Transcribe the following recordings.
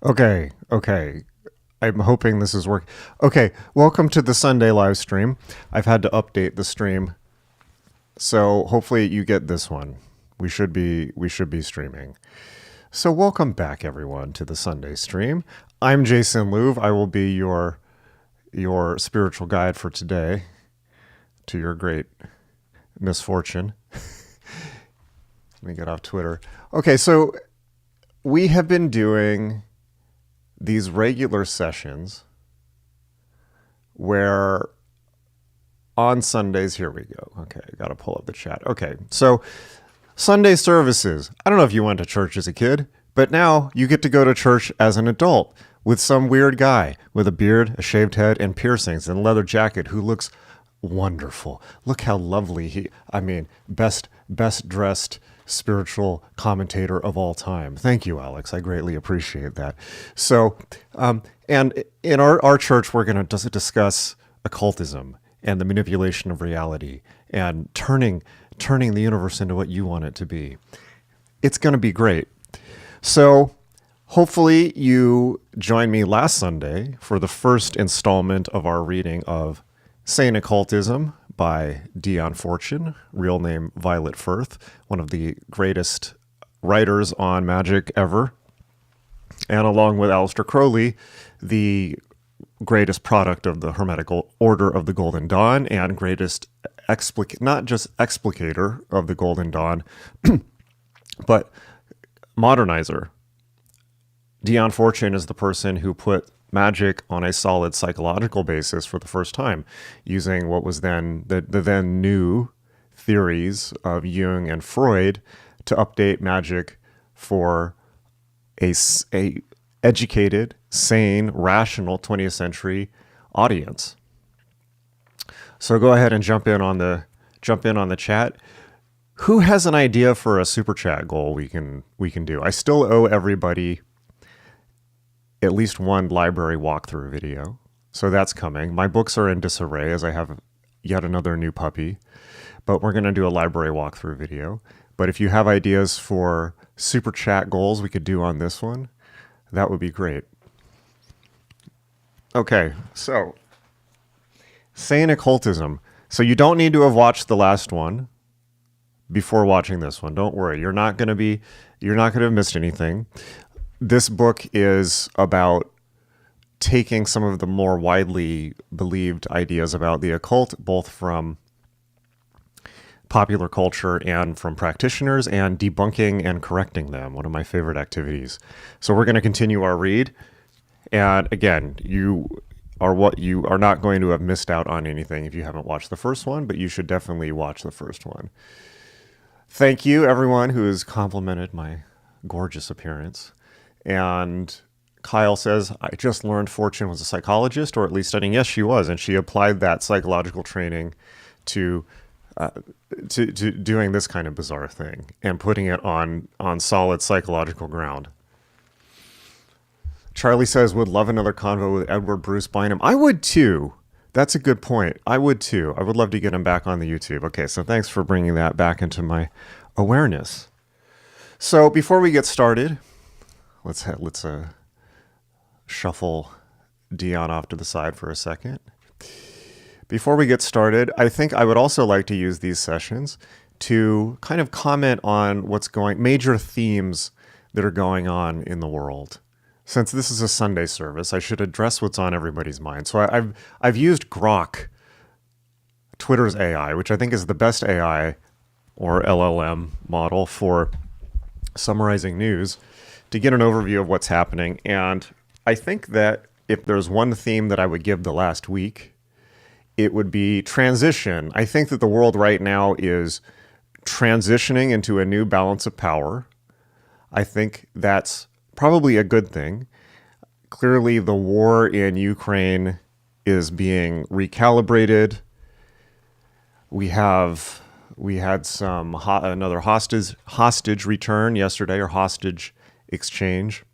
Okay. I'm hoping this is working. Okay, welcome to the Sunday live stream. I've had to update the stream, so hopefully you get this one. We should be streaming. So welcome back everyone to the Sunday stream. I'm Jason Louv. I will be your spiritual guide for today to your great misfortune. Let me get off Twitter. Okay, so we have been doing these regular sessions where on Sundays, here we go. Okay, I got to pull up the chat. Okay, so Sunday services. I don't know if you went to church as a kid, but now you get to go to church as an adult with some weird guy with a beard, a shaved head, and piercings and a leather jacket who looks wonderful. Look how lovely best dressed spiritual commentator of all time. Thank you, Alex. I greatly appreciate that. So, and in our church, we're going to discuss occultism and the manipulation of reality and turning the universe into what you want it to be. It's going to be great. So, hopefully you joined me last Sunday for the first installment of our reading of Sane Occultism by Dion, real name Violet Firth, one of the greatest writers on magic ever. And along with Aleister Crowley, the greatest product of the Hermetic Order of the Golden Dawn and greatest not just explicator of the Golden Dawn, but modernizer. Dion is the person who put magic on a solid psychological basis for the first time, using what was then the then new theories of Jung and Freud to update magic for a educated, sane, rational 20th century audience. So go ahead and jump in on the chat. Who has an idea for a super chat goal we can do? I still owe everybody at least one library walkthrough video. So that's coming. My books are in disarray as I have yet another new puppy, but we're going to do a library walkthrough video. But if you have ideas for super chat goals we could do on this one, that would be great. Okay, so Sane Occultism. So you don't need to have watched the last one before watching this one. Don't worry. You're not going to have missed anything. This book is about taking some of the more widely believed ideas about the occult, both from popular culture and from practitioners, and debunking and correcting them, one of my favorite activities. So we're going to continue our read. And again, you are not going to have missed out on anything if you haven't watched the first one, but you should definitely watch the first one. Thank you, everyone who has complimented my gorgeous appearance. And Kyle says, I just learned Fortune was a psychologist, or at least studying. Yes, she was. And she applied that psychological training to doing this kind of bizarre thing and putting it on solid psychological ground. Charlie says, would love another convo with Edward Bruce Bynum. I would too. That's a good point. I would too. I would love to get him back on the YouTube. Okay, so thanks for bringing that back into my awareness. So before we get started, let's shuffle Dion off to the side for a second. Before we get started, I think I would also like to use these sessions to kind of comment on major themes that are going on in the world. Since this is a Sunday service, I should address what's on everybody's mind. So I've used Grok, Twitter's AI, which I think is the best AI or LLM model for summarizing news, to get an overview of what's happening. And I think that if there's one theme that I would give the last week, it would be transition. I think that the world right now is transitioning into a new balance of power. I think that's probably a good thing. Clearly, the war in Ukraine is being recalibrated. We had another hostage return yesterday, or hostage exchange.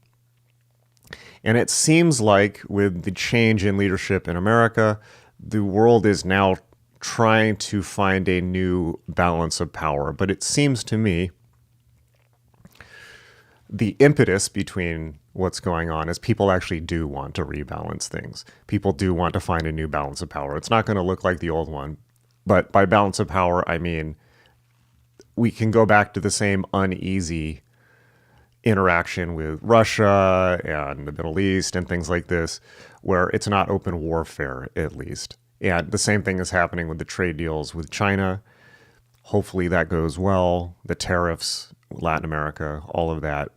And it seems like with the change in leadership in America, the world is now trying to find a new balance of power. But it seems to me the impetus what's going on is people actually do want to rebalance things. People do want to find a new balance of power. It's not going to look like the old one. But by balance of power, I mean we can go back to the same uneasy interaction with Russia and the Middle East and things like this, where it's not open warfare, at least. And the same thing is happening with the trade deals with China. Hopefully that goes well. The tariffs, Latin America, all of that.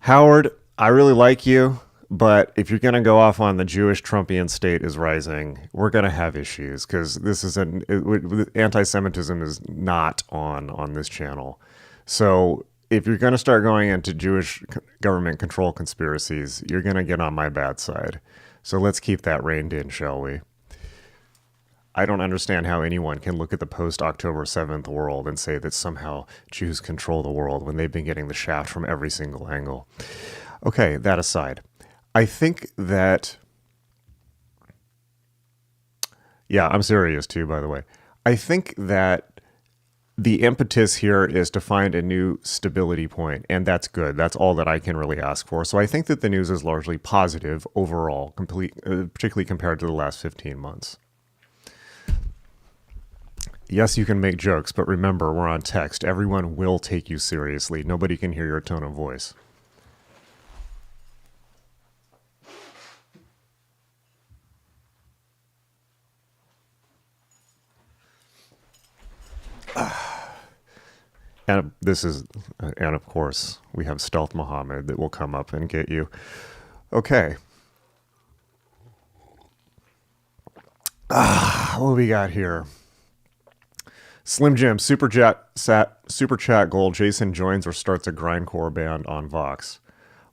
Howard, I really like you, but if you're going to go off on the Jewish Trumpian state is rising, we're going to have issues because this is anti-Semitism is not on this channel. So if you're going to start going into Jewish government control conspiracies, you're going to get on my bad side. So let's keep that reined in, shall we? I don't understand how anyone can look at the post-October 7th world and say that somehow Jews control the world when they've been getting the shaft from every single angle. Okay, that aside, I think that... Yeah, I'm serious too, by the way. I think that the impetus here is to find a new stability point, and that's good. That's all that I can really ask for. So I think that the news is largely positive overall, particularly compared to the last 15 months. Yes, you can make jokes, but remember, we're on text. Everyone will take you seriously. Nobody can hear your tone of voice. And of course, we have Stealth Muhammad that will come up and get you. Okay. What do we got here? Slim Jim, super chat goal. Jason joins or starts a grindcore band on Vox.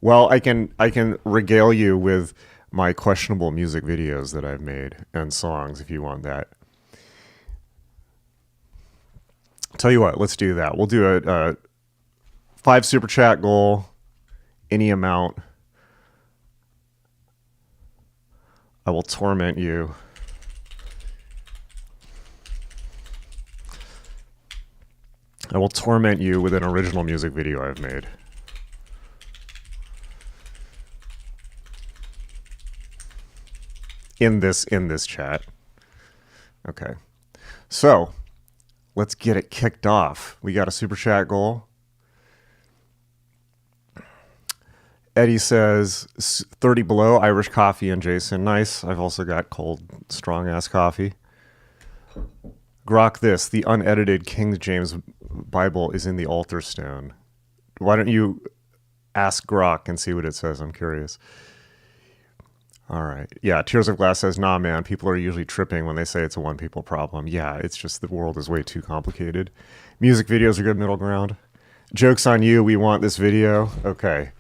Well, I can regale you with my questionable music videos that I've made and songs if you want that. Tell you what, let's do that. We'll do a 5 super chat goal, any amount. I will torment you. I will torment you with an original music video I've made. In this chat. Okay. So, let's get it kicked off. We got a super chat goal. Eddie says 30 below, Irish coffee and Jason. Nice. I've also got cold, strong-ass coffee. Grok this, the unedited King James Bible is in the altar stone. Why don't you ask Grok and see what it says? I'm curious. All right. Yeah, Tears of Glass says, nah, man, people are usually tripping when they say it's a one-people problem. Yeah, it's just the world is way too complicated. Music videos are good middle ground. Joke's on you, we want this video. Okay.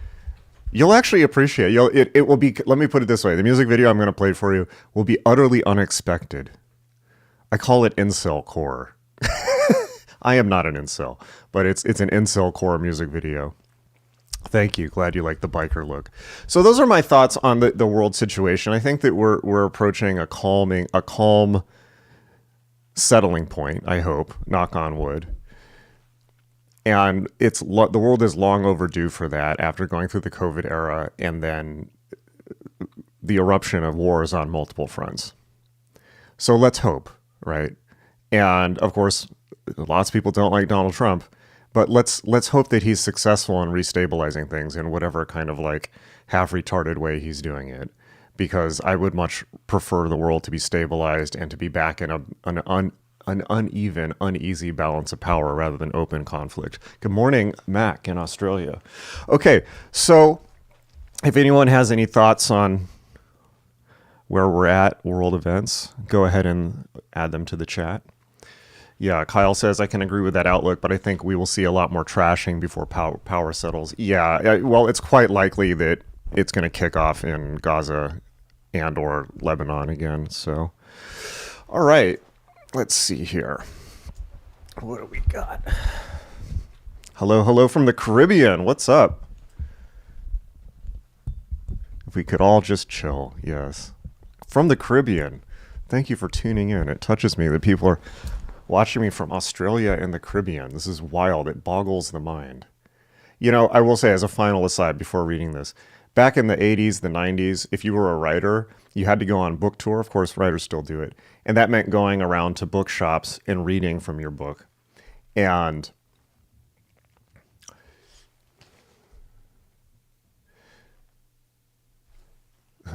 You'll actually appreciate it. It will be, let me put it this way. The music video I'm going to play for you will be utterly unexpected. I call it incel core. I am not an incel, but it's an incel core music video. Thank you. Glad you like the biker look. So those are my thoughts on the world situation. I think that we're approaching a calm settling point, I hope, knock on wood. And the world is long overdue for that after going through the COVID era and then the eruption of wars on multiple fronts. So let's hope. Right. And of course, lots of people don't like Donald Trump, but let's hope that he's successful in restabilizing things in whatever kind of like half retarded way he's doing it, because I would much prefer the world to be stabilized and to be back in an uneven, uneasy balance of power rather than open conflict. Good morning, Mac in Australia. Okay. So if anyone has any thoughts on where we're at, world events, go ahead and add them to the chat. Yeah, Kyle says, I can agree with that outlook, but I think we will see a lot more trashing before power settles. Yeah, well, it's quite likely that it's going to kick off in Gaza and or Lebanon again. So, all right, let's see here. What do we got? Hello from the Caribbean. What's up? If we could all just chill, yes. From the Caribbean. Thank you for tuning in. It touches me that people are watching me from Australia and the Caribbean. This is wild. It boggles the mind. I will say as a final aside before reading this, back in the 80s, the 90s, if you were a writer, you had to go on book tour. Of course, writers still do it. And that meant going around to bookshops and reading from your book. And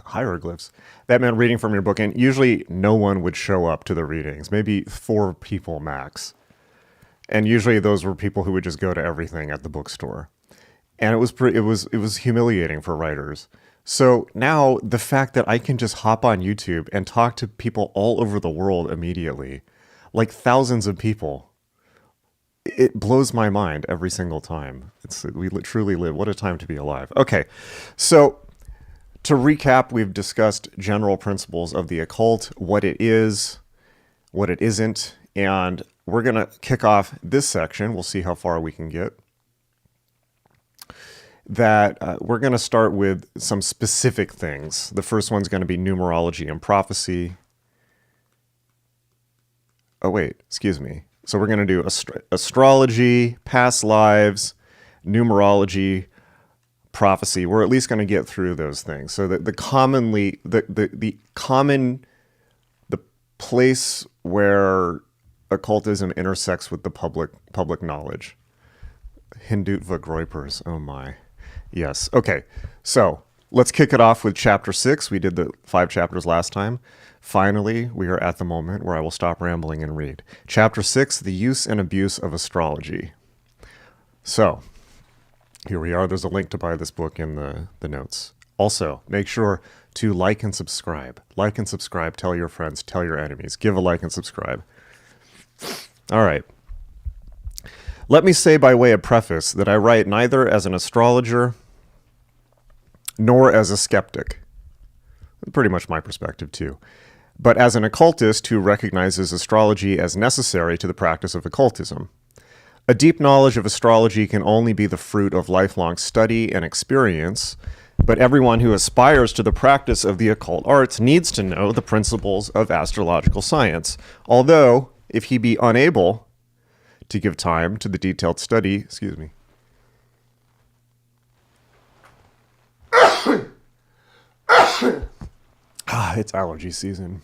hieroglyphs. That meant reading from your book. And usually no one would show up to the readings, maybe 4 people max. And usually those were people who would just go to everything at the bookstore. And it was humiliating for writers. So now the fact that I can just hop on YouTube and talk to people all over the world immediately, like thousands of people, it blows my mind every single time. We truly live. What a time to be alive. Okay, so to recap, we've discussed general principles of the occult, what it is, what it isn't, and we're going to kick off this section. We'll see how far we can get. We're going to start with some specific things. The first one's going to be numerology and prophecy. Oh, wait, excuse me. So we're going to do astrology, past lives, numerology, prophecy. We're at least going to get through those things. So that the place where occultism intersects with the public knowledge. Hindutva Groypers. Oh my. Yes. Okay. So let's kick it off with chapter 6. We did the 5 chapters last time. Finally, we are at the moment where I will stop rambling and read. Chapter 6, the use and abuse of astrology. So here we are. There's a link to buy this book in the notes. Also, make sure to like and subscribe. Like and subscribe. Tell your friends. Tell your enemies. Give a like and subscribe. All right. Let me say by way of preface that I write neither as an astrologer nor as a skeptic. Pretty much my perspective too. But as an occultist who recognizes astrology as necessary to the practice of occultism. A deep knowledge of astrology can only be the fruit of lifelong study and experience, but everyone who aspires to the practice of the occult arts needs to know the principles of astrological science. Although, if he be unable to give time to the detailed study, it's allergy season.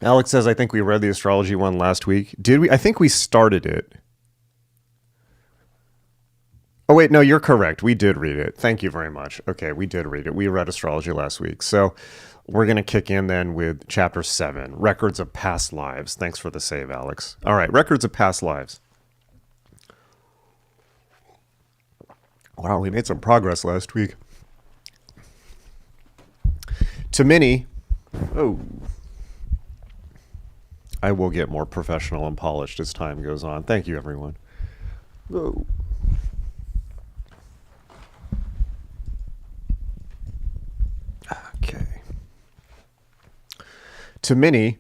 Alex says, I think we read the astrology one last week. Did we? I think we started it. Oh, wait, no, you're correct. We did read it. Thank you very much. Okay, we did read it. We read astrology last week. So we're going to kick in then with chapter 7, records of past lives. Thanks for the save, Alex. All right, records of past lives. Wow, we made some progress last week. To many, I will get more professional and polished as time goes on. Thank you, everyone. Oh. Okay. To many,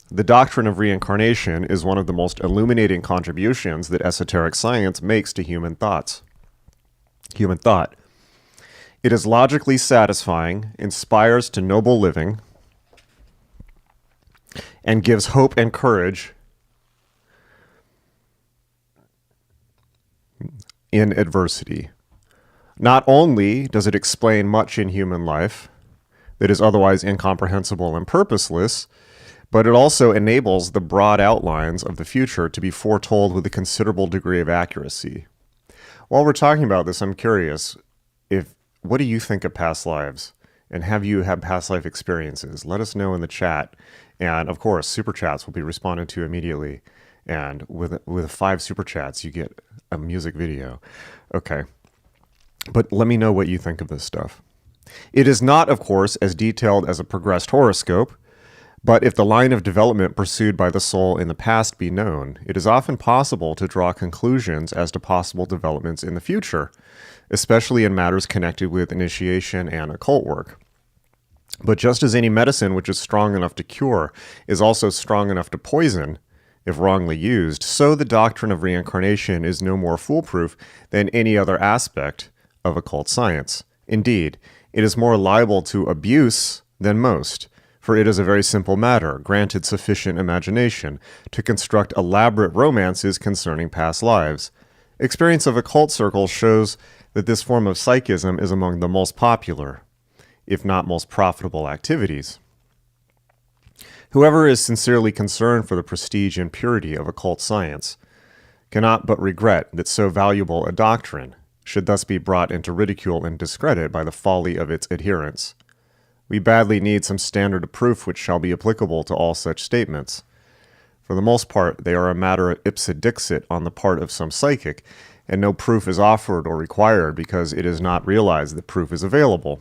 the doctrine of reincarnation is one of the most illuminating contributions that esoteric science makes to human thought. It is logically satisfying, inspires to noble living, and gives hope and courage in adversity. Not only does it explain much in human life that is otherwise incomprehensible and purposeless, but it also enables the broad outlines of the future to be foretold with a considerable degree of accuracy. While we're talking about this, I'm curious, what do you think of past lives? And have you had past life experiences? Let us know in the chat. And of course, super chats will be responded to immediately. And with 5 super chats, you get a music video. Okay. But let me know what you think of this stuff. It is not, of course, as detailed as a progressed horoscope, but if the line of development pursued by the soul in the past be known, it is often possible to draw conclusions as to possible developments in the future, especially in matters connected with initiation and occult work. But just as any medicine which is strong enough to cure is also strong enough to poison, if wrongly used, so the doctrine of reincarnation is no more foolproof than any other aspect of occult science. Indeed, it is more liable to abuse than most, For it is a very simple matter, granted sufficient imagination, to construct elaborate romances concerning past lives. Experience of occult circles shows that this form of psychism is among the most popular, if not most profitable activities. Whoever is sincerely concerned for the prestige and purity of occult science cannot but regret that so valuable a doctrine should thus be brought into ridicule and discredit by the folly of its adherents. We badly need some standard of proof which shall be applicable to all such statements. For the most part, they are a matter of ipse dixit on the part of some psychic, and no proof is offered or required because it is not realized that proof is available.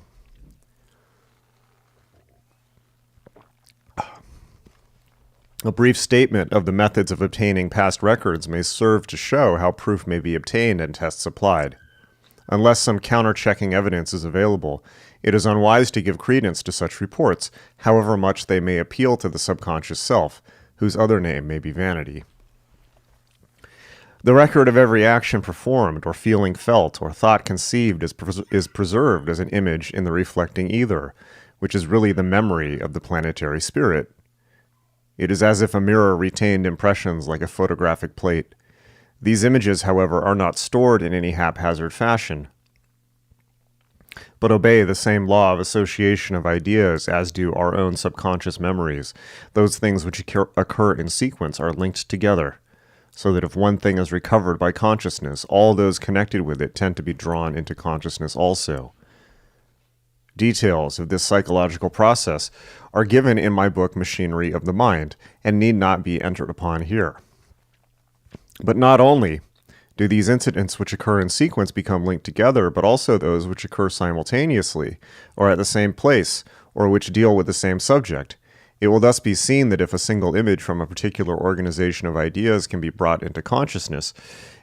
A brief statement of the methods of obtaining past records may serve to show how proof may be obtained and tests applied. Unless some counter-checking evidence is available, it is unwise to give credence to such reports, however much they may appeal to the subconscious self, whose other name may be vanity. The record of every action performed, or feeling felt, or thought conceived is preserved as an image in the reflecting ether, which is really the memory of the planetary spirit. It is as if a mirror retained impressions like a photographic plate. These images, however, are not stored in any haphazard fashion, but obey the same law of association of ideas as do our own subconscious memories. Those things which occur in sequence are linked together, so that if one thing is recovered by consciousness, all those connected with it tend to be drawn into consciousness also. Details of this psychological process are given in my book Machinery of the Mind, and need not be entered upon here. But not only do these incidents which occur in sequence become linked together, but also those which occur simultaneously, or at the same place, or which deal with the same subject. It will thus be seen that if a single image from a particular organization of ideas can be brought into consciousness,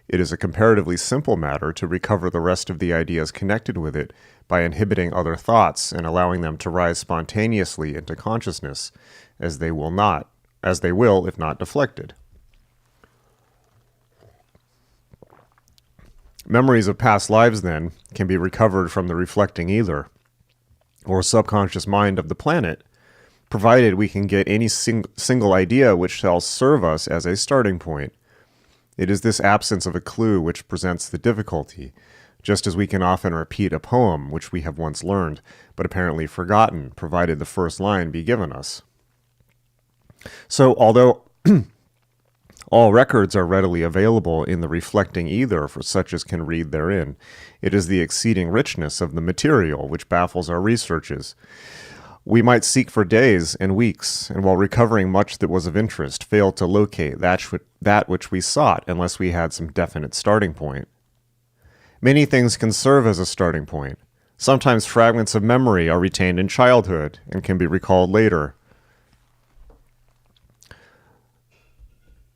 it is a comparatively simple matter to recover the rest of the ideas connected with it by inhibiting other thoughts and allowing them to rise spontaneously into consciousness, as they will if not deflected. Memories of past lives, then, can be recovered from the reflecting ether, or subconscious mind of the planet, provided we can get any single idea which shall serve us as a starting point. It is this absence of a clue which presents the difficulty, just as we can often repeat a poem which we have once learned, but apparently forgotten, provided the first line be given us. So, although all records are readily available in the reflecting ether for such as can read therein, it is the exceeding richness of the material which baffles our researches. We might seek for days and weeks, and while recovering much that was of interest, fail to locate that which we sought unless we had some definite starting point. Many things can serve as a starting point. Sometimes fragments of memory are retained in childhood and can be recalled later.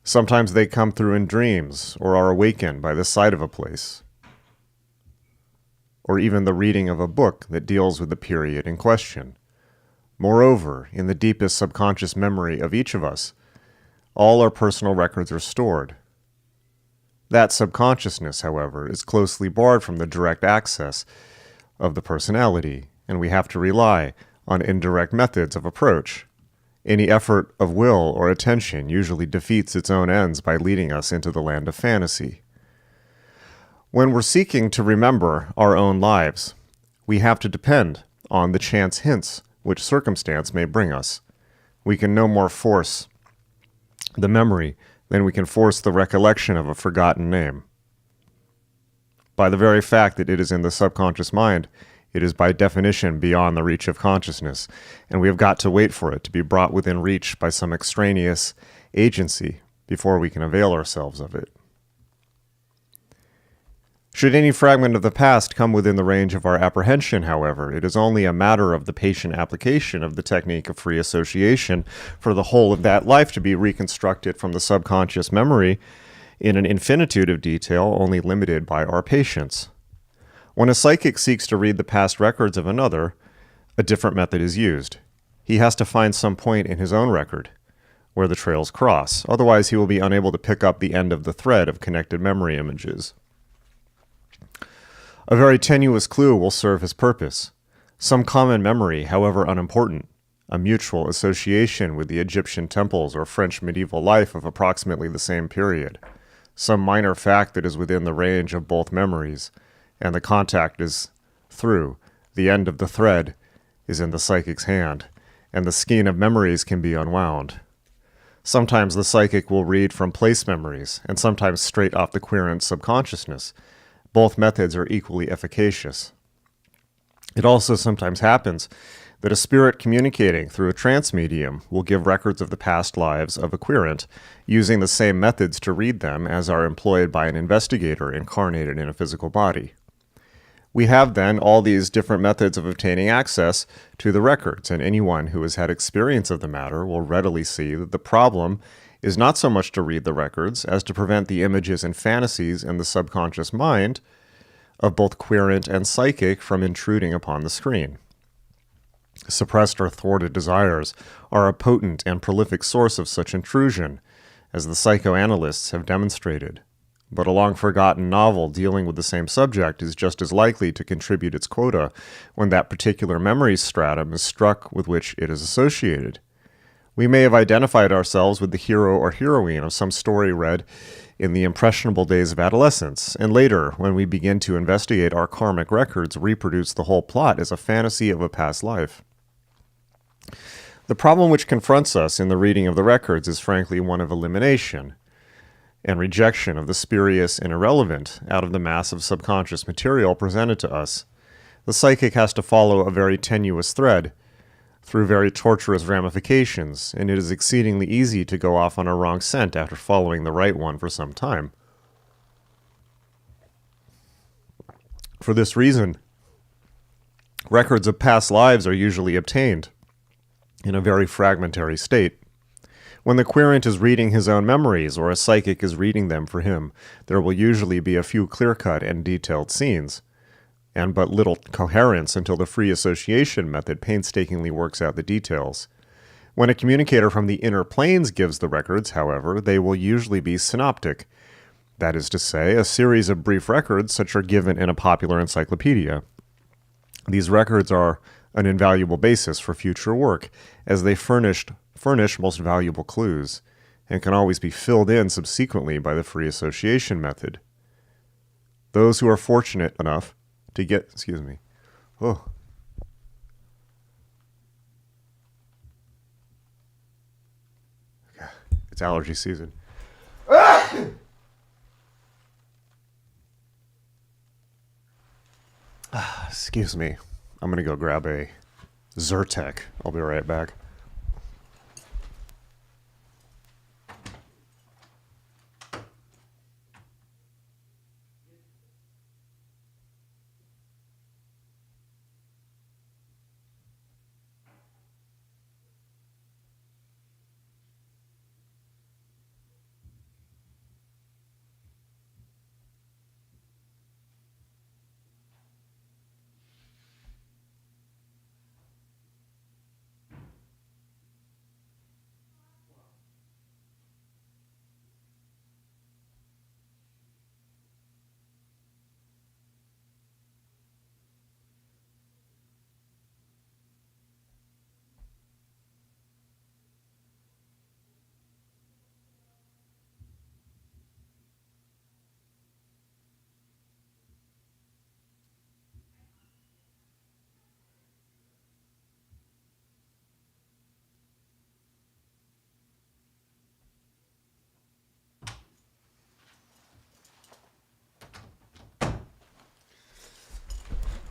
Sometimes they come through in dreams or are awakened by the sight of a place, or even the reading of a book that deals with the period in question. Moreover, in the deepest subconscious memory of each of us, all our personal records are stored. That subconsciousness, however, is closely barred from the direct access of the personality, and we have to rely on indirect methods of approach. Any effort of will or attention usually defeats its own ends by leading us into the land of fantasy. When we're seeking to remember our own lives, we have to depend on the chance hints which circumstance may bring us. We can no more force the memory than we can force the recollection of a forgotten name. By the very fact that it is in the subconscious mind, it is by definition beyond the reach of consciousness, and we have got to wait for it to be brought within reach by some extraneous agency before we can avail ourselves of it. Should any fragment of the past come within the range of our apprehension, however, it is only a matter of the patient application of the technique of free association for the whole of that life to be reconstructed from the subconscious memory in an infinitude of detail only limited by our patience. When a psychic seeks to read the past records of another, a different method is used. He has to find some point in his own record where the trails cross, otherwise he will be unable to pick up the end of the thread of connected memory images. A very tenuous clue will serve his purpose. Some common memory, however unimportant, a mutual association with the Egyptian temples or French medieval life of approximately the same period, some minor fact that is within the range of both memories, and the contact is through. The end of the thread is in the psychic's hand, and the skein of memories can be unwound. Sometimes the psychic will read from place memories, and sometimes straight off the querent's subconsciousness. Both methods are equally efficacious. It also sometimes happens that a spirit communicating through a trance medium will give records of the past lives of a querent, using the same methods to read them as are employed by an investigator incarnated in a physical body. We have then all these different methods of obtaining access to the records, and anyone who has had experience of the matter will readily see that the problem is not so much to read the records as to prevent the images and fantasies in the subconscious mind of both querent and psychic from intruding upon the screen. Suppressed or thwarted desires are a potent and prolific source of such intrusion, as the psychoanalysts have demonstrated. But a long-forgotten novel dealing with the same subject is just as likely to contribute its quota when that particular memory stratum is struck with which it is associated. We may have identified ourselves with the hero or heroine of some story read in the impressionable days of adolescence, and later, when we begin to investigate our karmic records, reproduce the whole plot as a fantasy of a past life. The problem which confronts us in the reading of the records is frankly one of elimination and rejection of the spurious and irrelevant out of the mass of subconscious material presented to us. The psychic has to follow a very tenuous thread through very tortuous ramifications, and it is exceedingly easy to go off on a wrong scent after following the right one for some time. For this reason, records of past lives are usually obtained in a very fragmentary state. When the querent is reading his own memories, or a psychic is reading them for him, there will usually be a few clear-cut and detailed scenes, and but little coherence until the free association method painstakingly works out the details. When a communicator from the inner planes gives the records, however, they will usually be synoptic. That is to say, a series of brief records such are given in a popular encyclopedia. These records are an invaluable basis for future work, as they furnish most valuable clues, and can always be filled in subsequently by the free association method. Those who are fortunate enough to get, it's allergy season. Excuse me. I'm going to go grab a Zyrtec. I'll be right back.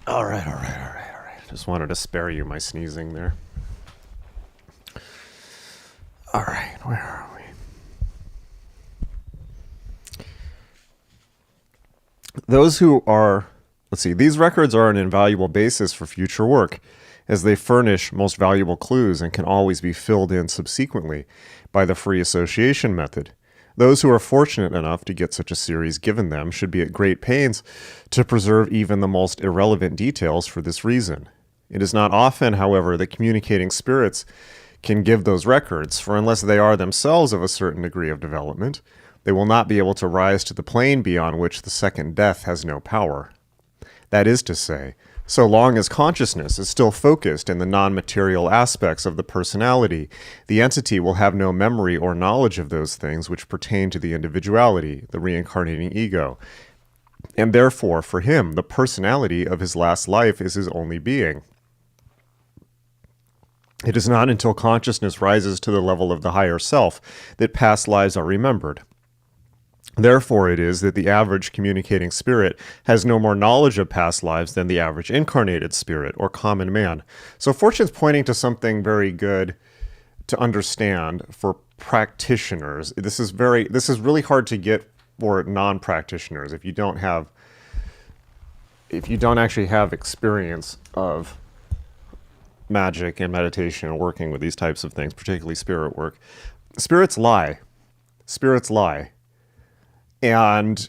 All right. Just wanted to spare you my sneezing there. All right, where are we? Those who are, these records are an invaluable basis for future work, as they furnish most valuable clues and can always be filled in subsequently by the free association method. Those who are fortunate enough to get such a series given them should be at great pains to preserve even the most irrelevant details for this reason. It is not often, however, that communicating spirits can give those records, for unless they are themselves of a certain degree of development, they will not be able to rise to the plane beyond which the second death has no power. That is to say, So long as consciousness is still focused in the non-material aspects of the personality, the entity will have no memory or knowledge of those things which pertain to the individuality, the reincarnating ego. And therefore, for him, the personality of his last life is his only being. It is not until consciousness rises to the level of the higher self that past lives are remembered. Therefore it is that the average communicating spirit has no more knowledge of past lives than the average incarnated spirit or common man. So Fortune's pointing to something very good to understand for practitioners. This is really hard to get for non-practitioners if you don't actually have experience of magic and meditation and working with these types of things, particularly spirit work. Spirits lie. Spirits lie. And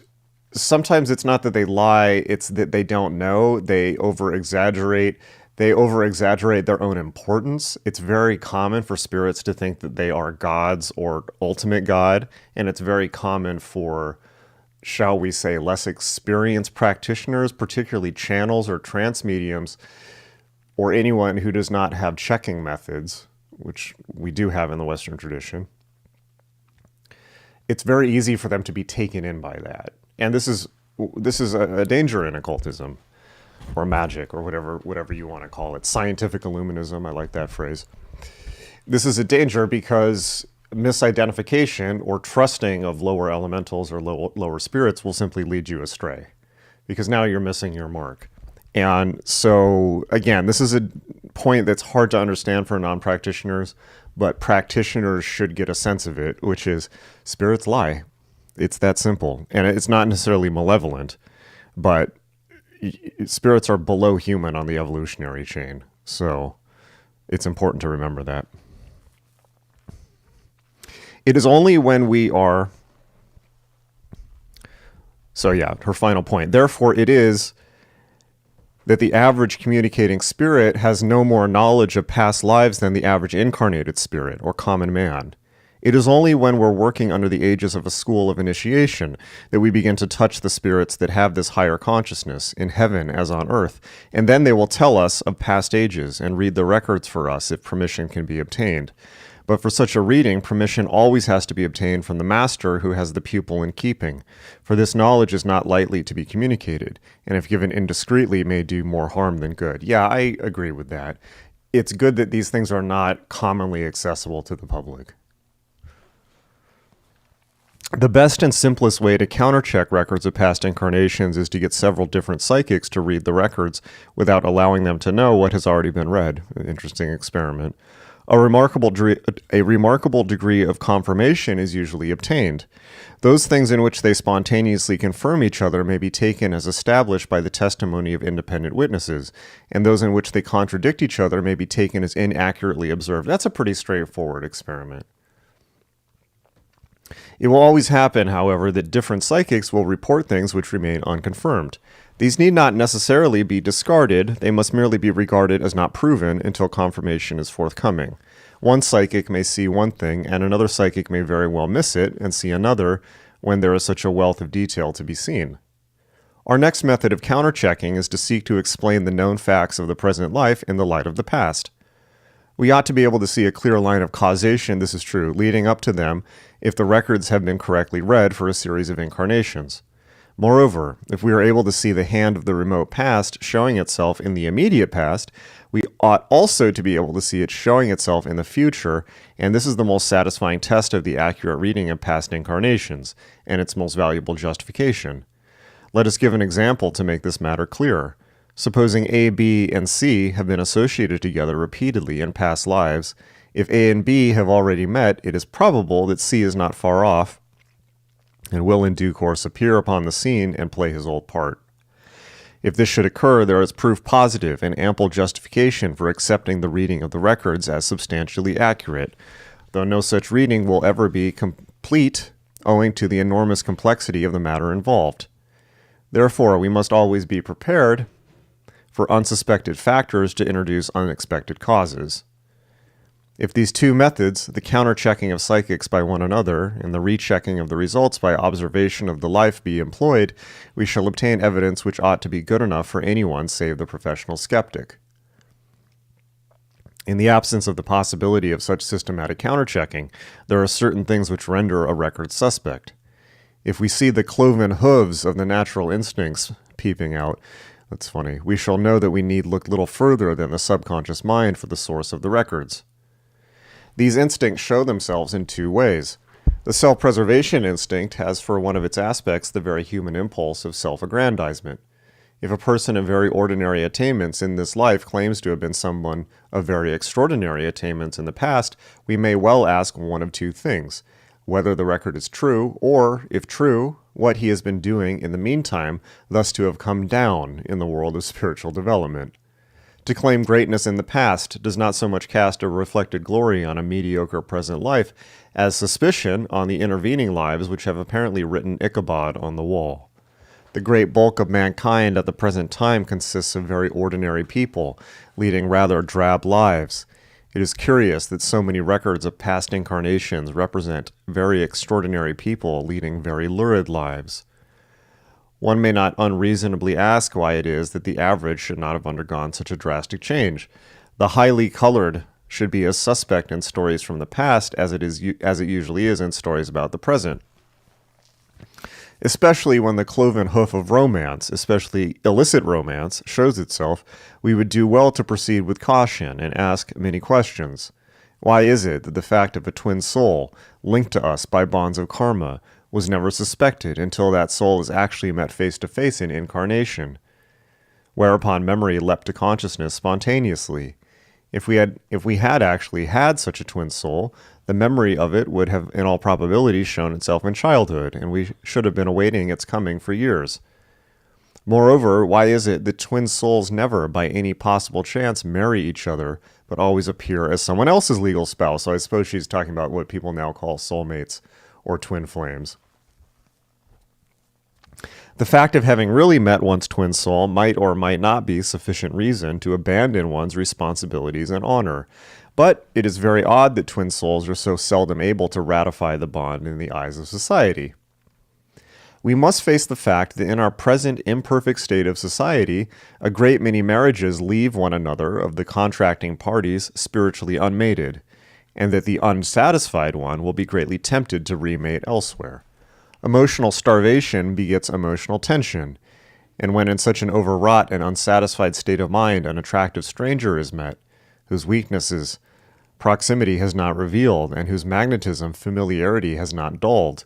sometimes it's not that they lie, it's that they don't know. They over-exaggerate. They over-exaggerate their own importance. It's very common for spirits to think that they are gods or ultimate God. And it's very common for, shall we say, less experienced practitioners, particularly channels or trance mediums, or anyone who does not have checking methods, which we do have in the Western tradition. It's very easy for them to be taken in by that. And this is a danger in occultism or magic or whatever you want to call it. Scientific illuminism, I like that phrase. This is a danger because misidentification or trusting of lower elementals or lower spirits will simply lead you astray because now you're missing your mark. And so, again, this is a point that's hard to understand for non-practitioners, but practitioners should get a sense of it, which is spirits lie. It's that simple. And it's not necessarily malevolent, but spirits are below human on the evolutionary chain. So it's important to remember that. It is only when we are... So yeah, her final point. Therefore, it is that the average communicating spirit has no more knowledge of past lives than the average incarnated spirit or common man. It is only when we're working under the aegis of a school of initiation that we begin to touch the spirits that have this higher consciousness, in heaven as on earth, and then they will tell us of past ages and read the records for us if permission can be obtained. But for such a reading, permission always has to be obtained from the master who has the pupil in keeping, for this knowledge is not lightly to be communicated, and if given indiscreetly may do more harm than good. Yeah, I agree with that. It's good that these things are not commonly accessible to the public. The best and simplest way to countercheck records of past incarnations is to get several different psychics to read the records without allowing them to know what has already been read. An interesting experiment. A remarkable degree of confirmation is usually obtained. Those things in which they spontaneously confirm each other may be taken as established by the testimony of independent witnesses, and those in which they contradict each other may be taken as inaccurately observed. That's a pretty straightforward experiment. It will always happen, however, that different psychics will report things which remain unconfirmed. These need not necessarily be discarded, they must merely be regarded as not proven until confirmation is forthcoming. One psychic may see one thing, and another psychic may very well miss it and see another when there is such a wealth of detail to be seen. Our next method of counterchecking is to seek to explain the known facts of the present life in the light of the past. We ought to be able to see a clear line of causation, this is true, leading up to them if the records have been correctly read for a series of incarnations. Moreover, if we are able to see the hand of the remote past showing itself in the immediate past, we ought also to be able to see it showing itself in the future, and this is the most satisfying test of the accurate reading of past incarnations, and its most valuable justification. Let us give an example to make this matter clearer. Supposing A, B, and C have been associated together repeatedly in past lives, if A and B have already met, it is probable that C is not far off, and will in due course appear upon the scene and play his old part. If this should occur, there is proof positive and ample justification for accepting the reading of the records as substantially accurate, though no such reading will ever be complete owing to the enormous complexity of the matter involved. Therefore, we must always be prepared for unsuspected factors to introduce unexpected causes. If these two methods, the counter-checking of psychics by one another and the rechecking of the results by observation of the life, be employed, we shall obtain evidence which ought to be good enough for anyone save the professional skeptic. In the absence of the possibility of such systematic counter-checking, there are certain things which render a record suspect. If we see the cloven hooves of the natural instincts peeping out, that's funny, we shall know that we need look little further than the subconscious mind for the source of the records. These instincts show themselves in two ways. The self-preservation instinct has for one of its aspects the very human impulse of self-aggrandizement. If a person of very ordinary attainments in this life claims to have been someone of very extraordinary attainments in the past, we may well ask one of two things: whether the record is true, or, if true, what he has been doing in the meantime, thus to have come down in the world of spiritual development. To claim greatness in the past does not so much cast a reflected glory on a mediocre present life as suspicion on the intervening lives which have apparently written Ichabod on the wall. The great bulk of mankind at the present time consists of very ordinary people, leading rather drab lives. It is curious that so many records of past incarnations represent very extraordinary people leading very lurid lives. One may not unreasonably ask why it is that the average should not have undergone such a drastic change. The highly colored should be as suspect in stories from the past as it usually is in stories about the present. Especially when the cloven hoof of romance, especially illicit romance, shows itself, we would do well to proceed with caution and ask many questions. Why is it that the fact of a twin soul, linked to us by bonds of karma, was never suspected until that soul is actually met face to face in incarnation? Whereupon memory leapt to consciousness spontaneously. If we had actually had such a twin soul, the memory of it would have in all probability shown itself in childhood, and we should have been awaiting its coming for years. Moreover, why is it that twin souls never, by any possible chance, marry each other, but always appear as someone else's legal spouse? So I suppose she's talking about what people now call soulmates or twin flames. The fact of having really met one's twin soul might or might not be sufficient reason to abandon one's responsibilities and honor. But it is very odd that twin souls are so seldom able to ratify the bond in the eyes of society. We must face the fact that in our present imperfect state of society, a great many marriages leave one another of the contracting parties spiritually unmated, and that the unsatisfied one will be greatly tempted to remate elsewhere. Emotional starvation begets emotional tension, and when in such an overwrought and unsatisfied state of mind an attractive stranger is met, whose weaknesses proximity has not revealed, and whose magnetism familiarity has not dulled,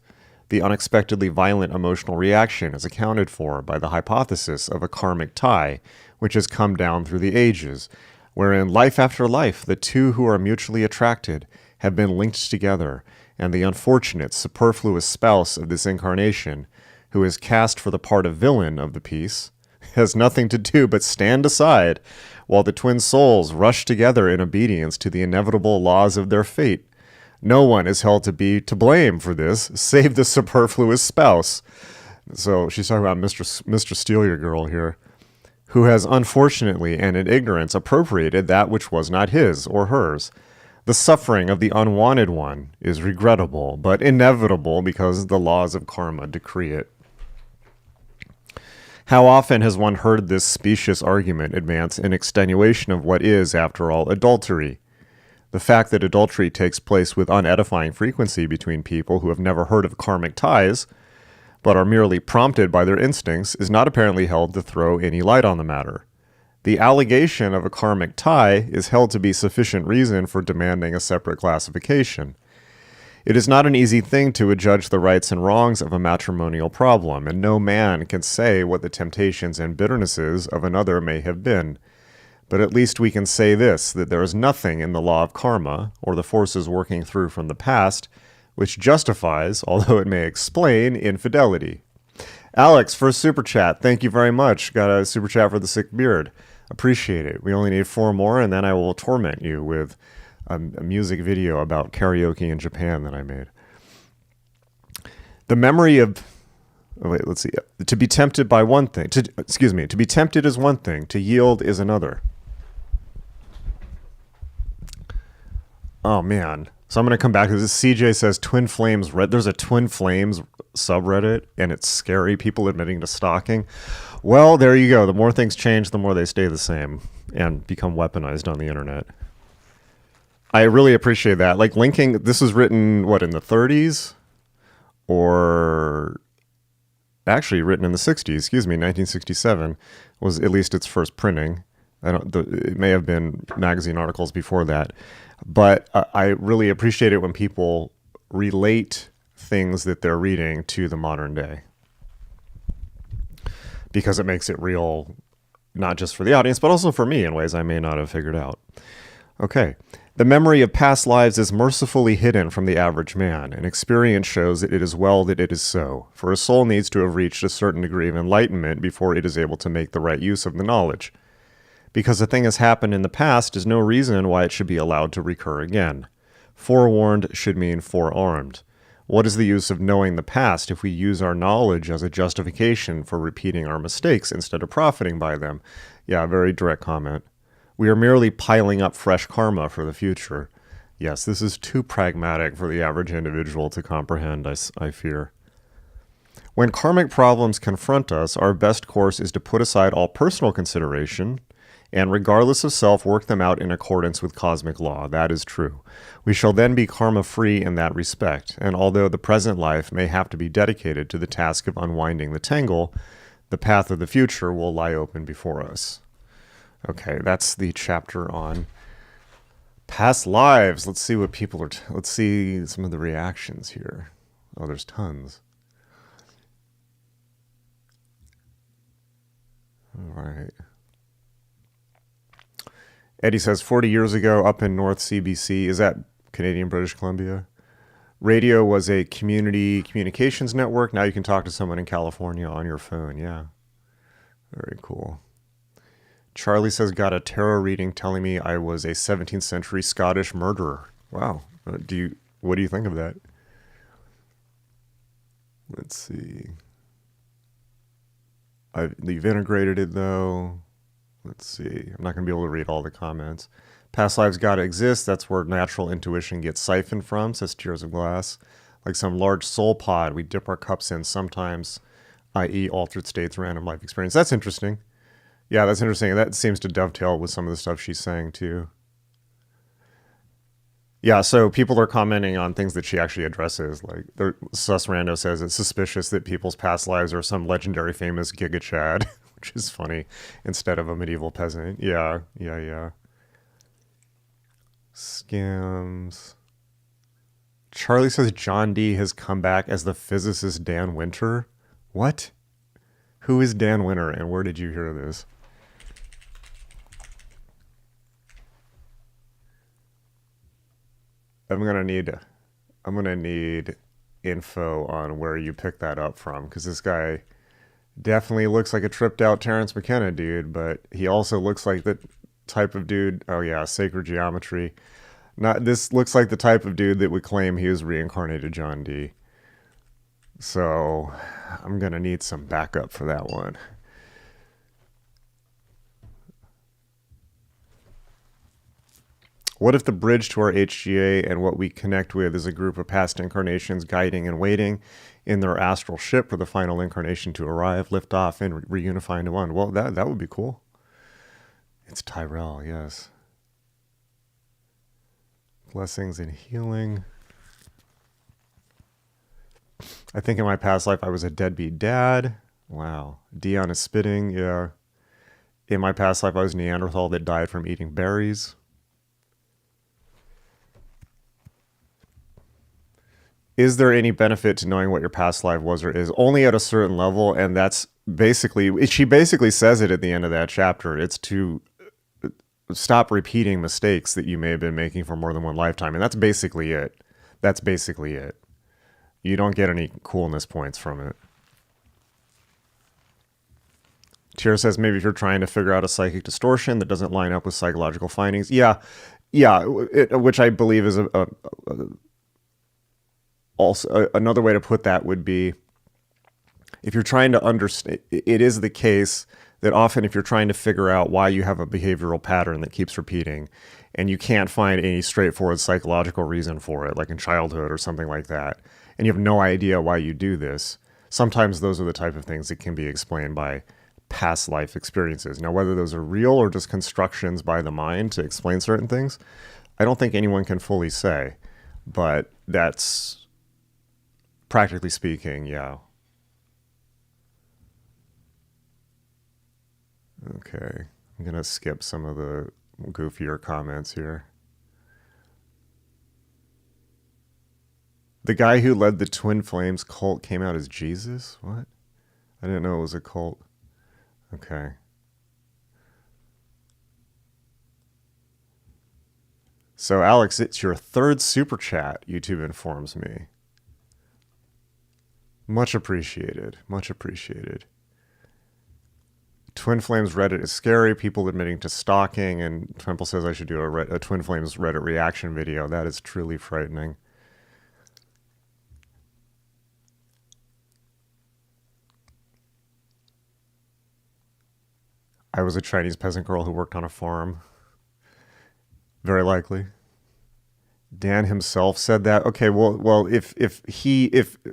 the unexpectedly violent emotional reaction is accounted for by the hypothesis of a karmic tie, which has come down through the ages, wherein life after life the two who are mutually attracted have been linked together, and the unfortunate superfluous spouse of this incarnation, who is cast for the part of villain of the piece, has nothing to do but stand aside while the twin souls rush together in obedience to the inevitable laws of their fate. No one is held to be to blame for this, save the superfluous spouse. So she's talking about Mr. Steal Your Girl here, who has unfortunately and in ignorance appropriated that which was not his or hers. The suffering of the unwanted one is regrettable, but inevitable because the laws of karma decree it. How often has one heard this specious argument advance in extenuation of what is, after all, adultery? The fact that adultery takes place with unedifying frequency between people who have never heard of karmic ties, but are merely prompted by their instincts, is not apparently held to throw any light on the matter. The allegation of a karmic tie is held to be sufficient reason for demanding a separate classification. It is not an easy thing to adjudge the rights and wrongs of a matrimonial problem, and no man can say what the temptations and bitternesses of another may have been. But at least we can say this, that there is nothing in the law of karma, or the forces working through from the past, which justifies, although it may explain, infidelity. Alex, first super chat. Thank you very much. Got a super chat for the sick beard. Appreciate it. We only need 4 more, and then I will torment you with a music video about karaoke in Japan that I made. The memory of... Oh, wait, let's see. To be tempted by one thing... To be tempted is one thing. To yield is another. Oh man. So I'm going to come back to this. CJ says Twin Flames. There's a Twin Flames subreddit, and it's scary. People admitting to stalking. Well, there you go. The more things change, the more they stay the same and become weaponized on the internet. I really appreciate that. Like linking, this was written, what, in the 30s? Or actually written in the 60s, 1967 was at least its first printing. It may have been magazine articles before that. But I really appreciate it when people relate things that they're reading to the modern day, because it makes it real, not just for the audience, but also for me in ways I may not have figured out. Okay. The memory of past lives is mercifully hidden from the average man, and experience shows that it is well that it is so, for a soul needs to have reached a certain degree of enlightenment before it is able to make the right use of the knowledge. Because a thing has happened in the past is no reason why it should be allowed to recur again. Forewarned should mean forearmed. What is the use of knowing the past if we use our knowledge as a justification for repeating our mistakes instead of profiting by them? Yeah, very direct comment. We are merely piling up fresh karma for the future. Yes, this is too pragmatic for the average individual to comprehend, I fear. When karmic problems confront us, our best course is to put aside all personal consideration and, regardless of self, work them out in accordance with cosmic law. That is true. We shall then be karma-free in that respect, and although the present life may have to be dedicated to the task of unwinding the tangle, the path of the future will lie open before us. Okay, that's the chapter on past lives. Let's see what people are... let's see some of the reactions here. Oh, there's tons. All right. Eddie says, 40 years ago, up in North CBC, is that Canadian British Columbia? Radio was a community communications network. Now you can talk to someone in California on your phone. Yeah. Very cool. Charlie says, got a tarot reading telling me I was a 17th century Scottish murderer. Wow. What do you think of that? Let's see. You've integrated it, though. Let's see. I'm not going to be able to read all the comments. Past lives gotta exist. That's where natural intuition gets siphoned from, says Tears of Glass. Like some large soul pod we dip our cups in sometimes, i.e. altered states, random life experience. That's interesting. Yeah, that's interesting. That seems to dovetail with some of the stuff she's saying, too. Yeah, so people are commenting on things that she actually addresses. Like, Sus Rando says it's suspicious that people's past lives are some legendary famous Giga Chad, which is funny, instead of a medieval peasant. Yeah. Scams. Charlie says John D has come back as the physicist Dan Winter. What? Who is Dan Winter, and where did you hear this? I'm gonna need info on where you picked that up from, because this guy definitely looks like a tripped out Terrence McKenna dude, but he also looks like the type of dude. Oh yeah, sacred geometry. This looks like the type of dude that would claim he was reincarnated John D. So I'm gonna need some backup for that one. What if the bridge to our HGA and what we connect with is a group of past incarnations guiding and waiting in their astral ship for the final incarnation to arrive, lift off, and reunify into one? Well, that would be cool. It's Tyrell, yes. Blessings and healing. I think in my past life I was a deadbeat dad. Wow. Dion is spitting, yeah. In my past life I was Neanderthal that died from eating berries. Is there any benefit to knowing what your past life was or is? Only at a certain level, and that's basically... she basically says it at the end of that chapter. It's to stop repeating mistakes that you may have been making for more than one lifetime, and that's basically it. That's basically it. You don't get any coolness points from it. Tier says maybe if you're trying to figure out a psychic distortion that doesn't line up with psychological findings. Yeah, which I believe is also another way to put that would be, if you're trying to understand, it is the case that often if you're trying to figure out why you have a behavioral pattern that keeps repeating, and you can't find any straightforward psychological reason for it, like in childhood or something like that, and you have no idea why you do this, sometimes those are the type of things that can be explained by past life experiences. Now, whether those are real or just constructions by the mind to explain certain things, I don't think anyone can fully say, but that's practically speaking, yeah. Okay, I'm gonna skip some of the goofier comments here. The guy who led the Twin Flames cult came out as Jesus? What? I didn't know it was a cult. Okay. So, Alex, it's your third super chat, YouTube informs me. Much appreciated. Much appreciated. Twin Flames Reddit is scary. People admitting to stalking. And Temple says I should do a Twin Flames Reddit reaction video. That is truly frightening. I was a Chinese peasant girl who worked on a farm. Very likely. Dan himself said that. Okay, well, if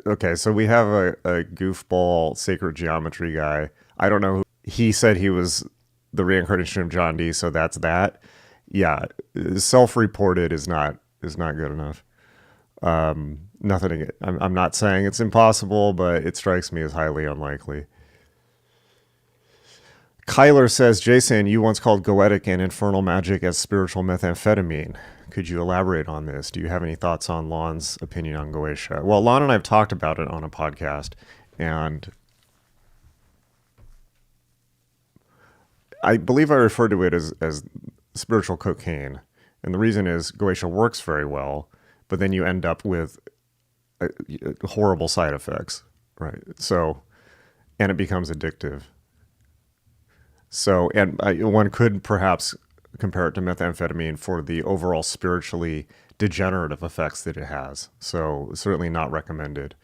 okay, so we have a goofball sacred geometry guy. I don't know. He said he was the reincarnation of John Dee, so that's that. Yeah, self-reported is not good enough. Nothing. I'm not saying it's impossible, but it strikes me as highly unlikely. Kyler says, Jason, you once called goetic and infernal magic as spiritual methamphetamine. Could you elaborate on this? Do you have any thoughts on Lon's opinion on Goetia? Well, Lon and I have talked about it on a podcast, and I believe I referred to it as spiritual cocaine. And the reason is Goetia works very well, but then you end up with horrible side effects, right? So, and it becomes addictive. So, and one could perhaps compare it to methamphetamine for the overall spiritually degenerative effects that it has. So, certainly not recommended.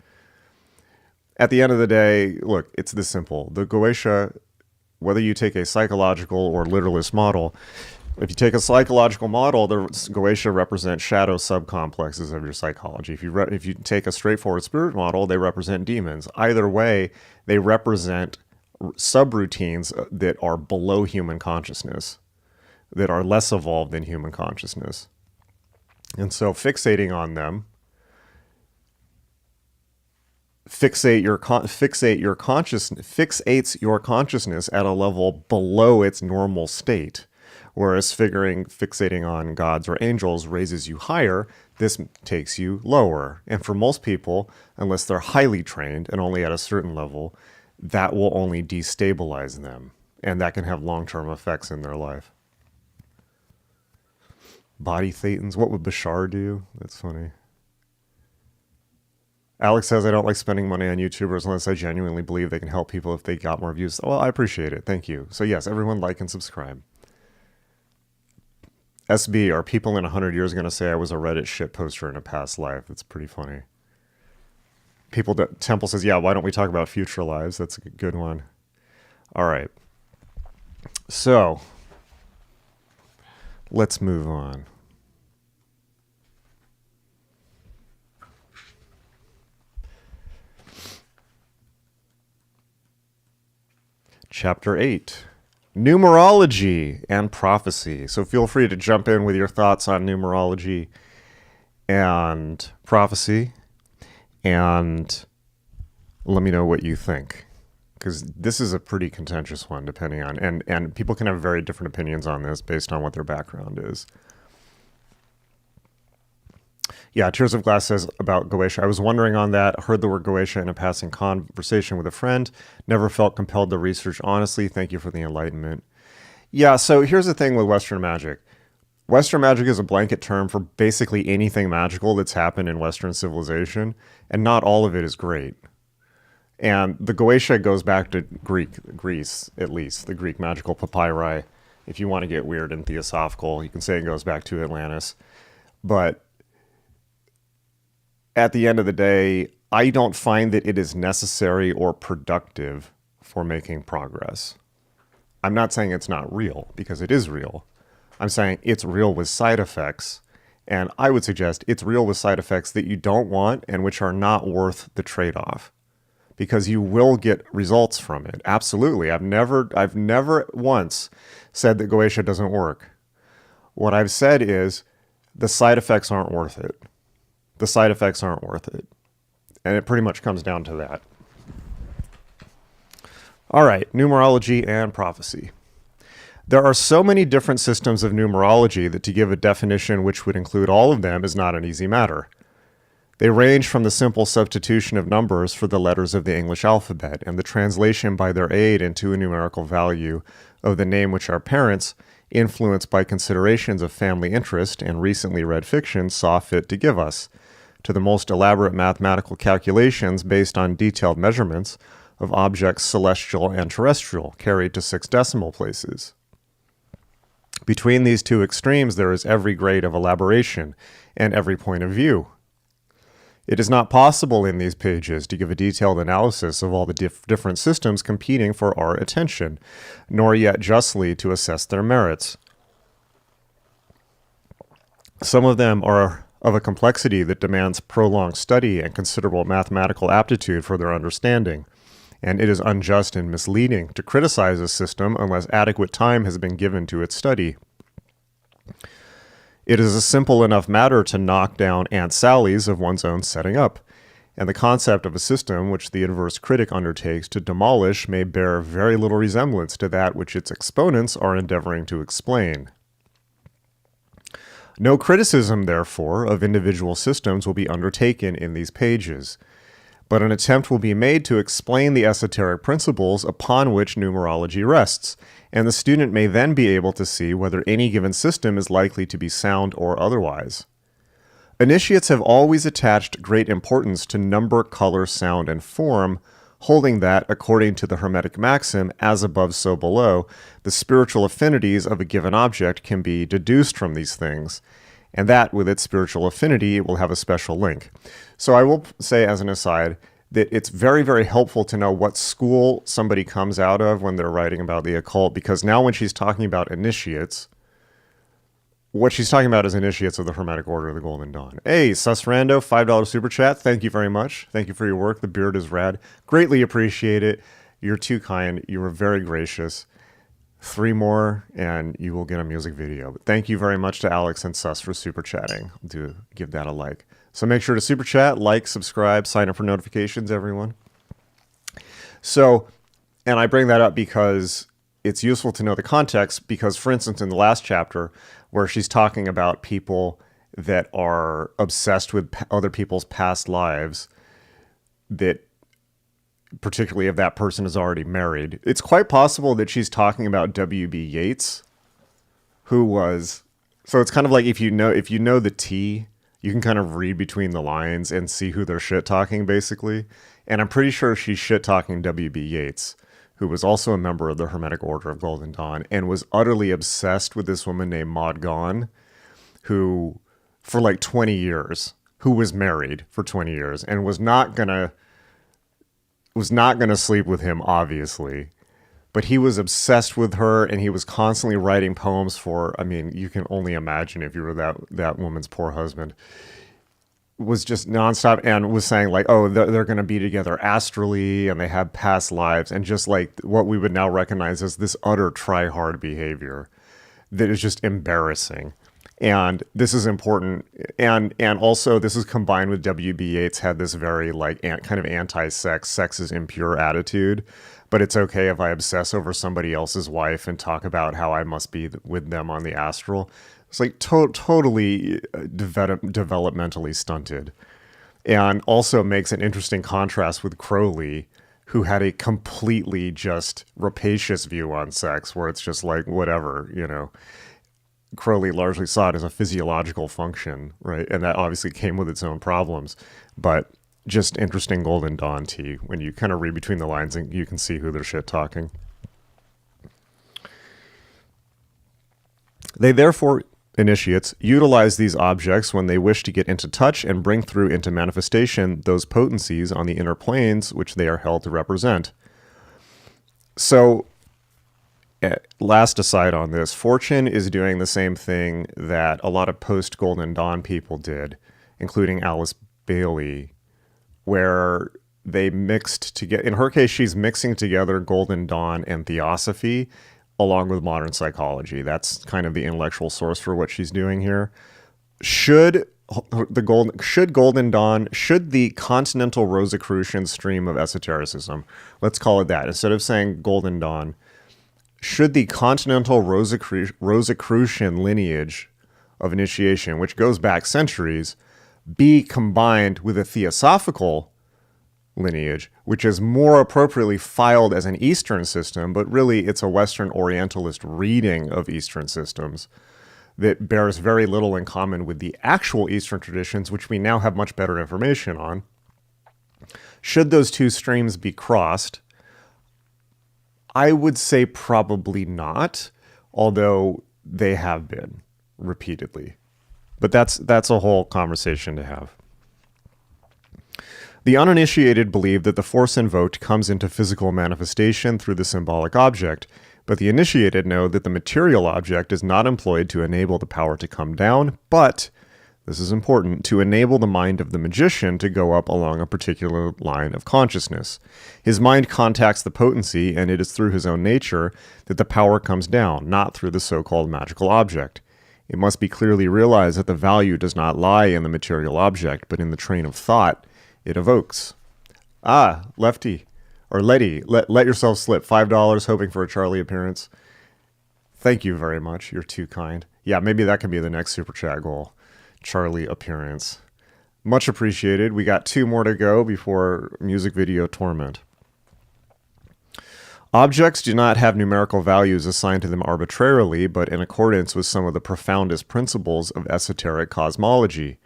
At the end of the day, look, it's this simple. The Goetia, whether you take a psychological or literalist model, if you take a psychological model, the Goetia represent shadow subcomplexes of your psychology. If you take a straightforward spirit model, they represent demons. Either way, they represent subroutines that are below human consciousness, that are less evolved than human consciousness. And so fixating on them fixates your consciousness at a level below its normal state. Whereas fixating on gods or angels raises you higher, this takes you lower. And for most people, unless they're highly trained and only at a certain level, that will only destabilize them. And that can have long-term effects in their life. Body thetans, what would Bashar do? That's funny. Alex says, I don't like spending money on YouTubers unless I genuinely believe they can help people if they got more views. Well, I appreciate it. Thank you. So yes, everyone like and subscribe. SB, are people in 100 years going to say I was a Reddit shit poster in a past life? That's pretty funny. Temple says, yeah, why don't we talk about future lives? That's a good one. All right. So, let's move on. Chapter 8. Numerology and prophecy. So feel free to jump in with your thoughts on numerology and prophecy, and let me know what you think, because this is a pretty contentious one, depending on, and people can have very different opinions on this based on what their background is. Yeah, Tears of Glass says about Goetia. I was wondering on that. Heard the word Goetia in a passing conversation with a friend. Never felt compelled to research honestly. Thank you for the enlightenment. Yeah, so here's the thing with Western magic. Western magic is a blanket term for basically anything magical that's happened in Western civilization, and not all of it is great. And the Goetia goes back to Greece, at least, the Greek magical papyri. If you want to get weird and theosophical, you can say it goes back to Atlantis. But at the end of the day, I don't find that it is necessary or productive for making progress. I'm not saying it's not real, because it is real. I'm saying it's real with side effects. And I would suggest it's real with side effects that you don't want and which are not worth the trade-off. Because you will get results from it. Absolutely. I've never once said that Goetia doesn't work. What I've said is the side effects aren't worth it. The side effects aren't worth it. And it pretty much comes down to that. All right, numerology and prophecy. There are so many different systems of numerology that to give a definition which would include all of them is not an easy matter. They range from the simple substitution of numbers for the letters of the English alphabet and the translation by their aid into a numerical value of the name which our parents, influenced by considerations of family interest and recently read fiction, saw fit to give us, to the most elaborate mathematical calculations based on detailed measurements of objects celestial and terrestrial, carried to 6 decimal places. Between these two extremes there is every grade of elaboration and every point of view. It is not possible in these pages to give a detailed analysis of all the different systems competing for our attention, nor yet justly to assess their merits. Some of them are of a complexity that demands prolonged study and considerable mathematical aptitude for their understanding, and it is unjust and misleading to criticize a system unless adequate time has been given to its study. It is a simple enough matter to knock down Aunt Sally's of one's own setting up, and the concept of a system which the adverse critic undertakes to demolish may bear very little resemblance to that which its exponents are endeavoring to explain. No criticism, therefore, of individual systems will be undertaken in these pages, but an attempt will be made to explain the esoteric principles upon which numerology rests, and the student may then be able to see whether any given system is likely to be sound or otherwise. Initiates have always attached great importance to number, color, sound, and form, holding that, according to the Hermetic maxim, as above so below, the spiritual affinities of a given object can be deduced from these things, and that with its spiritual affinity it will have a special link. So I will say as an aside that it's very, very helpful to know what school somebody comes out of when they're writing about the occult, because now when she's talking about initiates, what she's talking about is initiates of the Hermetic Order of the Golden Dawn. Hey, Susrando, $5 super chat. Thank you very much. Thank you for your work. The beard is rad. Greatly appreciate it. You're too kind. You were very gracious. 3 more and you will get a music video. But thank you very much to Alex and Sus for super chatting. Do give that a like. So make sure to super chat, like, subscribe, sign up for notifications, everyone. So, and I bring that up because it's useful to know the context, because for instance, in the last chapter where she's talking about people that are obsessed with other people's past lives, that particularly if that person is already married, it's quite possible that she's talking about W.B. Yeats, who was, so it's kind of like if you know the tea, you can kind of read between the lines and see who they're shit talking, basically. And I'm pretty sure she's shit talking W.B. Yeats, who was also a member of the Hermetic Order of Golden Dawn and was utterly obsessed with this woman named Maud Gonne, who for like 20 years, who was married for 20 years and was not gonna sleep with him, obviously. But he was obsessed with her, and he was constantly writing poems for, I mean, you can only imagine if you were that woman's poor husband. Was just nonstop and was saying like, oh, they're going to be together astrally and they have past lives, and just like what we would now recognize as this utter try-hard behavior that is just embarrassing. And this is important, and also this is combined with W.B. Yeats had this very like kind of anti-sex, sex is impure attitude, but it's okay if I obsess over somebody else's wife and talk about how I must be with them on the astral. It's like totally developmentally stunted, and also makes an interesting contrast with Crowley, who had a completely just rapacious view on sex, where it's just like whatever, you know. Crowley largely saw it as a physiological function, right? And that obviously came with its own problems, but just interesting Golden Dawn tea. When you kind of read between the lines and you can see who they're shit talking. They therefore, initiates, utilize these objects when they wish to get into touch and bring through into manifestation those potencies on the inner planes which they are held to represent. So, last aside on this, Fortune is doing the same thing that a lot of post-Golden Dawn people did, including Alice Bailey, where they mixed together. In her case, she's mixing together Golden Dawn and Theosophy along with modern psychology. That's kind of the intellectual source for what she's doing here. Should Golden Dawn, should the continental Rosicrucian stream of esotericism, let's call it that, instead of saying Golden Dawn, should the continental Rosicrucian lineage of initiation, which goes back centuries, be combined with a theosophical lineage, which is more appropriately filed as an Eastern system, but really it's a Western Orientalist reading of Eastern systems that bears very little in common with the actual Eastern traditions, which we now have much better information on. Should those two streams be crossed? I would say probably not, although they have been repeatedly. But that's a whole conversation to have. The uninitiated believe that the force invoked comes into physical manifestation through the symbolic object, but the initiated know that the material object is not employed to enable the power to come down, but, this is important, to enable the mind of the magician to go up along a particular line of consciousness. His mind contacts the potency, and it is through his own nature that the power comes down, not through the so-called magical object. It must be clearly realized that the value does not lie in the material object, but in the train of thought it evokes. Ah, Lefty. Or Letty, let yourself slip. $5 hoping for a Charlie appearance. Thank you very much. You're too kind. Yeah, maybe that can be the next Super Chat goal. Charlie appearance. Much appreciated. We got 2 more to go before music video torment. Objects do not have numerical values assigned to them arbitrarily, but in accordance with some of the profoundest principles of esoteric cosmology.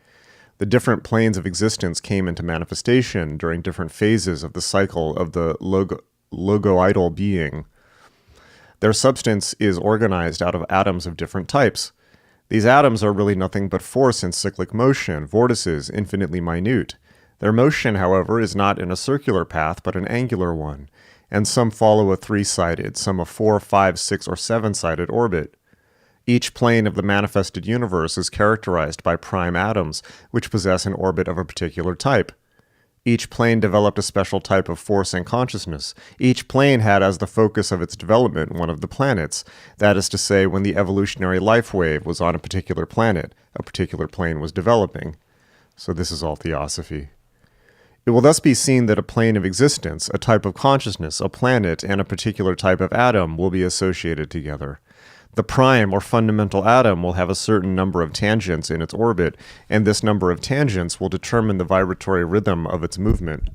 The different planes of existence came into manifestation during different phases of the cycle of the logoidal being. Their substance is organized out of atoms of different types. These atoms are really nothing but force in cyclic motion, vortices infinitely minute. Their motion, however, is not in a circular path, but an angular one, and some follow a 3-sided, some a 4, 5, 6, or 7-sided orbit. Each plane of the manifested universe is characterized by prime atoms, which possess an orbit of a particular type. Each plane developed a special type of force and consciousness. Each plane had as the focus of its development one of the planets. That is to say, when the evolutionary life wave was on a particular planet, a particular plane was developing. So this is all theosophy. It will thus be seen that a plane of existence, a type of consciousness, a planet, and a particular type of atom will be associated together. The prime or fundamental atom will have a certain number of tangents in its orbit, and this number of tangents will determine the vibratory rhythm of its movement.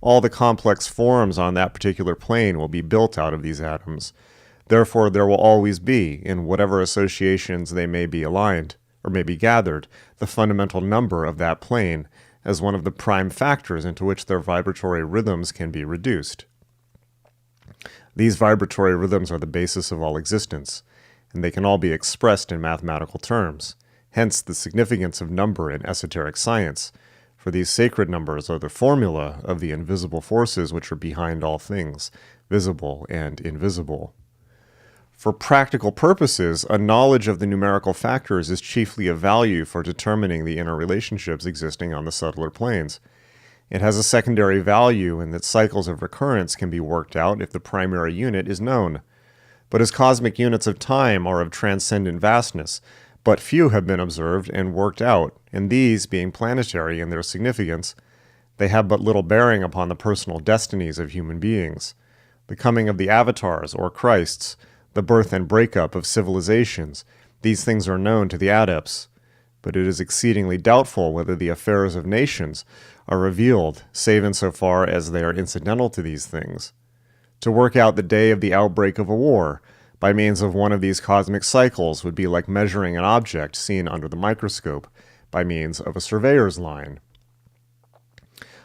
All the complex forms on that particular plane will be built out of these atoms. Therefore, there will always be, in whatever associations they may be aligned, or may be gathered, the fundamental number of that plane as one of the prime factors into which their vibratory rhythms can be reduced. These vibratory rhythms are the basis of all existence, and they can all be expressed in mathematical terms, hence the significance of number in esoteric science, for these sacred numbers are the formula of the invisible forces which are behind all things, visible and invisible. For practical purposes, a knowledge of the numerical factors is chiefly of value for determining the interrelationships existing on the subtler planes. It has a secondary value in that cycles of recurrence can be worked out if the primary unit is known. But as cosmic units of time are of transcendent vastness, but few have been observed and worked out, and these, being planetary in their significance, they have but little bearing upon the personal destinies of human beings. The coming of the avatars, or Christs, the birth and breakup of civilizations, these things are known to the adepts, but it is exceedingly doubtful whether the affairs of nations are revealed, save insofar as they are incidental to these things. To work out the day of the outbreak of a war by means of one of these cosmic cycles would be like measuring an object seen under the microscope by means of a surveyor's line.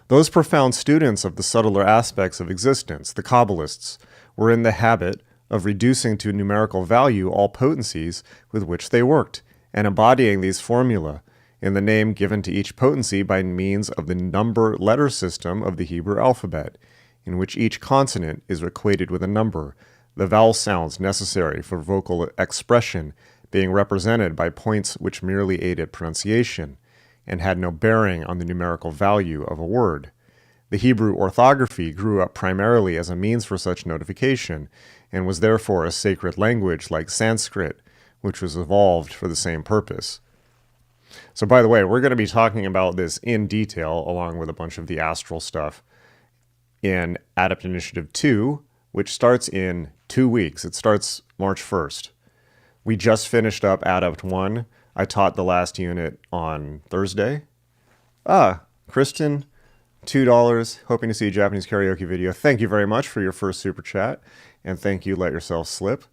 Those profound students of the subtler aspects of existence, the Kabbalists, were in the habit of reducing to numerical value all potencies with which they worked, and embodying these formulae in the name given to each potency by means of the number-letter system of the Hebrew alphabet, in which each consonant is equated with a number, the vowel sounds necessary for vocal expression being represented by points which merely aided pronunciation and had no bearing on the numerical value of a word. The Hebrew orthography grew up primarily as a means for such notification and was therefore a sacred language like Sanskrit, which was evolved for the same purpose. So by the way, we're going to be talking about this in detail along with a bunch of the astral stuff in Adept Initiative 2, which starts in 2 weeks. It starts March 1st. We just finished up Adept 1. I taught the last unit on Thursday. Kristen, $2, hoping to see a Japanese karaoke video. Thank you very much for your first super chat, and thank you, Let Yourself Slip.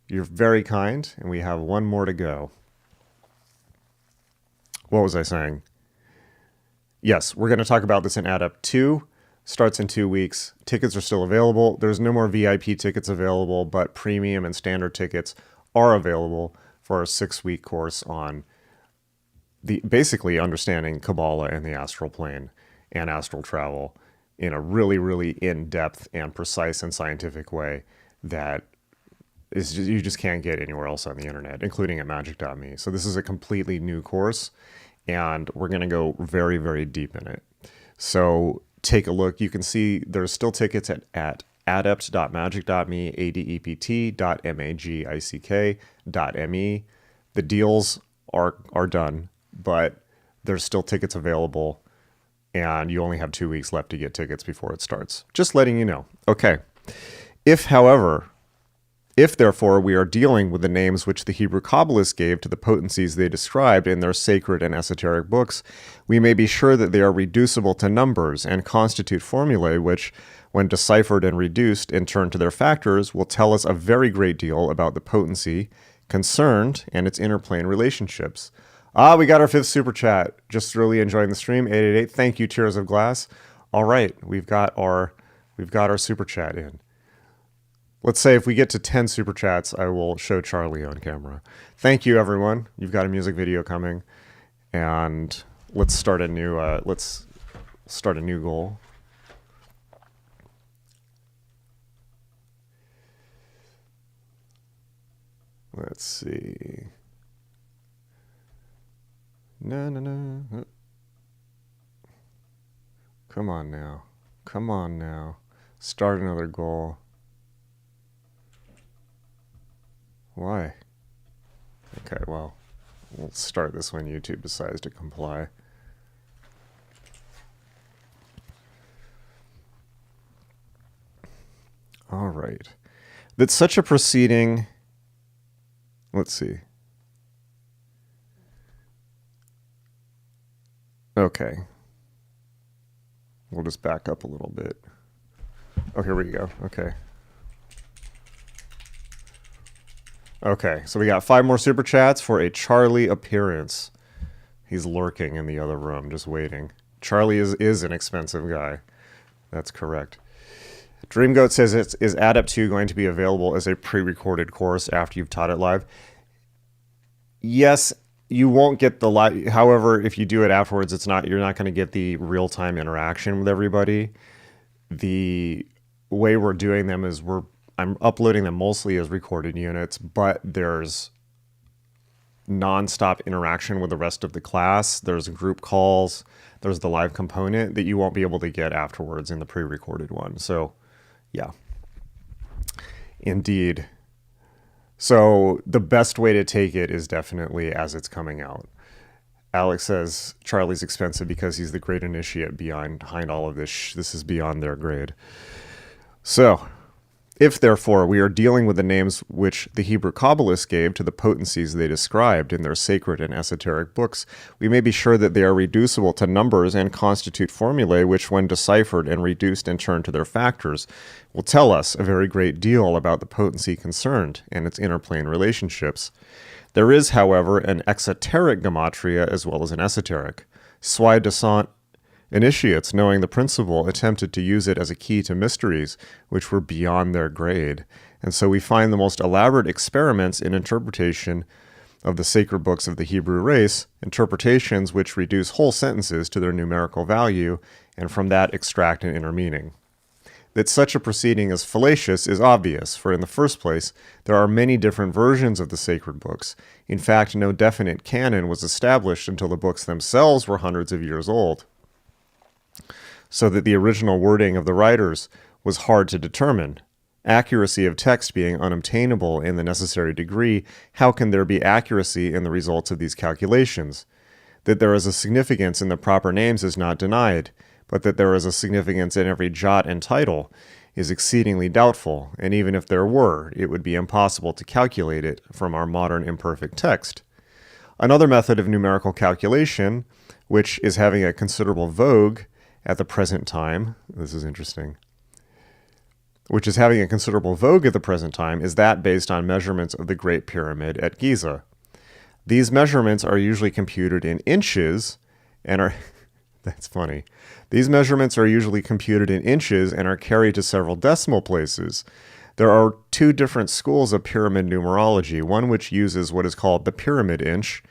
You're very kind, and we have one more to go. What was I saying? Yes, we're going to talk about this in Adept 2. Starts in 2 weeks. Tickets are still available. There's no more VIP tickets available, but premium and standard tickets are available for our 6-week course on the basically understanding Kabbalah and the astral plane and astral travel in a really, really in-depth and precise and scientific way that is you just can't get anywhere else on the internet, including at magic.me. So this is a completely new course, and we're going to go very, very deep in it. So take a look. You can see there's still tickets at adept.magic.me, adept.magick.me. The deals are done, but there's still tickets available, and you only have 2 weeks left to get tickets before it starts. Just letting you know. Okay. If therefore we are dealing with the names which the Hebrew Kabbalists gave to the potencies they described in their sacred and esoteric books, we may be sure that they are reducible to numbers and constitute formulae which, when deciphered and reduced and turned to their factors, will tell us a very great deal about the potency concerned and its interplane relationships. We got our 5th super chat. Just really enjoying the stream. 888. Thank you, Tears of Glass. All right, we've got our super chat in. Let's say if we get to 10 super chats, I will show Charlie on camera. Thank you, everyone. You've got a music video coming, and let's start a new goal. Let's see. No. Come on now. Start another goal. Why? Okay, well, we'll start this when YouTube decides to comply. All right. That such a proceeding... Let's see. Okay. We'll just back up a little bit. Oh, here we go. Okay, so we got 5 more super chats for a Charlie appearance. He's lurking in the other room, just waiting. Charlie is an expensive guy. That's correct. Dreamgoat says, is Adept 2 going to be available as a pre-recorded course after you've taught it live? Yes, you won't get the live. However, if you do it afterwards, you're not going to get the real-time interaction with everybody. The way we're doing them is I'm uploading them mostly as recorded units, but there's nonstop interaction with the rest of the class. There's group calls. There's the live component that you won't be able to get afterwards in the pre-recorded one. So, yeah. Indeed. So the best way to take it is definitely as it's coming out. Alex says Charlie's expensive because he's the great initiate behind all of this. This is beyond their grade. So, if therefore we are dealing with the names which the Hebrew Kabbalists gave to the potencies they described in their sacred and esoteric books, we may be sure that they are reducible to numbers and constitute formulae which, when deciphered and reduced and turned to their factors, will tell us a very great deal about the potency concerned and its interplane relationships. There is, however, an exoteric gematria as well as an esoteric. Soi-disant initiates, knowing the principle, attempted to use it as a key to mysteries which were beyond their grade. And so we find the most elaborate experiments in interpretation of the sacred books of the Hebrew race, interpretations which reduce whole sentences to their numerical value, and from that extract an inner meaning. That such a proceeding is fallacious is obvious, for in the first place, there are many different versions of the sacred books. In fact, no definite canon was established until the books themselves were hundreds of years old, so that the original wording of the writers was hard to determine. Accuracy of text being unobtainable in the necessary degree, how can there be accuracy in the results of these calculations? That there is a significance in the proper names is not denied, but that there is a significance in every jot and title is exceedingly doubtful, and even if there were, it would be impossible to calculate it from our modern imperfect text. Another method of numerical calculation, which is having a considerable vogue at the present time, this is interesting, which is having a considerable vogue at the present time, is that based on measurements of the Great Pyramid at Giza. These measurements are usually computed in inches and are... That's funny. These measurements are usually computed in inches and are carried to several decimal places. There are two different schools of pyramid numerology, one which uses what is called the pyramid inch,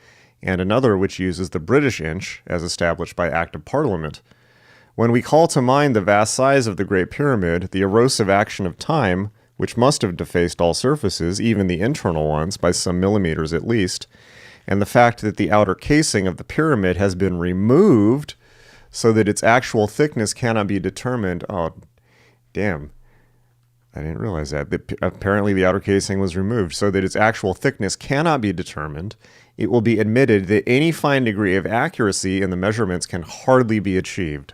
and another which uses the British inch, as established by Act of Parliament. When we call to mind the vast size of the Great Pyramid, the erosive action of time, which must have defaced all surfaces, even the internal ones, by some millimeters at least, and the fact that the outer casing of the pyramid has been removed so that its actual thickness cannot be determined. Oh, damn. I didn't realize that. Apparently the outer casing was removed so that its actual thickness cannot be determined. It will be admitted that any fine degree of accuracy in the measurements can hardly be achieved.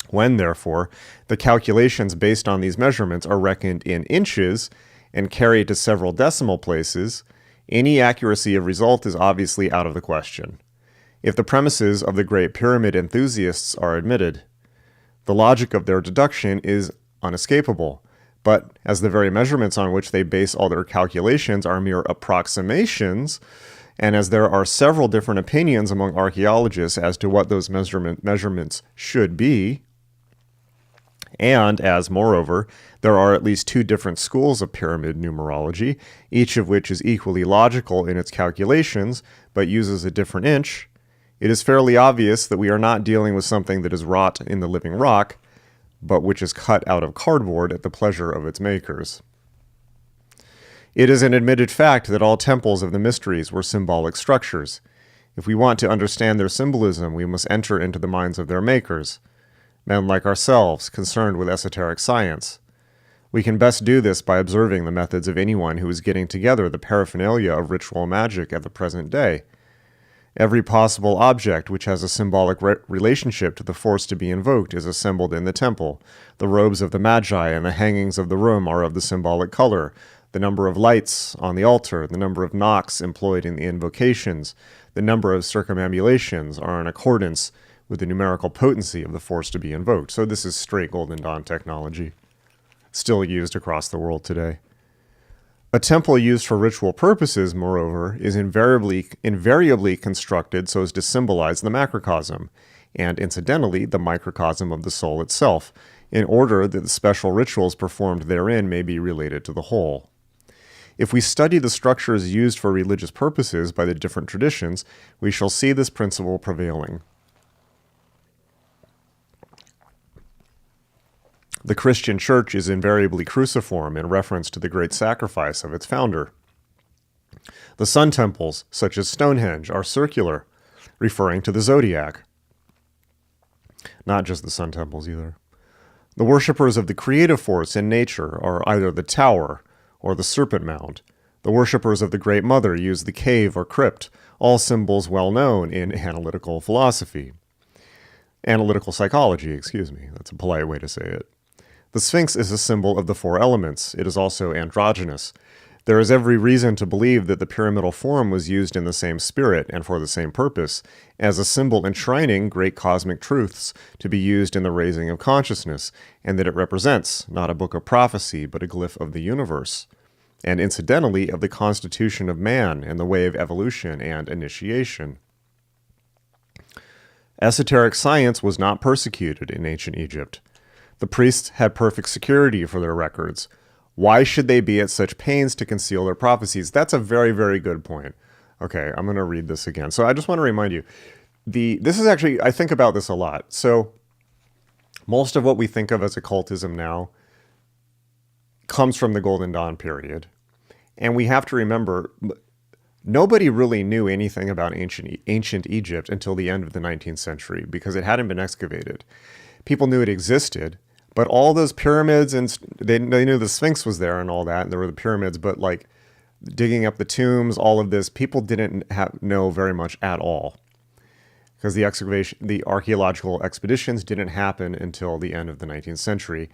When, therefore, the calculations based on these measurements are reckoned in inches and carried to several decimal places, any accuracy of result is obviously out of the question. If the premises of the Great Pyramid enthusiasts are admitted, the logic of their deduction is unescapable. But as the very measurements on which they base all their calculations are mere approximations, and as there are several different opinions among archaeologists as to what those measurements should be, and as, moreover, there are at least two different schools of pyramid numerology, each of which is equally logical in its calculations, but uses a different inch, it is fairly obvious that we are not dealing with something that is wrought in the living rock, but which is cut out of cardboard at the pleasure of its makers. It is an admitted fact that all temples of the mysteries were symbolic structures. If we want to understand their symbolism, we must enter into the minds of their makers, men like ourselves, concerned with esoteric science. We can best do this by observing the methods of anyone who is getting together the paraphernalia of ritual magic at the present day. Every possible object which has a symbolic relationship to the force to be invoked is assembled in the temple. The robes of the Magi and the hangings of the room are of the symbolic color. The number of lights on the altar, the number of knocks employed in the invocations, the number of circumambulations are in accordance with the numerical potency of the force to be invoked. So this is straight Golden Dawn technology, still used across the world today. A temple used for ritual purposes, moreover, is invariably constructed so as to symbolize the macrocosm, and incidentally, the microcosm of the soul itself, in order that the special rituals performed therein may be related to the whole. If we study the structures used for religious purposes by the different traditions, we shall see this principle prevailing. The Christian church is invariably cruciform in reference to the great sacrifice of its founder. The sun temples, such as Stonehenge, are circular, referring to the zodiac. Not just the sun temples either. The worshippers of the creative force in nature are either the tower or the serpent mound. The worshippers of the Great Mother use the cave or crypt, all symbols well known in analytical philosophy. Analytical psychology, excuse me. That's a polite way to say it. The Sphinx is a symbol of the four elements. It is also androgynous. There is every reason to believe that the pyramidal form was used in the same spirit and for the same purpose, as a symbol enshrining great cosmic truths to be used in the raising of consciousness, and that it represents not a book of prophecy, but a glyph of the universe, and incidentally of the constitution of man and the way of evolution and initiation. Esoteric science was not persecuted in ancient Egypt. The priests had perfect security for their records. Why should they be at such pains to conceal their prophecies? That's a very, very good point. Okay, I'm going to read this again. So I just want to remind you, this is actually, I think about this a lot. So Most of what we think of as occultism now comes from the Golden Dawn period. And we have to remember, nobody really knew anything about ancient Egypt until the end of the 19th century because it hadn't been excavated. People knew it existed, but all those pyramids, and they knew the Sphinx was there and all that, and there were the pyramids, but like digging up the tombs, all of this, people didn't know very much at all because the archaeological expeditions didn't happen until the end of the 19th century.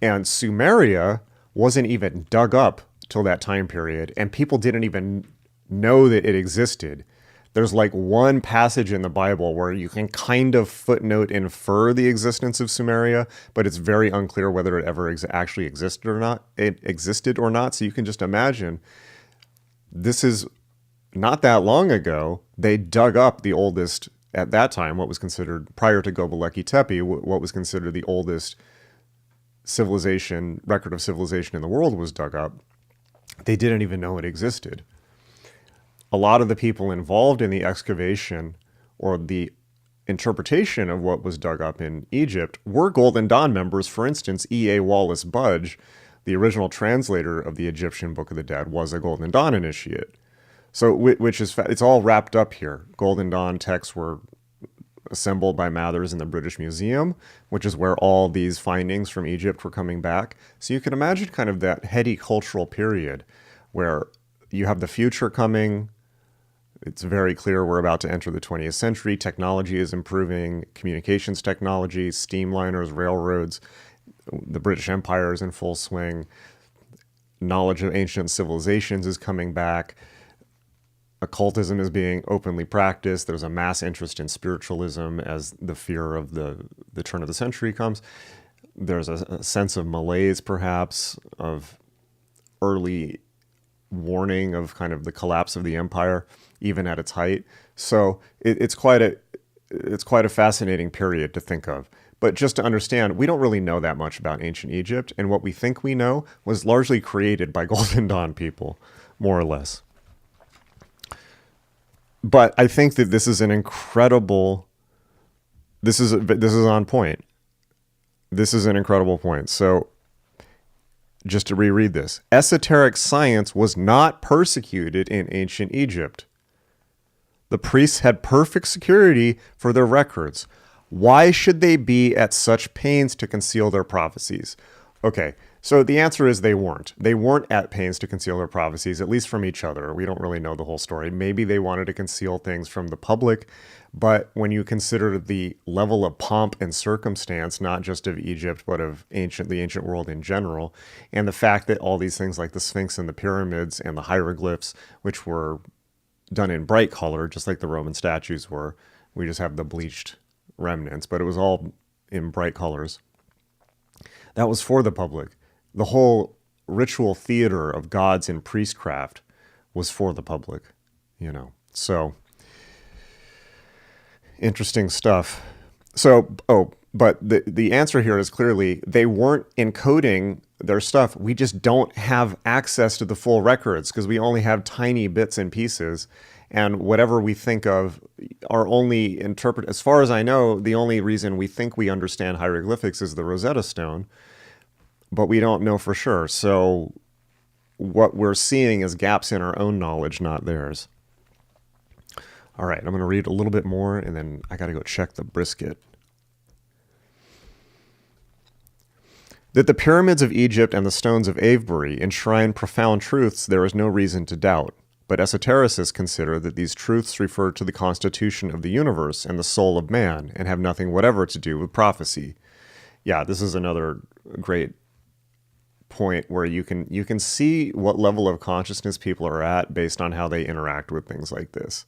And Sumeria wasn't even dug up till that time period, and people didn't even know that it existed. There's like one passage in the Bible where you can kind of footnote infer the existence of Sumeria, but it's very unclear whether it ever actually existed or not. So you can just imagine, this is not that long ago. They dug up the oldest, at that time, what was considered, prior to Göbekli Tepe, what was considered the oldest record of civilization in the world was dug up. They didn't even know it existed. A lot of the people involved in the excavation or the interpretation of what was dug up in Egypt were Golden Dawn members. For instance, E.A. Wallace Budge, the original translator of the Egyptian Book of the Dead, was a Golden Dawn initiate. So, it's all wrapped up here. Golden Dawn texts were assembled by Mathers in the British Museum, which is where all these findings from Egypt were coming back. So you can imagine kind of that heady cultural period where you have the future coming. It's very clear we're about to enter the 20th century. Technology is improving, communications technology, steamliners, railroads. The British Empire is in full swing. Knowledge of ancient civilizations is coming back. Occultism is being openly practiced. There's a mass interest in spiritualism as the fear of the turn of the century comes. There's a sense of malaise, perhaps, of early warning of kind of the collapse of the empire, even at its height. So it's quite a fascinating period to think of. But just to understand, we don't really know that much about ancient Egypt, and what we think we know was largely created by Golden Dawn people, more or less. But I think that this is an incredible. This is on point. This is an incredible point. So, just to reread this, esoteric science was not persecuted in ancient Egypt. The priests had perfect security for their records. Why should they be at such pains to conceal their prophecies? Okay, so the answer is they weren't. They weren't at pains to conceal their prophecies, at least from each other. We don't really know the whole story. Maybe they wanted to conceal things from the public, but when you consider the level of pomp and circumstance, not just of Egypt, but of the ancient world in general, and the fact that all these things like the Sphinx and the pyramids and the hieroglyphs, which were done in bright color, just like the Roman statues were, we just have the bleached remnants, but it was all in bright colors. That was for the public. The whole ritual theater of gods in priestcraft was for the public, So, interesting stuff. So, but the answer here is clearly they weren't encoding their stuff. We just don't have access to the full records because we only have tiny bits and pieces. And whatever we think of are only as far as I know, the only reason we think we understand hieroglyphics is the Rosetta Stone, but we don't know for sure. So what we're seeing is gaps in our own knowledge, not theirs. All right, I'm going to read a little bit more, and then I got to go check the brisket. That the pyramids of Egypt and the stones of Avebury enshrine profound truths there is no reason to doubt. But esotericists consider that these truths refer to the constitution of the universe and the soul of man and have nothing whatever to do with prophecy. Yeah, this is another great point where you can see what level of consciousness people are at based on how they interact with things like this.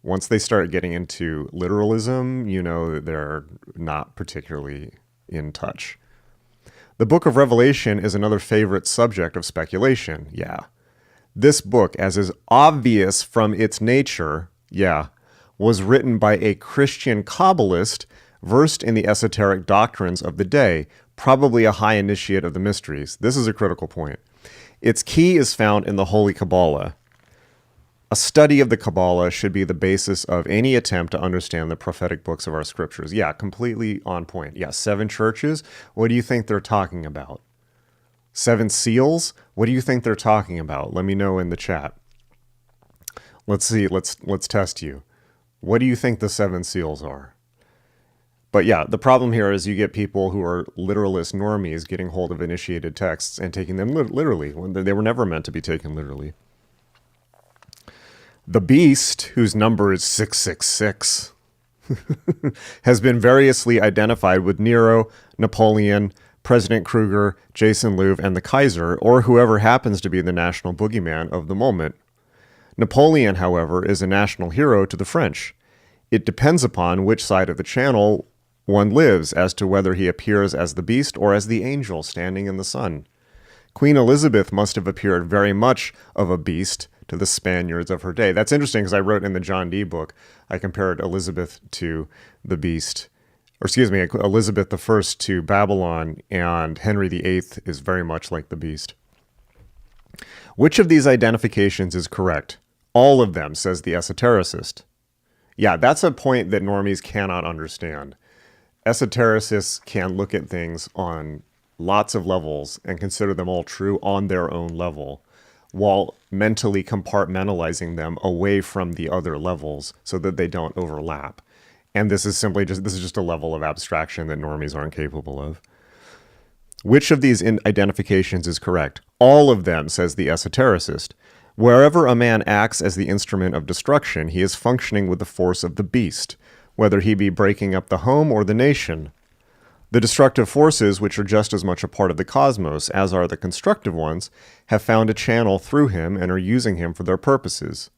Once they start getting into literalism, you know that they're not particularly in touch. The book of Revelation is another favorite subject of speculation. Yeah. This book, as is obvious from its nature, was written by a Christian Kabbalist versed in the esoteric doctrines of the day, probably a high initiate of the mysteries. This is a critical point. Its key is found in the Holy Kabbalah. A study of the Kabbalah should be the basis of any attempt to understand the prophetic books of our scriptures. Yeah, completely on point. Yeah, 7 churches. What do you think they're talking about? 7 seals? What do you think they're talking about? Let me know in the chat. Let's see. Let's test you. What do you think the 7 seals are? But yeah, the problem here is you get people who are literalist normies getting hold of initiated texts and taking them literally when they were never meant to be taken literally. The beast, whose number is 666, has been variously identified with Nero, Napoleon, President Kruger, Jason Louv, and the Kaiser, or whoever happens to be the national boogeyman of the moment. Napoleon, however, is a national hero to the French. It depends upon which side of the channel one lives as to whether he appears as the beast or as the angel standing in the sun. Queen Elizabeth must have appeared very much of a beast to the Spaniards of her day. That's interesting because I wrote in the John Dee book, I compared Elizabeth to the beast, or excuse me, Elizabeth I to Babylon, and Henry VIII is very much like the beast. Which of these identifications is correct? All of them, says the esotericist. Yeah, that's a point that normies cannot understand. Esotericists can look at things on lots of levels and consider them all true on their own level, while mentally compartmentalizing them away from the other levels so that they don't overlap. And this is just a level of abstraction that normies aren't capable of. Which of these identifications is correct? All of them, says the esotericist. Wherever a man acts as the instrument of destruction, he is functioning with the force of the beast, whether he be breaking up the home or the nation. The destructive forces, which are just as much a part of the cosmos as are the constructive ones, have found a channel through him and are using him for their purposes.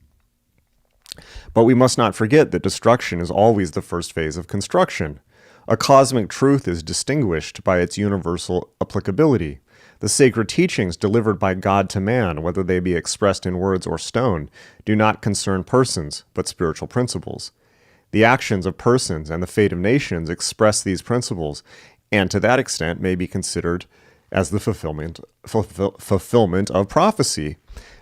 But we must not forget that destruction is always the first phase of construction. A cosmic truth is distinguished by its universal applicability. The sacred teachings delivered by God to man, whether they be expressed in words or stone, do not concern persons, but spiritual principles. The actions of persons and the fate of nations express these principles, and to that extent may be considered as the fulfillment of prophecy.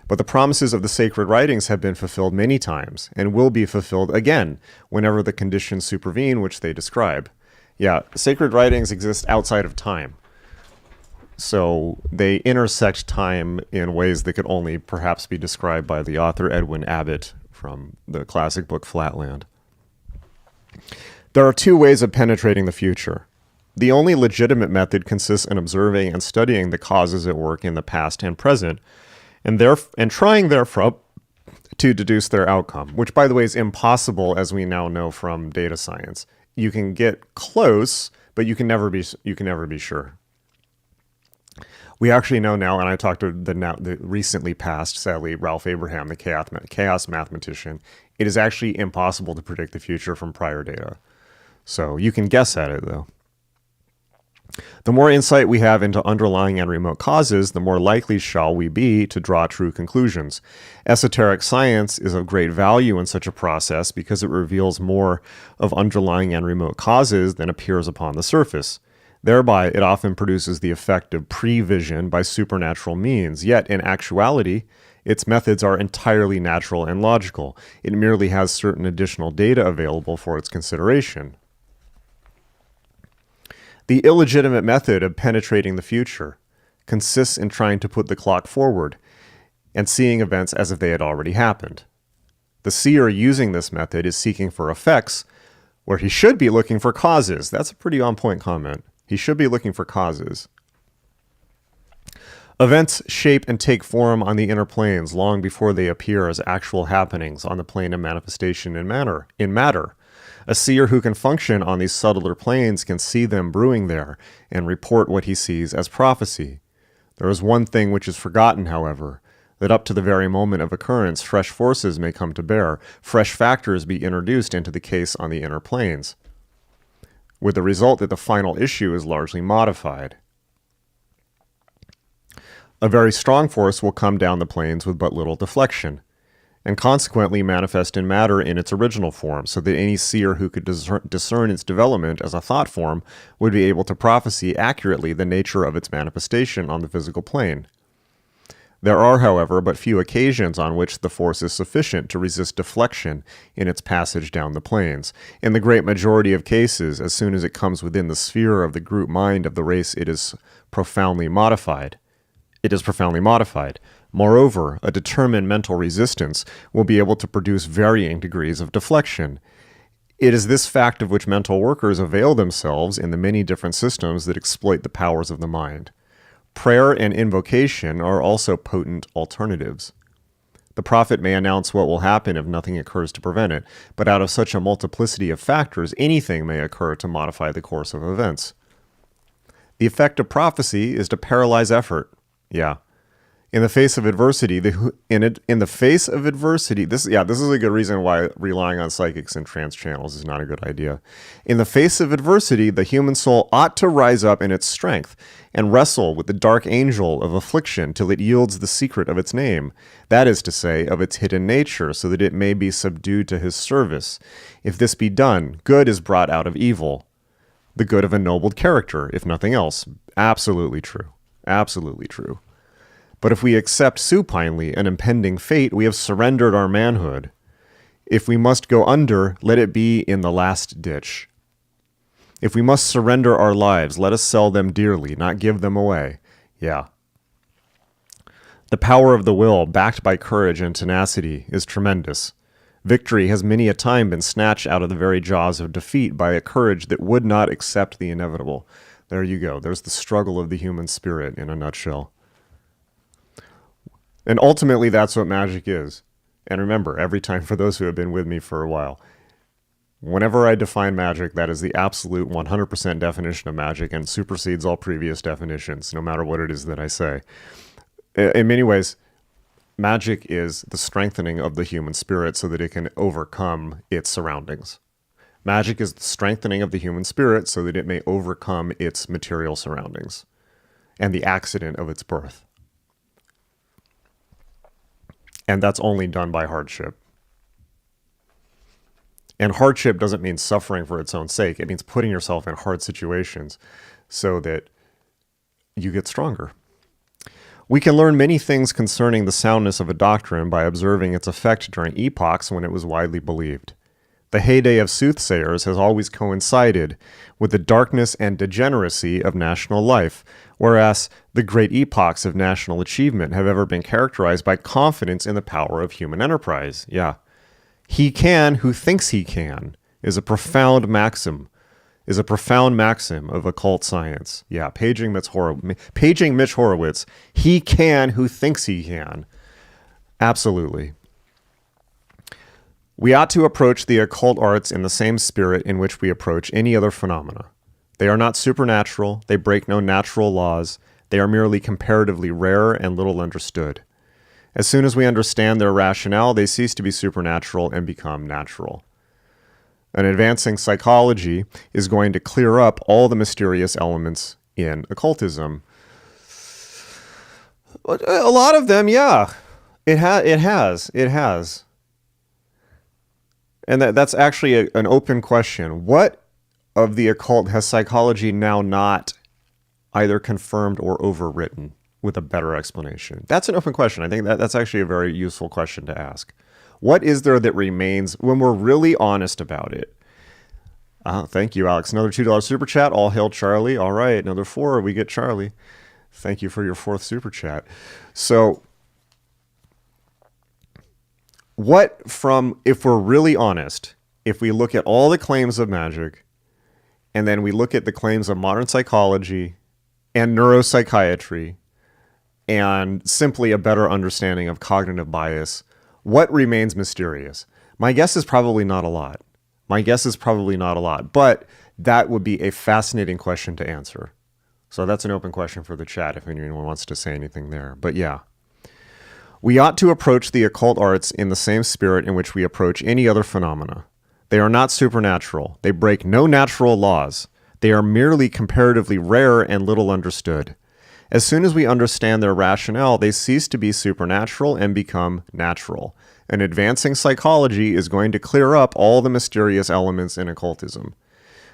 But the promises of the sacred writings have been fulfilled many times, and will be fulfilled again whenever the conditions supervene which they describe. Yeah, sacred writings exist outside of time. So they intersect time in ways that could only perhaps be described by the author Edwin Abbott from the classic book Flatland. There are 2 ways of penetrating the future. The only legitimate method consists in observing and studying the causes at work in the past and present, and trying therefrom to deduce their outcome, which, by the way, is impossible, as we now know from data science. You can get close, but you can never be sure. We actually know now, and I talked to the recently passed, sadly, Ralph Abraham, the chaos mathematician. It is actually impossible to predict the future from prior data. So you can guess at it, though. The more insight we have into underlying and remote causes, the more likely shall we be to draw true conclusions. Esoteric science is of great value in such a process because it reveals more of underlying and remote causes than appears upon the surface. Thereby, it often produces the effect of prevision by supernatural means, yet in actuality, its methods are entirely natural and logical. It merely has certain additional data available for its consideration. The illegitimate method of penetrating the future consists in trying to put the clock forward and seeing events as if they had already happened. The seer using this method is seeking for effects where he should be looking for causes. That's a pretty on-point comment. He should be looking for causes. Events shape and take form on the inner planes long before they appear as actual happenings on the plane of manifestation in matter. A seer who can function on these subtler planes can see them brewing there and report what he sees as prophecy. There is one thing which is forgotten, however, that up to the very moment of occurrence, fresh forces may come to bear, fresh factors be introduced into the case on the inner planes, with the result that the final issue is largely modified. A very strong force will come down the planes with but little deflection, and consequently manifest in matter in its original form, so that any seer who could discern its development as a thought form would be able to prophesy accurately the nature of its manifestation on the physical plane. There are, however, but few occasions on which the force is sufficient to resist deflection in its passage down the planes. In the great majority of cases, as soon as it comes within the sphere of the group mind of the race, it is profoundly modified. Moreover, a determined mental resistance will be able to produce varying degrees of deflection. It is this fact of which mental workers avail themselves in the many different systems that exploit the powers of the mind. Prayer and invocation are also potent alternatives. The prophet may announce what will happen if nothing occurs to prevent it, but out of such a multiplicity of factors, anything may occur to modify the course of events. The effect of prophecy is to paralyze effort. Yeah. In the face of adversity, this is a good reason why relying on psychics and trance channels is not a good idea. In the face of adversity, the human soul ought to rise up in its strength and wrestle with the dark angel of affliction till it yields the secret of its name, that is to say, of its hidden nature, so that it may be subdued to his service. If this be done, good is brought out of evil, the good of ennobled character, if nothing else. Absolutely true. Absolutely true. But if we accept supinely an impending fate, we have surrendered our manhood. If we must go under, let it be in the last ditch. If we must surrender our lives, let us sell them dearly, not give them away. Yeah. The power of the will, backed by courage and tenacity, is tremendous. Victory has many a time been snatched out of the very jaws of defeat by a courage that would not accept the inevitable. There you go. There's the struggle of the human spirit in a nutshell. And ultimately, that's what magic is. And remember, every time, for those who have been with me for a while, whenever I define magic, that is the absolute 100% definition of magic and supersedes all previous definitions, no matter what it is that I say. In many ways, magic is the strengthening of the human spirit so that it can overcome its surroundings. Magic is the strengthening of the human spirit so that it may overcome its material surroundings and the accident of its birth. And that's only done by hardship. And hardship doesn't mean suffering for its own sake. It means putting yourself in hard situations so that you get stronger. We can learn many things concerning the soundness of a doctrine by observing its effect during epochs when it was widely believed. The heyday of soothsayers has always coincided with the darkness and degeneracy of national life, whereas the great epochs of national achievement have ever been characterized by confidence in the power of human enterprise. Yeah. He can who thinks he can is a profound maxim of occult science. Yeah, paging Mitch Horowitz. He can who thinks he can. Absolutely. We ought to approach the occult arts in the same spirit in which we approach any other phenomena. They are not supernatural, they break no natural laws, they are merely comparatively rare and little understood. As soon as we understand their rationale, they cease to be supernatural and become natural. An advancing psychology is going to clear up all the mysterious elements in occultism. A lot of them, yeah. It has. And that's actually an open question. What of the occult has psychology now not either confirmed or overwritten with a better explanation? That's an open question. I think that's actually a very useful question to ask. What is there that remains when we're really honest about it? Thank you, Alex. Another $2 super chat. All hail Charlie. All right, another 4. We get Charlie. Thank you for your 4th super chat. So, if we're really honest, if we look at all the claims of magic, and then we look at the claims of modern psychology and neuropsychiatry, and simply a better understanding of cognitive bias, what remains mysterious? My guess is probably not a lot. But that would be a fascinating question to answer. So that's an open question for the chat if anyone wants to say anything there. But yeah. We ought to approach the occult arts in the same spirit in which we approach any other phenomena. They are not supernatural. They break no natural laws. They are merely comparatively rare and little understood. As soon as we understand their rationale, they cease to be supernatural and become natural. An advancing psychology is going to clear up all the mysterious elements in occultism.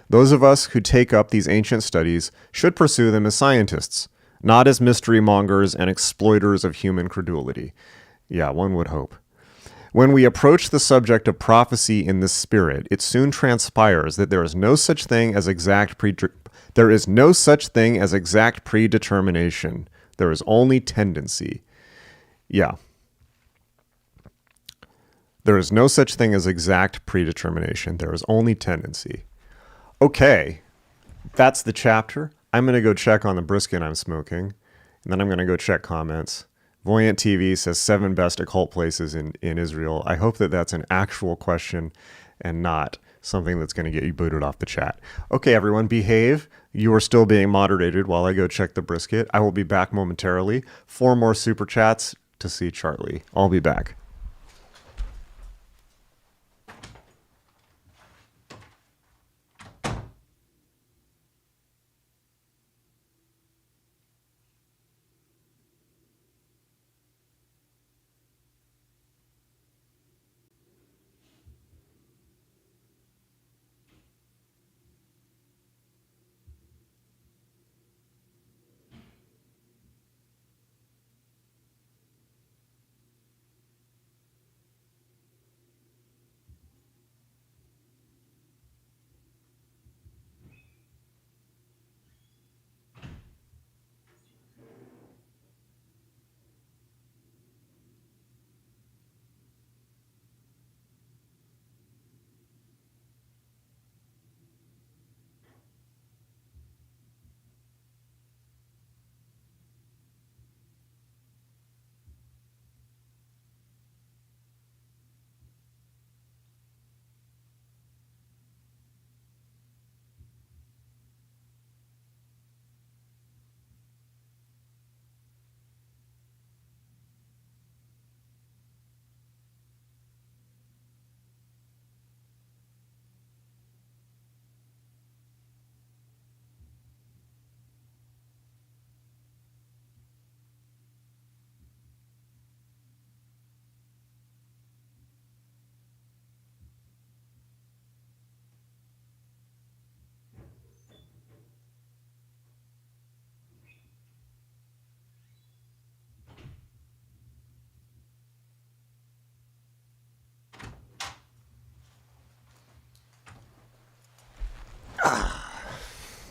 Those of us who take up these ancient studies should pursue them as scientists. not as mystery mongers and exploiters of human credulity. Yeah, one would hope. When we approach the subject of prophecy in this spirit, it soon transpires that there is no such thing as exact predetermination. There is only tendency. Yeah. There is no such thing as exact predetermination. There is only tendency. Okay, that's the chapter. I'm going to go check on the brisket I'm smoking, and then I'm going to go check comments. Voyant TV says 7 best occult places in Israel. I hope that that's an actual question and not something that's going to get you booted off the chat. Okay, everyone, behave. You are still being moderated while I go check the brisket. I will be back momentarily. 4 more super chats to see Charlie. I'll be back.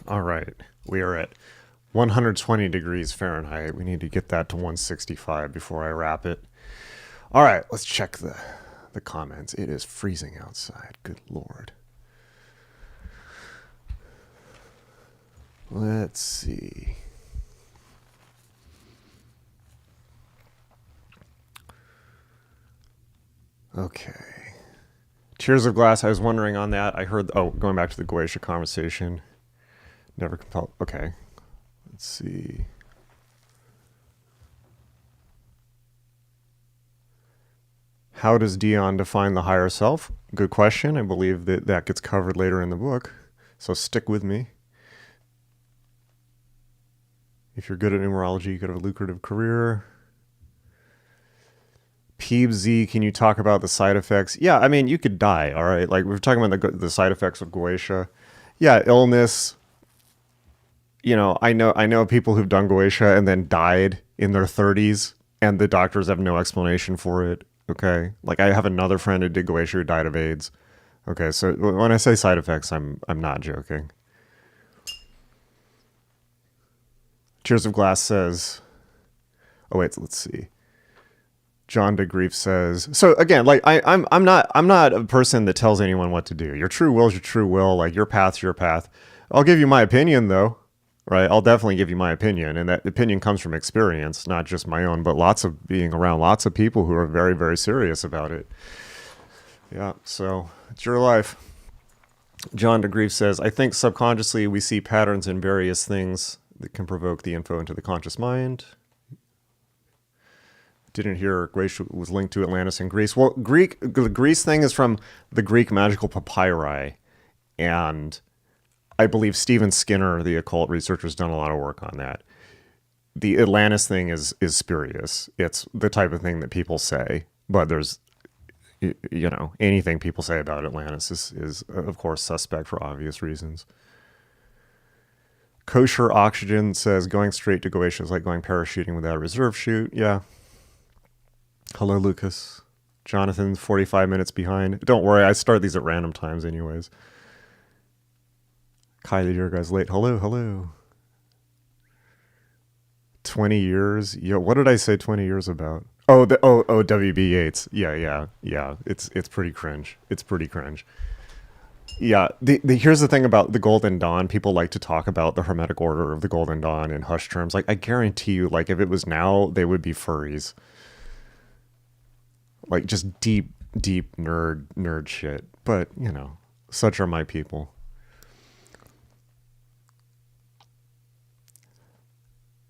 All right, we are at 120 degrees Fahrenheit. We need to get that to 165 before I wrap it. All right, let's check the comments. It is freezing outside. Good Lord. Let's see. Okay. Tears of Glass, I was wondering on that. I heard, going back to the Goetia conversation. Never compelled. Okay. Let's see. How does Dion define the higher self? Good question. I believe that gets covered later in the book. So stick with me. If you're good at numerology, you could have a lucrative career. Peebs, can you talk about the side effects? Yeah, I mean, you could die, all right? Like, we're talking about the side effects of Goetia. Yeah, illness. You know, I know people who've done Goetia and then died in their 30s, and the doctors have no explanation for it, okay? Like, I have another friend who did Goetia who died of AIDS. Okay, so when I say side effects, I'm not joking. Tears of Glass says... Oh, wait, let's see. John DeGrief says, so again, like I'm not a person that tells anyone what to do. Your true will is your true will, like your path's your path. I'll give you my opinion though, right? I'll definitely give you my opinion, and that opinion comes from experience, not just my own, but being around lots of people who are very, very serious about it. Yeah, so it's your life. John DeGrief says, I think subconsciously we see patterns in various things that can provoke the info into the conscious mind. Didn't hear Greece was linked to Atlantis and Greece. Well, the Greece thing is from the Greek magical papyri, and I believe Stephen Skinner, the occult researcher, has done a lot of work on that. The Atlantis thing is spurious. It's the type of thing that people say, but there's, you know, anything people say about Atlantis is of course suspect for obvious reasons. Kosher Oxygen says going straight to Goetia is like going parachuting without a reserve chute. Yeah. Hello, Lucas. Jonathan's 45 minutes behind. Don't worry, I start these at random times anyways. Kylie, your guy's late. Hello, hello. 20 years? Yo, what did I say 20 years about? Oh, WB Yates. Yeah. It's pretty cringe. It's pretty cringe. Yeah, here's the thing about the Golden Dawn. People like to talk about the Hermetic Order of the Golden Dawn in hush terms. Like, I guarantee you, like, if it was now, they would be furries. Like, just deep nerd shit. But, you know, such are my people.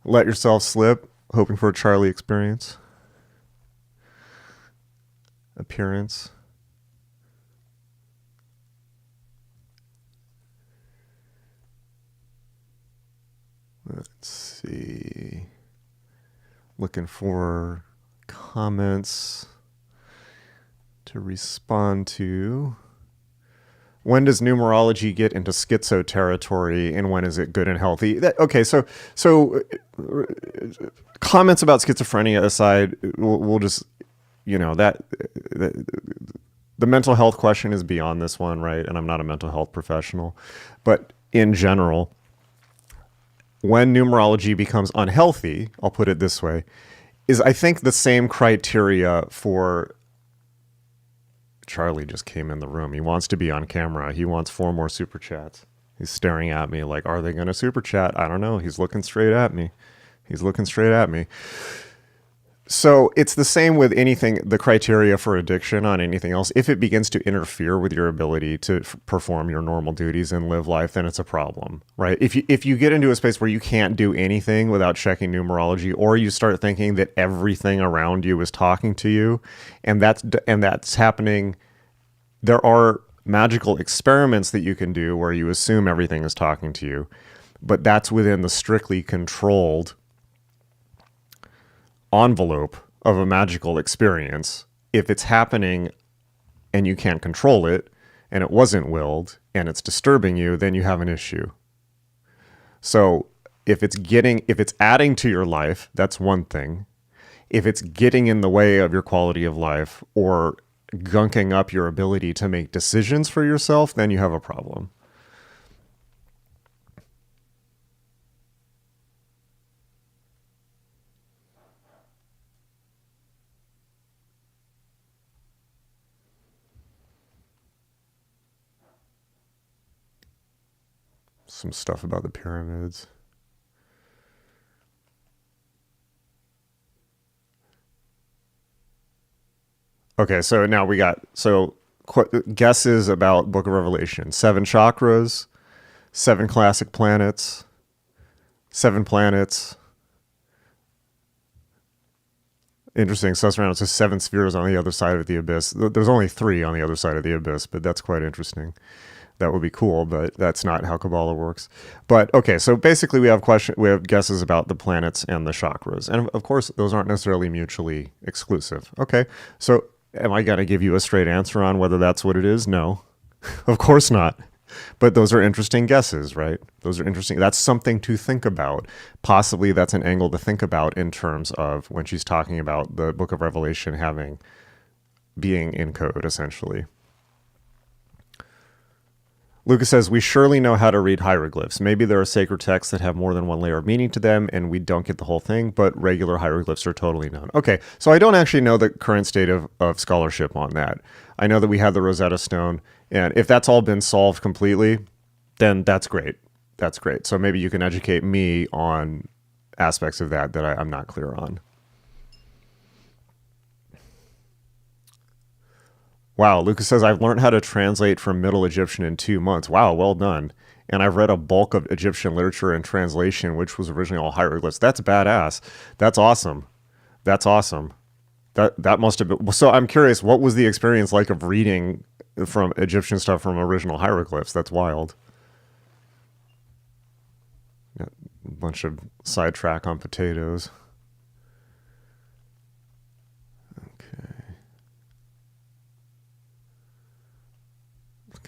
Let yourself slip, hoping for a Charlie experience. Appearance. Let's see. Looking for comments to respond to. When does numerology get into schizo territory, and when is it good and healthy? Okay, so comments about schizophrenia aside, we'll just, you know, that the mental health question is beyond this one, right? And I'm not a mental health professional, but in general, when numerology becomes unhealthy, I'll put it this way, is I think the same criteria for Charlie just came in the room. He wants to be on camera. He wants 4 more super chats. He's staring at me like, are they going to super chat? I don't know. He's looking straight at me. So it's the same with anything, the criteria for addiction on anything else. If it begins to interfere with your ability to perform your normal duties and live life, then it's a problem, right? If you get into a space where you can't do anything without checking numerology, or you start thinking that everything around you is talking to you, and that's happening, there are magical experiments that you can do where you assume everything is talking to you, but that's within the strictly controlled envelope of a magical experience. If it's happening and you can't control it, and it wasn't willed, and it's disturbing you, then you have an issue. So if it's adding to your life, that's one thing. If it's getting in the way of your quality of life or gunking up your ability to make decisions for yourself, then you have a problem. Some stuff about the pyramids. Okay, so now we got guesses about Book of Revelation. 7 chakras, 7 classic planets, 7 planets. Interesting. Sussman says 7 spheres on the other side of the abyss. There's only 3 on the other side of the abyss, but that's quite interesting. That would be cool, but that's not how Kabbalah works. But okay, so basically we have guesses about the planets and the chakras. And of course, those aren't necessarily mutually exclusive. Okay, so am I going to give you a straight answer on whether that's what it is? No, of course not. But those are interesting guesses, right? Those are interesting. That's something to think about. Possibly that's an angle to think about in terms of when she's talking about the Book of Revelation being in code, essentially. Lucas says, we surely know how to read hieroglyphs. Maybe there are sacred texts that have more than one layer of meaning to them, and we don't get the whole thing, but regular hieroglyphs are totally known. Okay, so I don't actually know the current state of scholarship on that. I know that we have the Rosetta Stone, and if that's all been solved completely, then that's great. That's great. So maybe you can educate me on aspects of that I'm not clear on. Wow, Lucas says, I've learned how to translate from Middle Egyptian in 2 months. Wow, well done. And I've read a bulk of Egyptian literature and translation, which was originally all hieroglyphs. That's badass. That's awesome. That's awesome. That must have been... So I'm curious, what was the experience like of reading from Egyptian stuff from original hieroglyphs? That's wild. Yeah, a bunch of sidetrack on potatoes.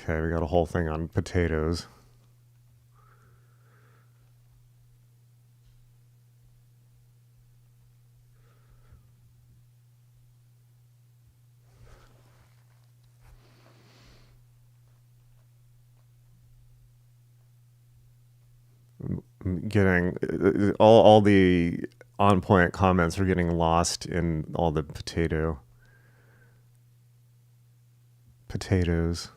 Okay, we got a whole thing on potatoes. getting all the on point comments are getting lost in all the potatoes.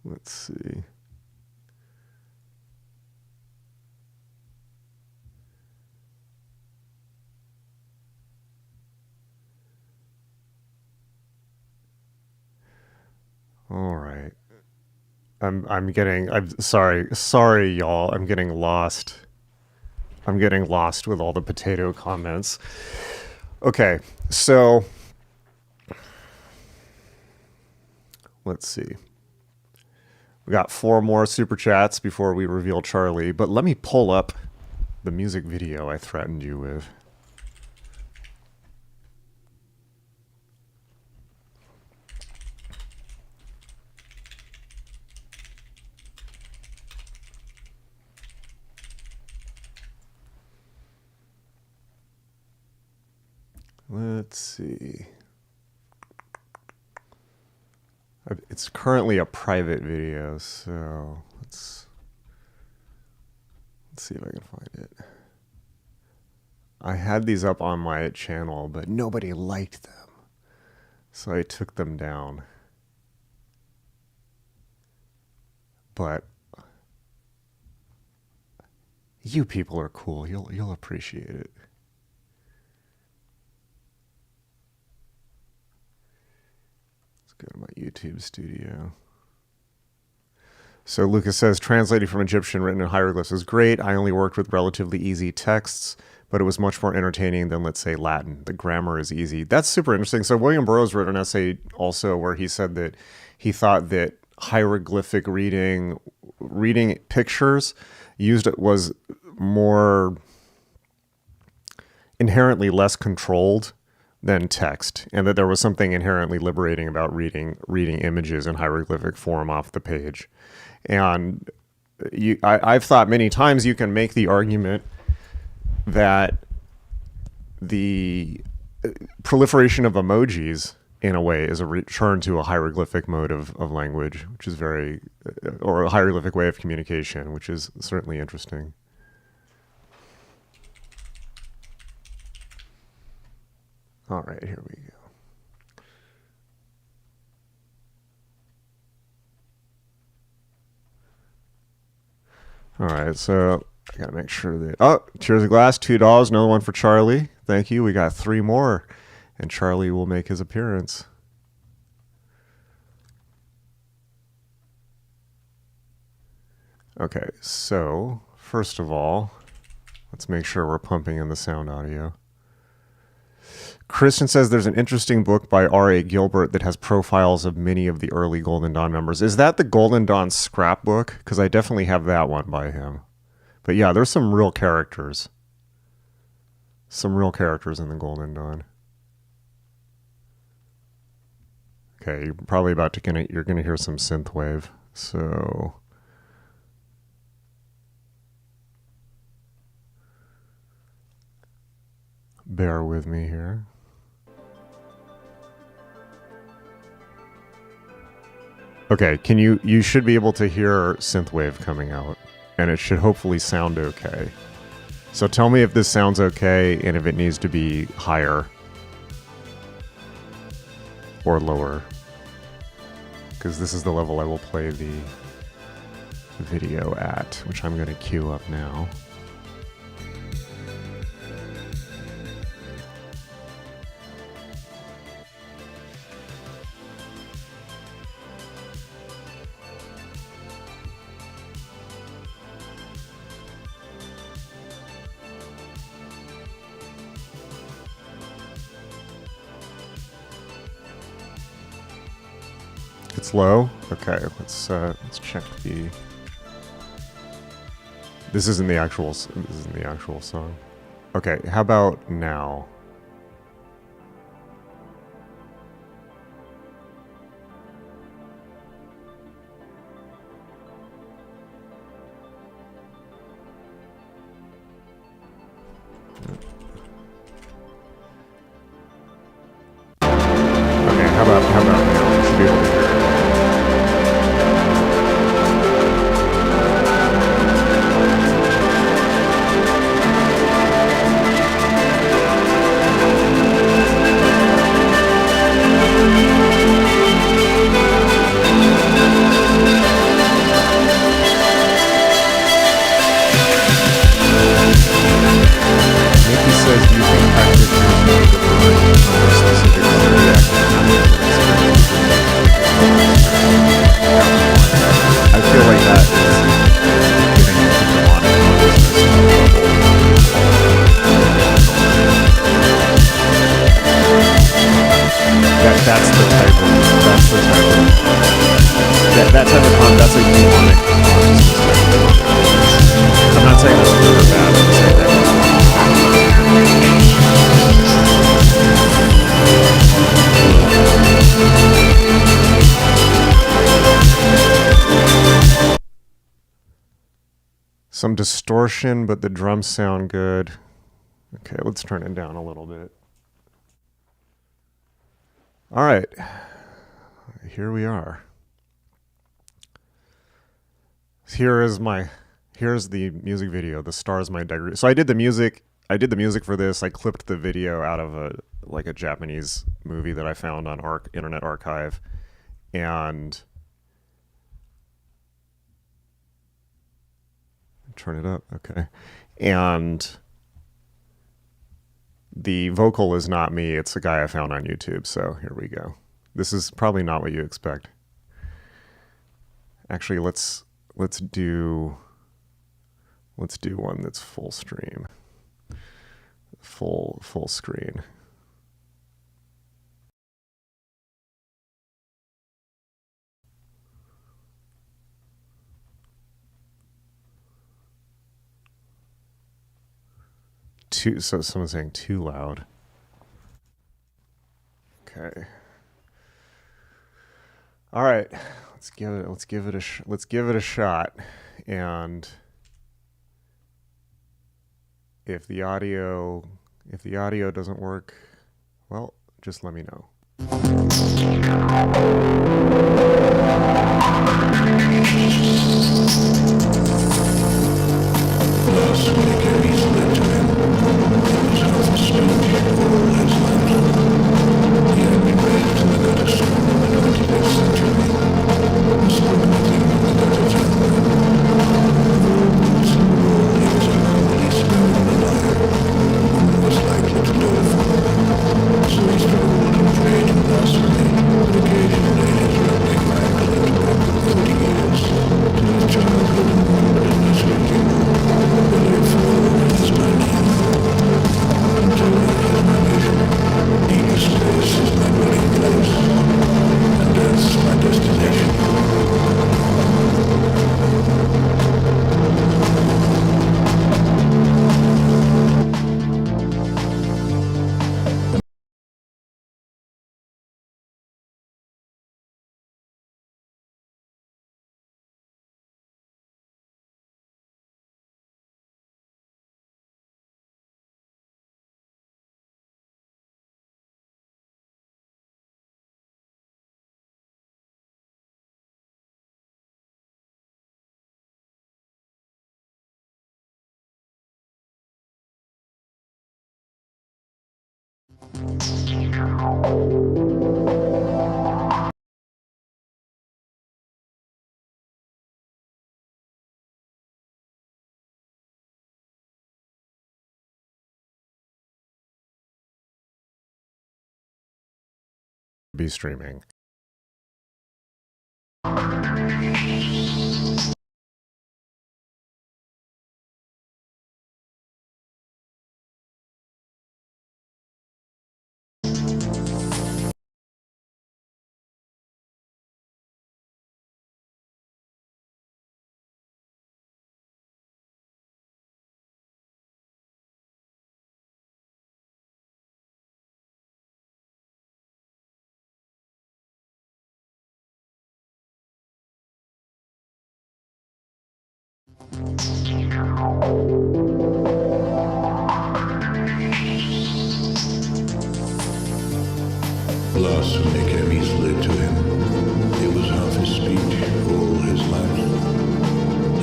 Let's see. All right. I'm sorry y'all. I'm getting lost with all the potato comments. Okay. So let's see. We got 4 more super chats before we reveal Charlie, but let me pull up the music video I threatened you with. Let's see. It's currently a private video, so let's see if I can find it. I had these up on my channel, but nobody liked them, so I took them down. But you people are cool. You'll appreciate it. Go to my YouTube studio. So Lucas says, translated from Egyptian, written in hieroglyphs is great. I only worked with relatively easy texts, but it was much more entertaining than, let's say, Latin. The grammar is easy. That's super interesting. So William Burroughs wrote an essay also where he said that he thought that hieroglyphic reading pictures was more inherently less controlled than text, and that there was something inherently liberating about reading images in hieroglyphic form off the page. And I've thought many times you can make the argument that the proliferation of emojis, in a way, is a return to a hieroglyphic mode of language, which is or a hieroglyphic way of communication, which is certainly interesting. All right, here we go. All right, so I gotta make sure that... Oh, cheers a glass, $2, another one for Charlie. Thank you. We got 3 more, and Charlie will make his appearance. Okay, so first of all, let's make sure we're pumping in the sound audio. Christian says there's an interesting book by R.A. Gilbert that has profiles of many of the early Golden Dawn members. Is that the Golden Dawn scrapbook? Because I definitely have that one by him. But yeah, there's some real characters. Some real characters in the Golden Dawn. Okay, you're probably you're gonna hear some synthwave. So bear with me here. Okay, you should be able to hear synthwave coming out, and it should hopefully sound okay. So tell me if this sounds okay and if it needs to be higher or lower, because this is the level I will play the video at, which I'm going to queue up now. It's low. Okay, let's check the. This isn't the actual song. Okay, how about now? Okay, how about now? You should be able to hear it. That's the type of that type of that's a demonic consciousness. I'm not saying that's good or bad. I'm saying that. Some distortion, but the drums sound good. Okay, let's turn it down a little bit. All right, here we are. Here's the music video. The Stars My Degree. So I did the music for this. I clipped the video out of a Japanese movie that I found on Internet Archive, and turn it up. Okay, and the vocal is not me. It's a guy I found on YouTube. So here we go. This is probably not what you expect. Actually, let's do one that's full stream, full screen. So someone's saying too loud. Okay. All right. Let's give it a shot. And if the audio doesn't work, well, just let me know. Be streaming. Blasphemy came easily to him. It was half his speech all his life.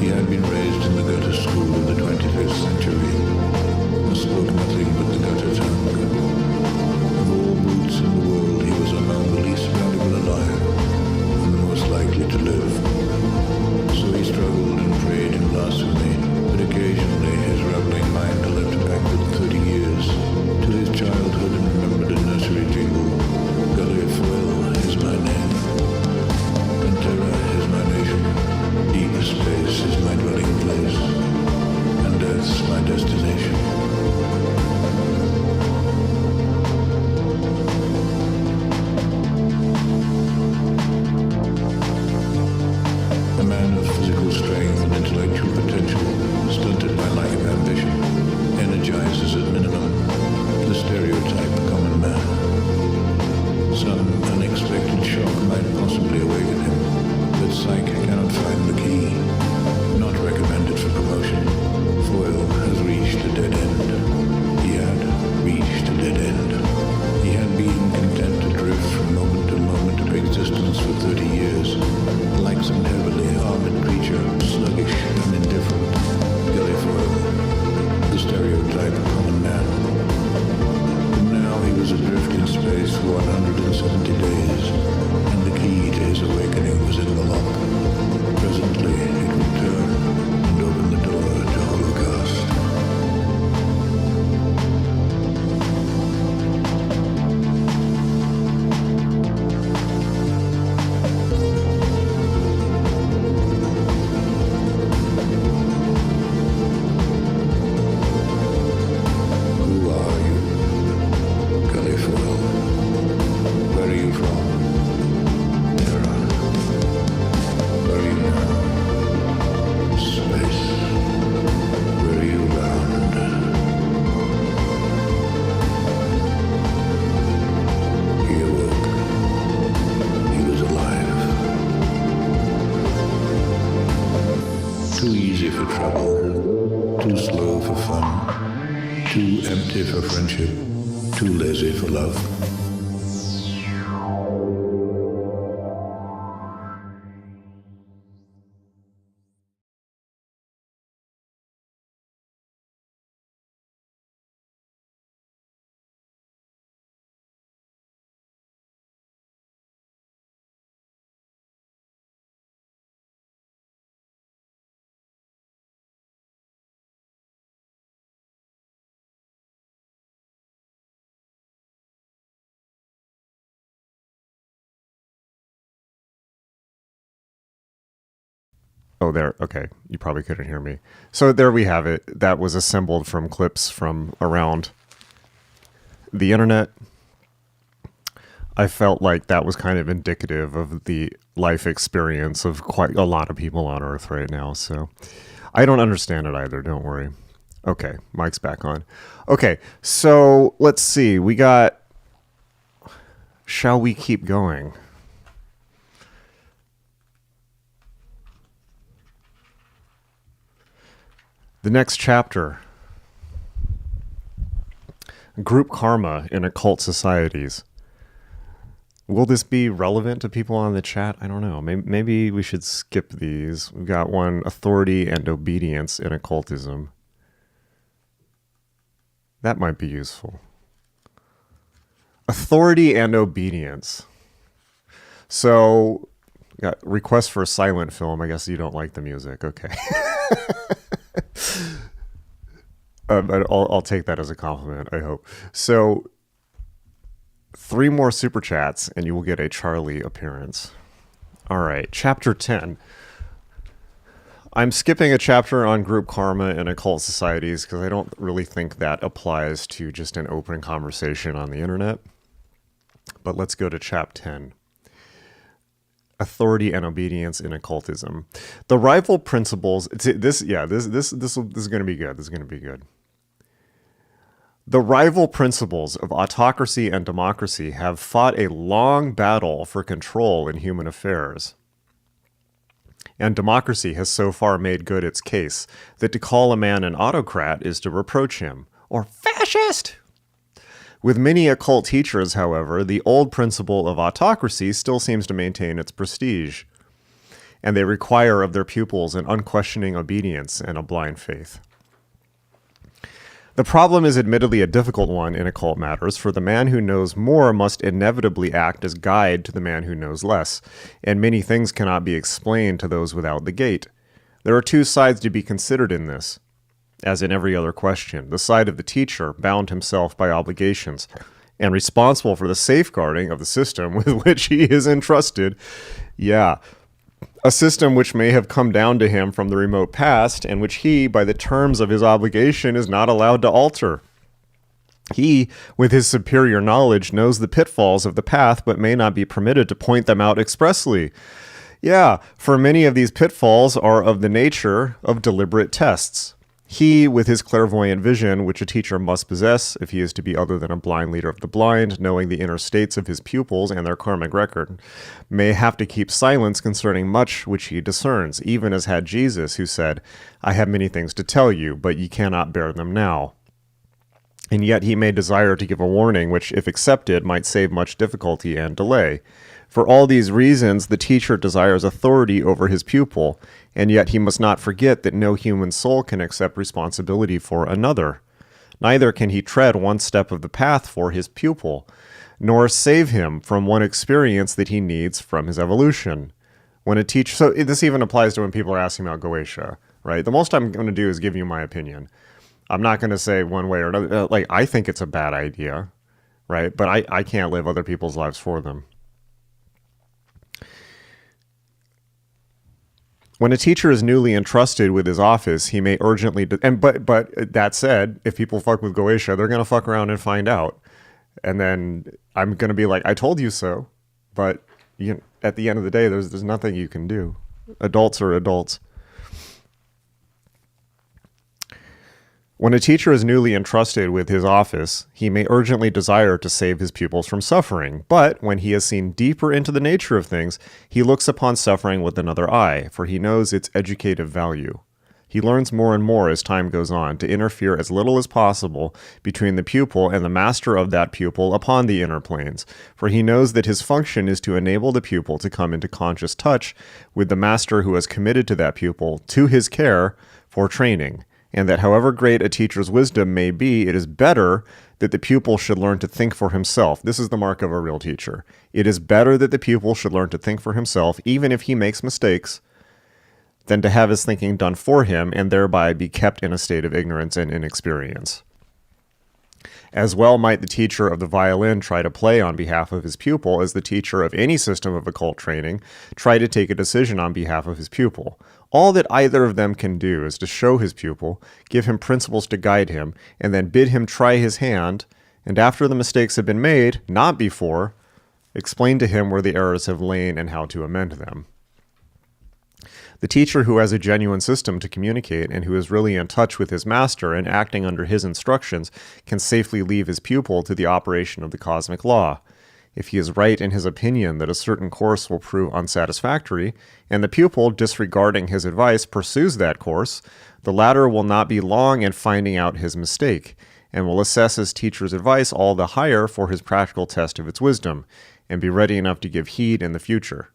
He had been raised in the gutter school of the 25th century, and spoke nothing but the gutter tongue. Of all brutes in the world, he was among the least valuable alive, and the most likely to live. So he struggled and prayed in blasphemy, but occasionally his rambling mind leapt backward 30 years, to his childhood and remembered a nursery jingle. Gully Foil is my name, and terror is my nation. stereotype common man. Some unexpected shock might possibly awaken him, but Psyche cannot find the key. Not recommended for promotion. Foyle has reached a dead end. He had reached a dead end. He had been content to drift from moment to moment of existence for 30 years, like some heavily armored creature, sluggish and indifferent. Gillifoyle, the stereotype of common man. And now he was adrift in space for 170 days, and the key to his awakening was in the lock. Presently, it would turn and open the door to Holocaust. Who are you? Gullifoyle. Where are you from? Terra. Where are you now? Space. Where are you bound? He awoke. He was alive. Too easy for trouble. Too slow for fun. Too empty for friendship. Too lazy for love. Oh, there. Okay. You probably couldn't hear me. So there we have it. That was assembled from clips from around the internet. I felt like that was kind of indicative of the life experience of quite a lot of people on Earth right now. So I don't understand it either. Don't worry. Okay. Mic's back on. Okay. So let's see. We got. Shall we keep going? The next chapter, group karma in occult societies. Will this be relevant to people on the chat? I don't know. Maybe we should skip these. We've got one, authority and obedience in occultism. That might be useful. Authority and obedience. So, got request for a silent film. I guess you don't like the music. Okay. But I'll take that as a compliment, I hope. So, 3 more super chats, and you will get a Charlie appearance. All right, chapter 10. I'm skipping a chapter on group karma and occult societies because I don't really think that applies to just an open conversation on the internet. But let's go to chapter 10. Authority and obedience in occultism. The rival principles. This is going to be good. This is going to be good. The rival principles of autocracy and democracy have fought a long battle for control in human affairs. And democracy has so far made good its case that to call a man an autocrat is to reproach him, or fascist. With many occult teachers, however, the old principle of autocracy still seems to maintain its prestige, and they require of their pupils an unquestioning obedience and a blind faith. The problem is admittedly a difficult one in occult matters, for the man who knows more must inevitably act as guide to the man who knows less, and many things cannot be explained to those without the gate. There are 2 sides to be considered in this. As in every other question, the side of the teacher, bound himself by obligations, and responsible for the safeguarding of the system with which he is entrusted. Yeah, a system which may have come down to him from the remote past, and which he, by the terms of his obligation, is not allowed to alter. He, with his superior knowledge, knows the pitfalls of the path, but may not be permitted to point them out expressly. Yeah, for many of these pitfalls are of the nature of deliberate tests. He, with his clairvoyant vision, which a teacher must possess if he is to be other than a blind leader of the blind, knowing the inner states of his pupils and their karmic record, may have to keep silence concerning much which he discerns, even as had Jesus, who said, I have many things to tell you, but ye cannot bear them now. And yet he may desire to give a warning which, if accepted, might save much difficulty and delay. For all these reasons, the teacher desires authority over his pupil, and yet he must not forget that no human soul can accept responsibility for another. Neither can he tread one step of the path for his pupil, nor save him from one experience that he needs from his evolution. When a teacher, so this even applies to when people are asking about Goetia, right? The most I'm going to do is give you my opinion. I'm not going to say one way or another. Like, I think it's a bad idea, right? But I can't live other people's lives for them. When a teacher is newly entrusted with his office, he may urgently, but that said, if people fuck with Goetia, they're going to fuck around and find out. And then I'm going to be like, I told you so. But at the end of the day, there's nothing you can do. Adults are adults. When a teacher is newly entrusted with his office, he may urgently desire to save his pupils from suffering, but when he has seen deeper into the nature of things, he looks upon suffering with another eye, for he knows its educative value. He learns more and more as time goes on to interfere as little as possible between the pupil and the master of that pupil upon the inner planes, for he knows that his function is to enable the pupil to come into conscious touch with the master who has committed to that pupil to his care for training. And that however great a teacher's wisdom may be, it is better that the pupil should learn to think for himself. This is the mark of a real teacher. It is better that the pupil should learn to think for himself, even if he makes mistakes, than to have his thinking done for him and thereby be kept in a state of ignorance and inexperience. As well might the teacher of the violin try to play on behalf of his pupil as the teacher of any system of occult training try to take a decision on behalf of his pupil. All that either of them can do is to show his pupil, give him principles to guide him, and then bid him try his hand, and after the mistakes have been made, not before, explain to him where the errors have lain and how to amend them. The teacher who has a genuine system to communicate and who is really in touch with his master and acting under his instructions can safely leave his pupil to the operation of the cosmic law. If he is right in his opinion that a certain course will prove unsatisfactory, and the pupil, disregarding his advice, pursues that course, the latter will not be long in finding out his mistake, and will assess his teacher's advice all the higher for his practical test of its wisdom, and be ready enough to give heed in the future.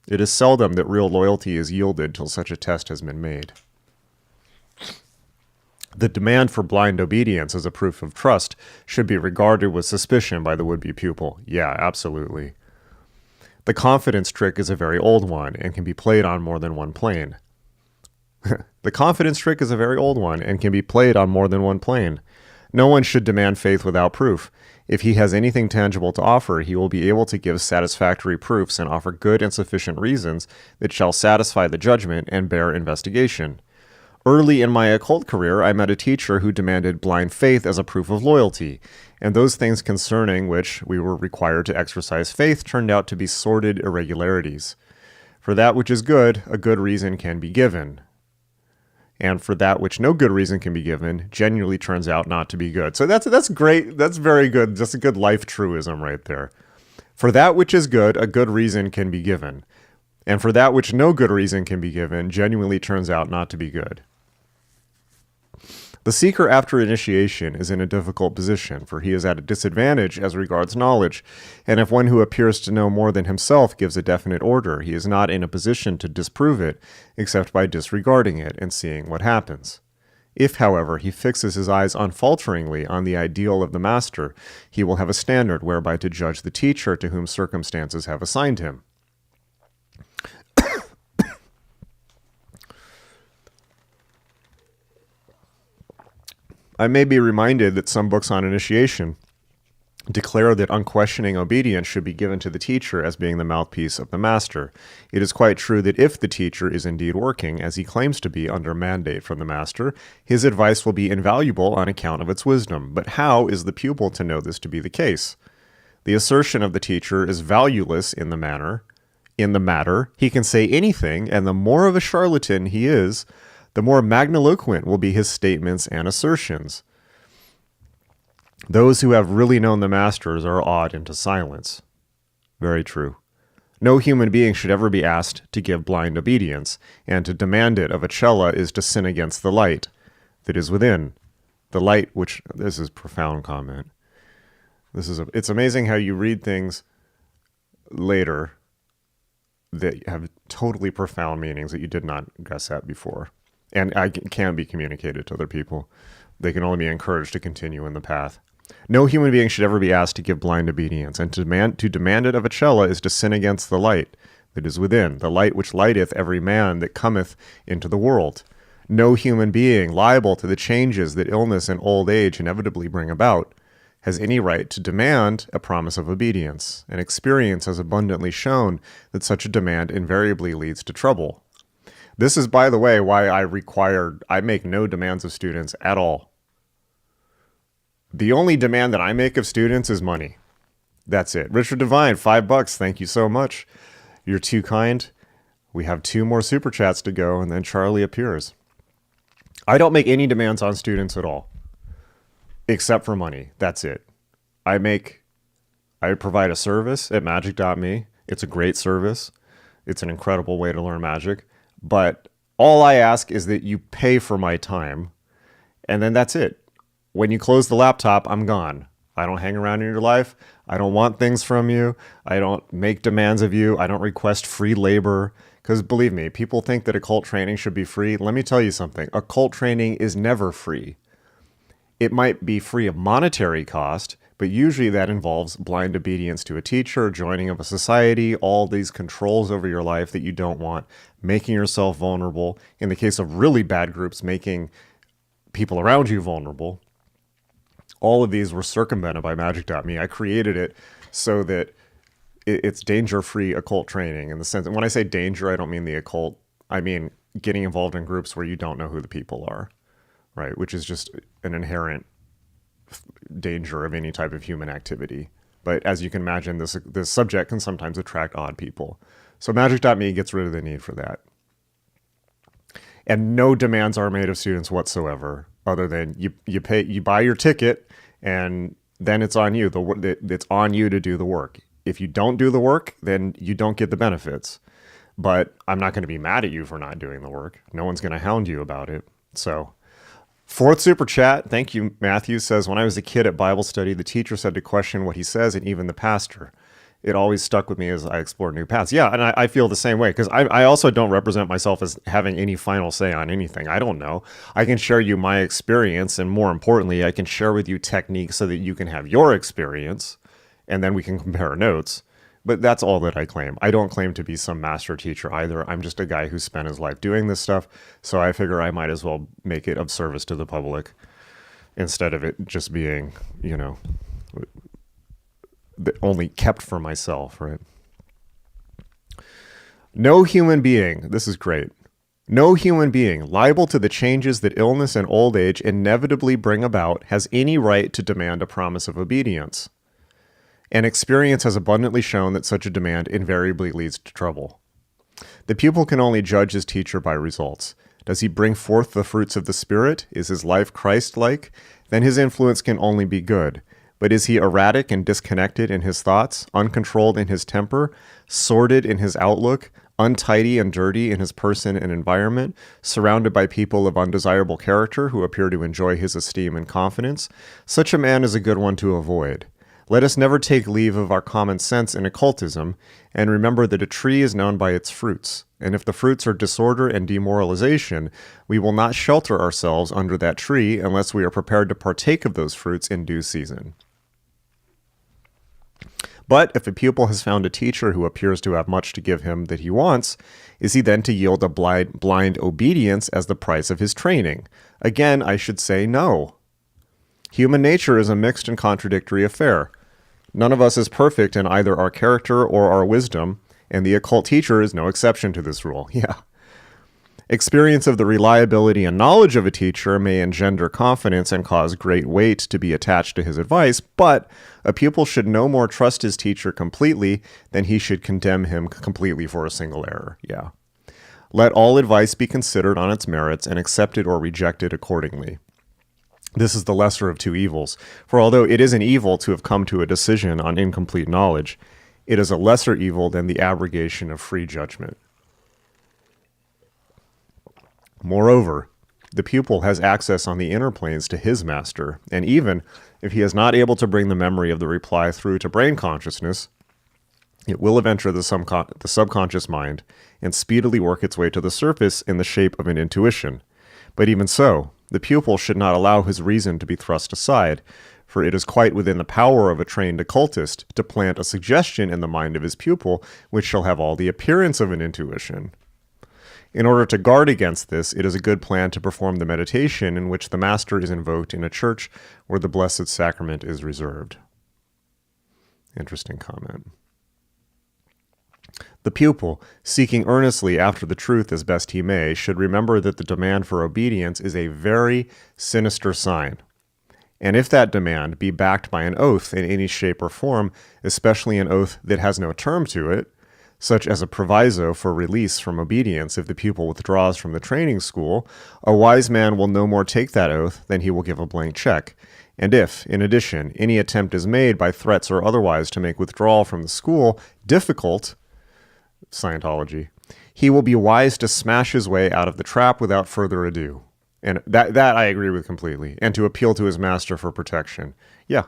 It is seldom that real loyalty is yielded till such a test has been made. The demand for blind obedience as a proof of trust should be regarded with suspicion by the would-be pupil. Yeah, absolutely. The confidence trick is a very old one and can be played on more than one plane. The confidence trick is a very old one and can be played on more than one plane. No one should demand faith without proof. If he has anything tangible to offer, he will be able to give satisfactory proofs and offer good and sufficient reasons that shall satisfy the judgment and bear investigation. Early in my occult career, I met a teacher who demanded blind faith as a proof of loyalty, and those things concerning which we were required to exercise faith turned out to be sordid irregularities. For that which is good, a good reason can be given. And for that which no good reason can be given, genuinely turns out not to be good. So that's great. That's very good. That's a good life truism right there. For that which is good, a good reason can be given. And for that which no good reason can be given, genuinely turns out not to be good. The seeker after initiation is in a difficult position, for he is at a disadvantage as regards knowledge, and if one who appears to know more than himself gives a definite order, he is not in a position to disprove it, except by disregarding it and seeing what happens. If, however, he fixes his eyes unfalteringly on the ideal of the master, he will have a standard whereby to judge the teacher to whom circumstances have assigned him. I may be reminded that some books on initiation declare that unquestioning obedience should be given to the teacher as being the mouthpiece of the master. It is quite true that if the teacher is indeed working, as he claims to be under mandate from the master, his advice will be invaluable on account of its wisdom. But how is the pupil to know this to be the case? The assertion of the teacher is valueless in the matter. He can say anything, and the more of a charlatan he is, the more magniloquent will be his statements and assertions. Those who have really known the masters are awed into silence. Very true. No human being should ever be asked to give blind obedience, and to demand it of a cella is to sin against the light that is within. The light which, this is profound comment. It's amazing how you read things later that have totally profound meanings that you did not guess at before. And can be communicated to other people. They can only be encouraged to continue in the path. No human being should ever be asked to give blind obedience, and to demand it of a cella is to sin against the light that is within, the light which lighteth every man that cometh into the world. No human being, liable to the changes that illness and old age inevitably bring about, has any right to demand a promise of obedience, and experience has abundantly shown that such a demand invariably leads to trouble. This is, by the way, why I make no demands of students at all. The only demand that I make of students is money. That's it. Richard Devine, $5. Thank you so much. You're too kind. We have 2 more super chats to go, and then Charlie appears. I don't make any demands on students at all, except for money. That's it. I provide a service at magic.me. It's a great service. It's an incredible way to learn magic. But all I ask is that you pay for my time, and then that's it. When you close the laptop, I'm gone. I don't hang around in your life. I don't want things from you. I don't make demands of you. I don't request free labor. Because believe me, people think that occult training should be free. Let me tell you something. Occult training is never free. It might be free of monetary cost, but usually that involves blind obedience to a teacher, joining of a society, all these controls over your life that you don't want, making yourself vulnerable. In the case of really bad groups, making people around you vulnerable. All of these were circumvented by magic.me. I created it so that it's danger-free occult training in the sense, and when I say danger, I don't mean the occult. I mean getting involved in groups where you don't know who the people are, right? Which is just an inherent danger of any type of human activity. But as you can imagine, this subject can sometimes attract odd people. So magic.me gets rid of the need for that. And no demands are made of students whatsoever, other than you buy your ticket, and then it's on you. It's on you to do the work. If you don't do the work, then you don't get the benefits. But I'm not going to be mad at you for not doing the work. No one's going to hound you about it. So, 4th super chat. Thank you, Matthew says, when I was a kid at Bible study, the teacher said to question what he says, and even the pastor. It always stuck with me as I explored new paths. Yeah, and I feel the same way, because I also don't represent myself as having any final say on anything. I don't know. I can share you my experience, and more importantly, I can share with you techniques so that you can have your experience, and then we can compare notes. But that's all that I claim. I don't claim to be some master teacher either. I'm just a guy who spent his life doing this stuff, so I figure I might as well make it of service to the public instead of it just being, only kept for myself, right? No human being, this is great. No human being liable to the changes that illness and old age inevitably bring about has any right to demand a promise of obedience. And experience has abundantly shown that such a demand invariably leads to trouble. The pupil can only judge his teacher by results. Does he bring forth the fruits of the Spirit? Is his life Christ-like? Then his influence can only be good. But is he erratic and disconnected in his thoughts, uncontrolled in his temper, sordid in his outlook, untidy and dirty in his person and environment, surrounded by people of undesirable character who appear to enjoy his esteem and confidence? Such a man is a good one to avoid. Let us never take leave of our common sense in occultism, and remember that a tree is known by its fruits. And if the fruits are disorder and demoralization, we will not shelter ourselves under that tree unless we are prepared to partake of those fruits in due season. But if a pupil has found a teacher who appears to have much to give him that he wants, is he then to yield a blind obedience as the price of his training? Again, I should say no. Human nature is a mixed and contradictory affair. None of us is perfect in either our character or our wisdom, and the occult teacher is no exception to this rule. Yeah. Experience of the reliability and knowledge of a teacher may engender confidence and cause great weight to be attached to his advice, but a pupil should no more trust his teacher completely than he should condemn him completely for a single error. Yeah. Let all advice be considered on its merits and accepted or rejected accordingly. This is the lesser of two evils, for although it is an evil to have come to a decision on incomplete knowledge, it is a lesser evil than the abrogation of free judgment. Moreover, the pupil has access on the inner planes to his master, and even if he is not able to bring the memory of the reply through to brain consciousness, it will enter the subconscious mind and speedily work its way to the surface in the shape of an intuition. But even so, the pupil should not allow his reason to be thrust aside, for it is quite within the power of a trained occultist to plant a suggestion in the mind of his pupil which shall have all the appearance of an intuition. In order to guard against this, it is a good plan to perform the meditation in which the Master is invoked in a church where the Blessed Sacrament is reserved. Interesting comment. The pupil, seeking earnestly after the truth as best he may, should remember that the demand for obedience is a very sinister sign. And if that demand be backed by an oath in any shape or form, especially an oath that has no term to it, such as a proviso for release from obedience if the pupil withdraws from the training school, a wise man will no more take that oath than he will give a blank check. And if, in addition, any attempt is made by threats or otherwise to make withdrawal from the school difficult, Scientology, he will be wise to smash his way out of the trap without further ado. And that I agree with completely. And to appeal to his master for protection. Yeah.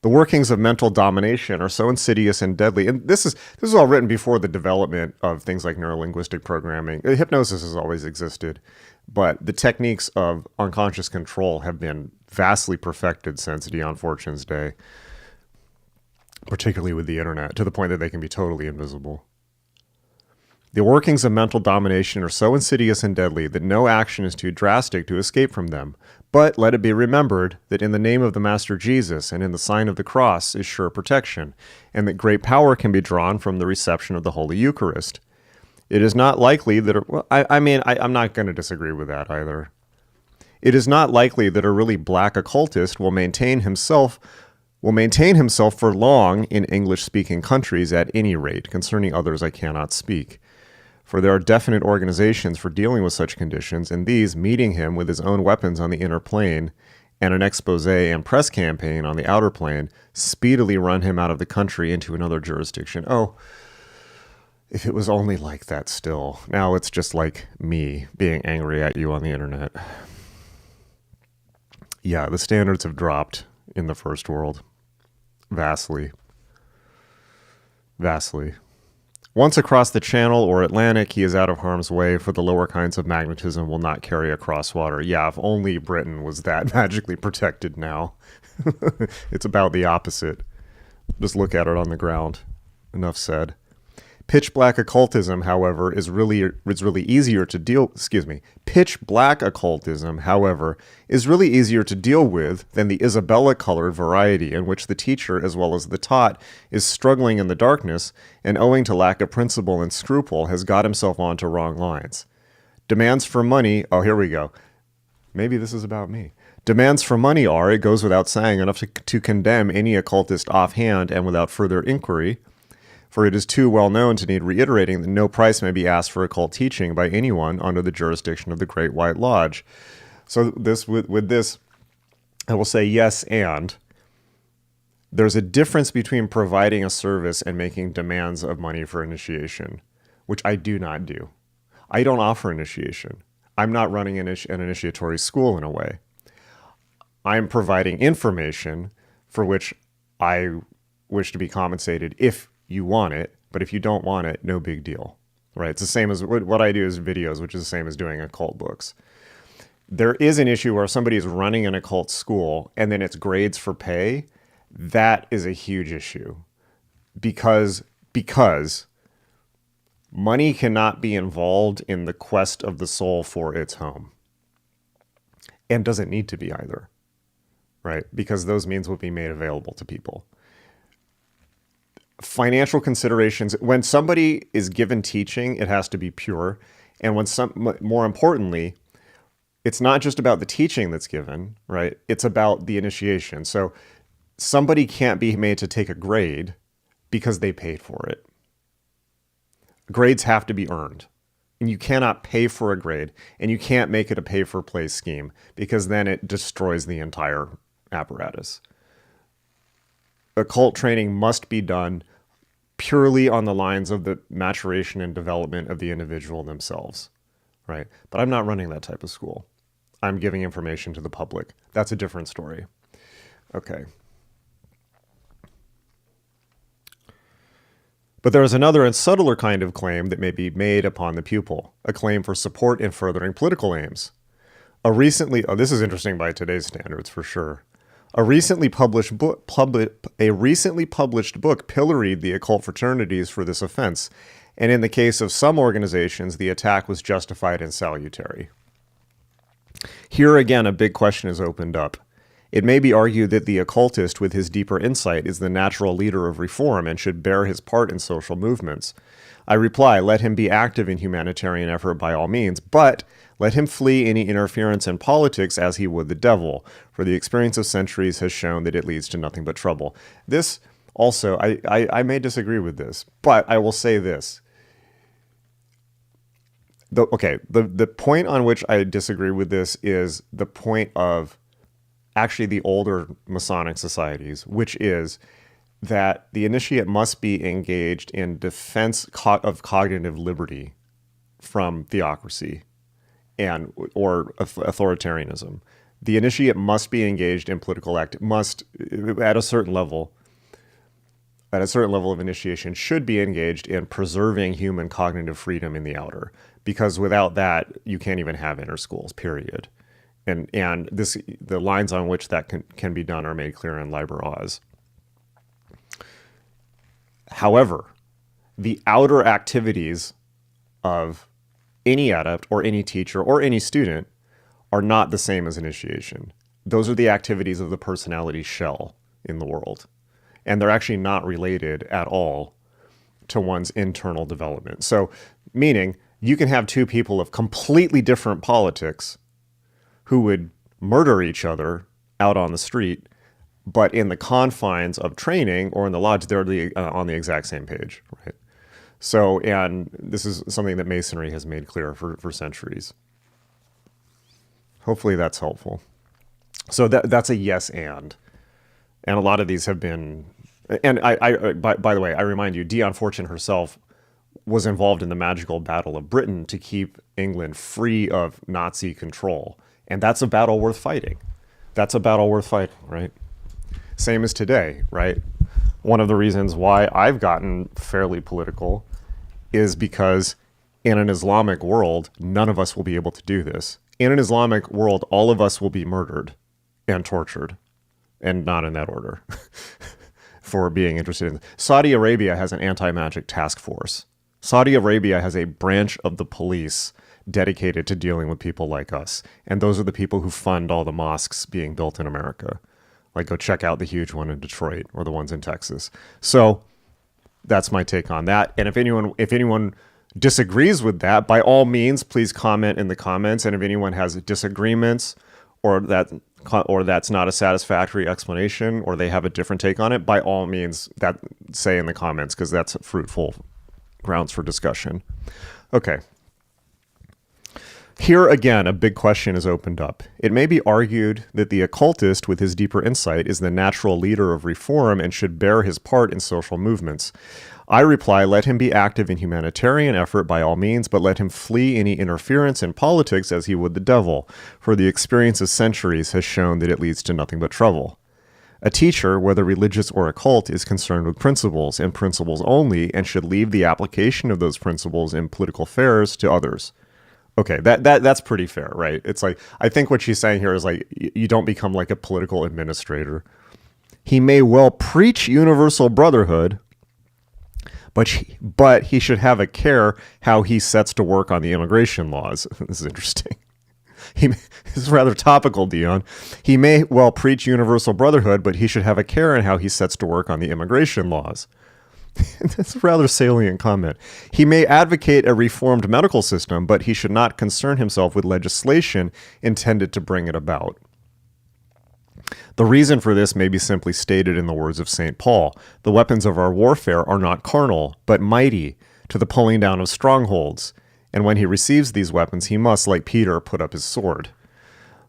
The workings of mental domination are so insidious and deadly. And this is all written before the development of things like neurolinguistic programming. Hypnosis has always existed, but the techniques of unconscious control have been vastly perfected since Dion Fortune's day, particularly with the internet, to the point that they can be totally invisible. The workings of mental domination are so insidious and deadly that no action is too drastic to escape from them. But let it be remembered that in the name of the Master Jesus and in the sign of the cross is sure protection, and that great power can be drawn from the reception of the Holy Eucharist. It is not likely that, I'm not going to disagree with that either. It is not likely that a really black occultist will maintain himself for long in English-speaking countries at any rate. Concerning others, I cannot speak. For there are definite organizations for dealing with such conditions, and these, meeting him with his own weapons on the inner plane and an expose and press campaign on the outer plane, speedily run him out of the country into another jurisdiction. Oh, if it was only like that still. Now it's just like me being angry at you on the internet. Yeah, the standards have dropped in the first world. Vastly. Vastly. Once across the Channel or Atlantic, he is out of harm's way, for the lower kinds of magnetism will not carry across water. Yeah, if only Britain was that magically protected now. It's about the opposite. Just look at it on the ground. Enough said. Pitch black occultism, however, is really easier to deal. Pitch black occultism, however, is really easier to deal with than the Isabella-colored variety, in which the teacher, as well as the taught, is struggling in the darkness, and owing to lack of principle and scruple, has got himself onto wrong lines. Demands for money. Oh, here we go. Maybe this is about me. Demands for money are, it goes without saying, enough to condemn any occultist offhand and without further inquiry. For it is too well known to need reiterating that no price may be asked for occult teaching by anyone under the jurisdiction of the Great White Lodge. So with this, I will say yes, and there's a difference between providing a service and making demands of money for initiation, which I do not do. I don't offer initiation. I'm not running an initiatory school in a way. I'm providing information for which I wish to be compensated if you want it, but if you don't want it, no big deal, right? It's the same as what I do is videos, which is the same as doing occult books. There is an issue where somebody is running an occult school and then it's grades for pay. That is a huge issue because money cannot be involved in the quest of the soul for its home, and doesn't need to be either, right? Because those means will be made available to people. Financial considerations, when somebody is given teaching, it has to be pure. And more importantly, it's not just about the teaching that's given, right? It's about the initiation. So somebody can't be made to take a grade because they paid for it. Grades have to be earned. And you cannot pay for a grade, and you can't make it a pay-for-play scheme, because then it destroys the entire apparatus. Occult training must be done purely on the lines of the maturation and development of the individual themselves, right? But I'm not running that type of school. I'm giving information to the public. That's a different story. Okay. But there is another and subtler kind of claim that may be made upon the pupil, a claim for support in furthering political aims. This is interesting by today's standards for sure. A recently published book pilloried the occult fraternities for this offense, and in the case of some organizations, the attack was justified and salutary. Here again, a big question is opened up. It may be argued that the occultist with his deeper insight is the natural leader of reform and should bear his part in social movements. I reply, let him be active in humanitarian effort by all means, but let him flee any interference in politics as he would the devil, for the experience of centuries has shown that it leads to nothing but trouble. This also, I may disagree with this, but I will say this. The point on which I disagree with this is the point of actually the older Masonic societies, which is that the initiate must be engaged in defense of cognitive liberty from theocracy or authoritarianism. The initiate must be engaged in political at a certain level of initiation, should be engaged in preserving human cognitive freedom in the outer, because without that, you can't even have inner schools, period. And the lines on which that can be done are made clear in Liber Oz. However, the outer activities of any adept or any teacher or any student are not the same as initiation. Those are the activities of the personality shell in the world. And they're actually not related at all to one's internal development. So, meaning you can have two people of completely different politics who would murder each other out on the street, but in the confines of training or in the lodge, they're on the exact same page, right? So, and this is something that Masonry has made clear for centuries. Hopefully that's helpful. So that's a yes and a lot of these have been, and by the way, I remind you, Dion Fortune herself was involved in the magical battle of Britain to keep England free of Nazi control. And that's a battle worth fighting. Right? Same as today, right? One of the reasons why I've gotten fairly political is because in an Islamic world, none of us will be able to do this. In an Islamic world, all of us will be murdered and tortured, and not in that order, for being interested in. Saudi Arabia has an anti-magic task force. Saudi Arabia has a branch of the police dedicated to dealing with people like us. And those are the people who fund all the mosques being built in America. Like, go check out the huge one in Detroit or the ones in Texas. So that's my take on that. And if anyone disagrees with that, by all means, please comment in the comments. And if anyone has disagreements or that's not a satisfactory explanation, or they have a different take on it, by all means, say in the comments, because that's fruitful grounds for discussion. Okay. Here again, a big question is opened up. It may be argued that the occultist with his deeper insight is the natural leader of reform and should bear his part in social movements. I reply, let him be active in humanitarian effort by all means, but let him flee any interference in politics as he would the devil, for the experience of centuries has shown that it leads to nothing but trouble. A teacher, whether religious or occult, is concerned with principles and principles only, and should leave the application of those principles in political affairs to others. Okay, that's pretty fair, right? It's like, I think what she's saying here is like, you don't become like a political administrator. He may well preach universal brotherhood, but he should have a care how he sets to work on the immigration laws. This is interesting. This is rather topical, Dion. He may well preach universal brotherhood, but he should have a care in how he sets to work on the immigration laws. That's a rather salient comment. He may advocate a reformed medical system, but he should not concern himself with legislation intended to bring it about. The reason for this may be simply stated in the words of St. Paul. The weapons of our warfare are not carnal, but mighty, to the pulling down of strongholds, And when he receives these weapons, he must, like Peter, put up his sword.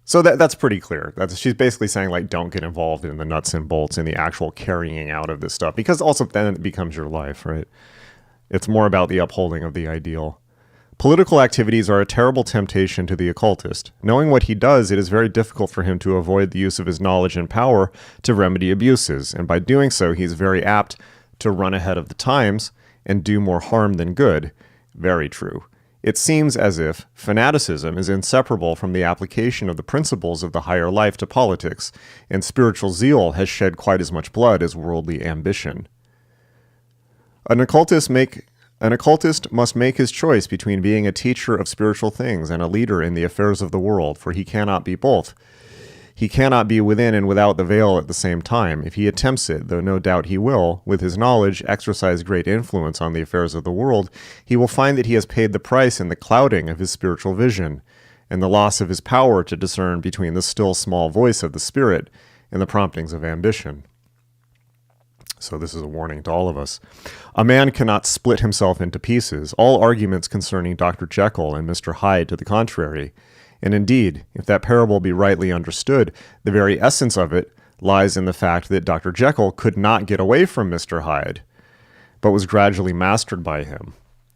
So that's pretty clear. She's basically saying, like, don't get involved in the nuts and bolts in the actual carrying out of this stuff, because also then it becomes your life, right? It's more about the upholding of the ideal. Political activities are a terrible temptation to the occultist. Knowing what he does, it is very difficult for him to avoid the use of his knowledge and power to remedy abuses, and by doing so, he is very apt to run ahead of the times and do more harm than good. Very true. It seems as if fanaticism is inseparable from the application of the principles of the higher life to politics, and spiritual zeal has shed quite as much blood as worldly ambition. An occultist must make his choice between being a teacher of spiritual things and a leader in the affairs of the world, for he cannot be both. He cannot be within and without the veil at the same time. If he attempts it, though no doubt he will, with his knowledge, exercise great influence on the affairs of the world, he will find that he has paid the price in the clouding of his spiritual vision, and the loss of his power to discern between the still small voice of the spirit and the promptings of ambition. So this is a warning to all of us. A man cannot split himself into pieces. All arguments concerning Dr. Jekyll and Mr. Hyde to the contrary. And indeed, if that parable be rightly understood, the very essence of it lies in the fact that Dr. Jekyll could not get away from Mr. Hyde, but was gradually mastered by him.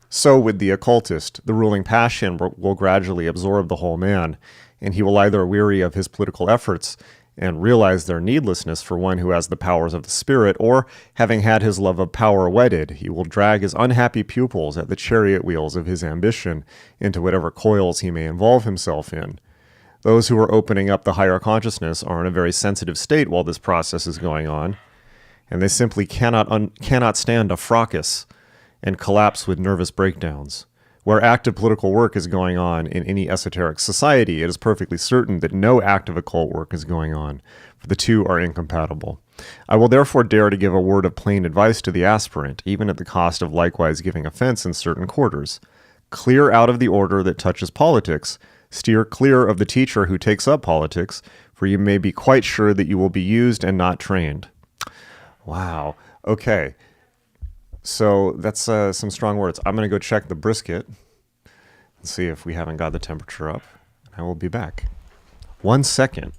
So with the occultist, the ruling passion will gradually absorb the whole man, and he will either weary of his political efforts and realize their needlessness for one who has the powers of the spirit, or, having had his love of power whetted, he will drag his unhappy pupils at the chariot wheels of his ambition into whatever coils he may involve himself in. Those who are opening up the higher consciousness are in a very sensitive state while this process is going on, and they simply cannot stand a fracas and collapse with nervous breakdowns. Where active political work is going on in any esoteric society, it is perfectly certain that no active occult work is going on, for the two are incompatible. I will therefore dare to give a word of plain advice to the aspirant, even at the cost of likewise giving offense in certain quarters. Clear out of the order that touches politics. Steer clear of the teacher who takes up politics, for you may be quite sure that you will be used and not trained. Wow. Okay. So that's some strong words. I'm going to go check the brisket and see if we haven't got the temperature up. I will be back. 1 second.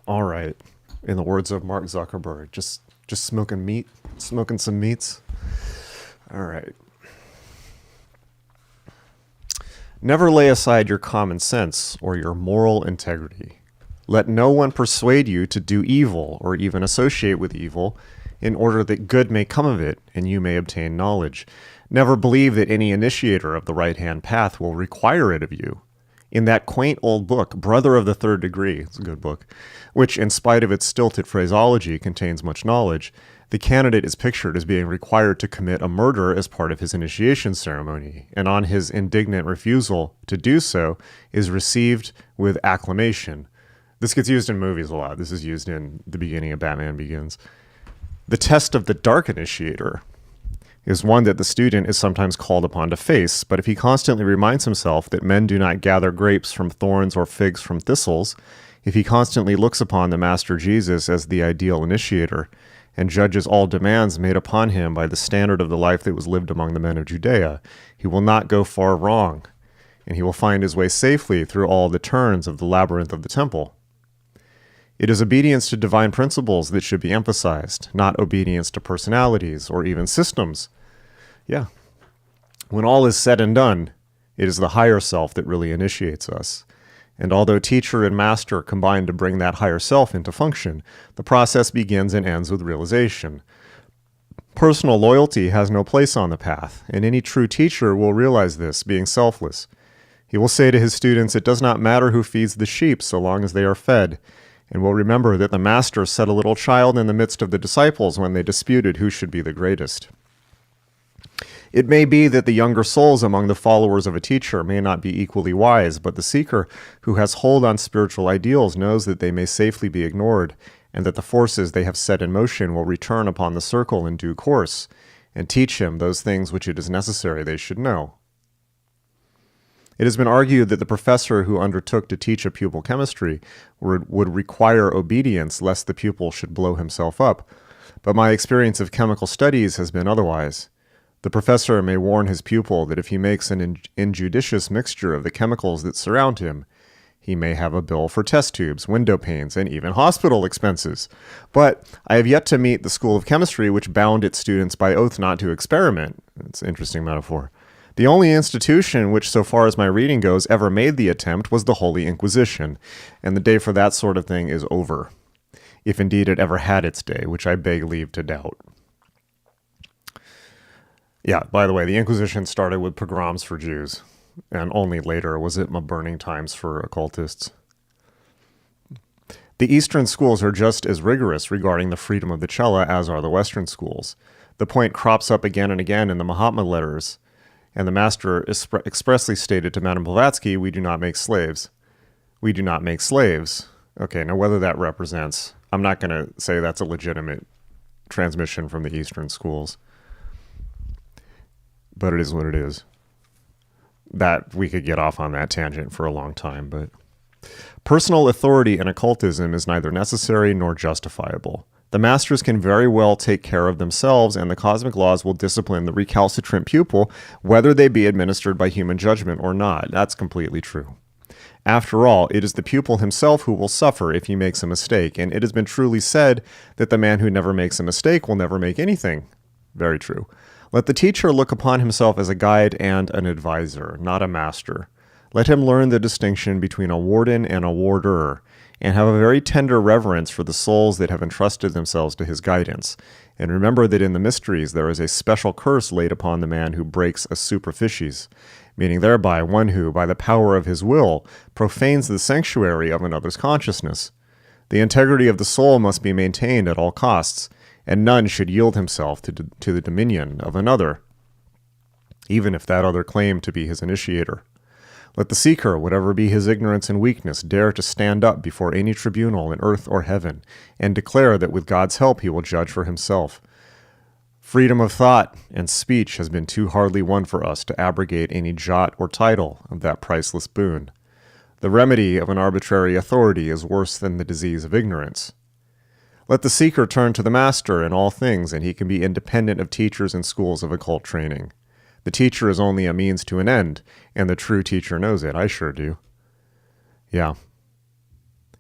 All right. In the words of Mark Zuckerberg, just smoking meat, smoking some meats. All right. Never lay aside your common sense or your moral integrity. Let no one persuade you to do evil or even associate with evil in order that good may come of it and you may obtain knowledge. Never believe that any initiator of the right-hand path will require it of you. In that quaint old book, Brother of the Third Degree, it's a good book, which, in spite of its stilted phraseology, contains much knowledge, the candidate is pictured as being required to commit a murder as part of his initiation ceremony, and on his indignant refusal to do so, is received with acclamation. This gets used in movies a lot. This is used in the beginning of Batman Begins. The test of the dark initiator is one that the student is sometimes called upon to face, but if he constantly reminds himself that men do not gather grapes from thorns or figs from thistles, if he constantly looks upon the Master Jesus as the ideal initiator, and judges all demands made upon him by the standard of the life that was lived among the men of Judea, he will not go far wrong, and he will find his way safely through all the turns of the labyrinth of the temple. It is obedience to divine principles that should be emphasized, not obedience to personalities or even systems. Yeah. When all is said and done, it is the higher self that really initiates us. And although teacher and master combine to bring that higher self into function, the process begins and ends with realization. Personal loyalty has no place on the path, and any true teacher will realize this, being selfless. He will say to his students, it does not matter who feeds the sheep so long as they are fed, and will remember that the master set a little child in the midst of the disciples when they disputed who should be the greatest. It may be that the younger souls among the followers of a teacher may not be equally wise, but the seeker who has hold on spiritual ideals knows that they may safely be ignored, and that the forces they have set in motion will return upon the circle in due course, and teach him those things which it is necessary they should know. It has been argued that the professor who undertook to teach a pupil chemistry would require obedience lest the pupil should blow himself up, but my experience of chemical studies has been otherwise. The professor may warn his pupil that if he makes an injudicious mixture of the chemicals that surround him, he may have a bill for test tubes, window panes, and even hospital expenses. But I have yet to meet the school of chemistry which bound its students by oath not to experiment. It's an interesting metaphor. The only institution which, so far as my reading goes, ever made the attempt was the Holy Inquisition, and the day for that sort of thing is over, if indeed it ever had its day, which I beg leave to doubt. Yeah, by the way, the Inquisition started with pogroms for Jews, and only later was it burning times for occultists. The Eastern schools are just as rigorous regarding the freedom of the cella as are the Western schools. The point crops up again and again in the Mahatma letters, and the master expressly stated to Madame Blavatsky, we do not make slaves. We do not make slaves. Okay, now whether that represents, I'm not going to say that's a legitimate transmission from the Eastern schools, but it is what it is. That we could get off on that tangent for a long time, but personal authority in occultism is neither necessary nor justifiable. The masters can very well take care of themselves, and the cosmic laws will discipline the recalcitrant pupil, whether they be administered by human judgment or not. That's completely true. After all, it is the pupil himself who will suffer if he makes a mistake, and it has been truly said that the man who never makes a mistake will never make anything. Very true. Let the teacher look upon himself as a guide and an advisor, not a master. Let him learn the distinction between a warden and a warder, and have a very tender reverence for the souls that have entrusted themselves to his guidance. And remember that in the mysteries there is a special curse laid upon the man who breaks a superficies, meaning thereby one who, by the power of his will, profanes the sanctuary of another's consciousness. The integrity of the soul must be maintained at all costs, and none should yield himself to the dominion of another, even if that other claimed to be his initiator. Let the seeker, whatever be his ignorance and weakness, dare to stand up before any tribunal in earth or heaven, and declare that with God's help he will judge for himself. Freedom of thought and speech has been too hardly won for us to abrogate any jot or title of that priceless boon. The remedy of an arbitrary authority is worse than the disease of ignorance. Let the seeker turn to the master in all things, and he can be independent of teachers and schools of occult training. The teacher is only a means to an end, and the true teacher knows it. I sure do. Yeah.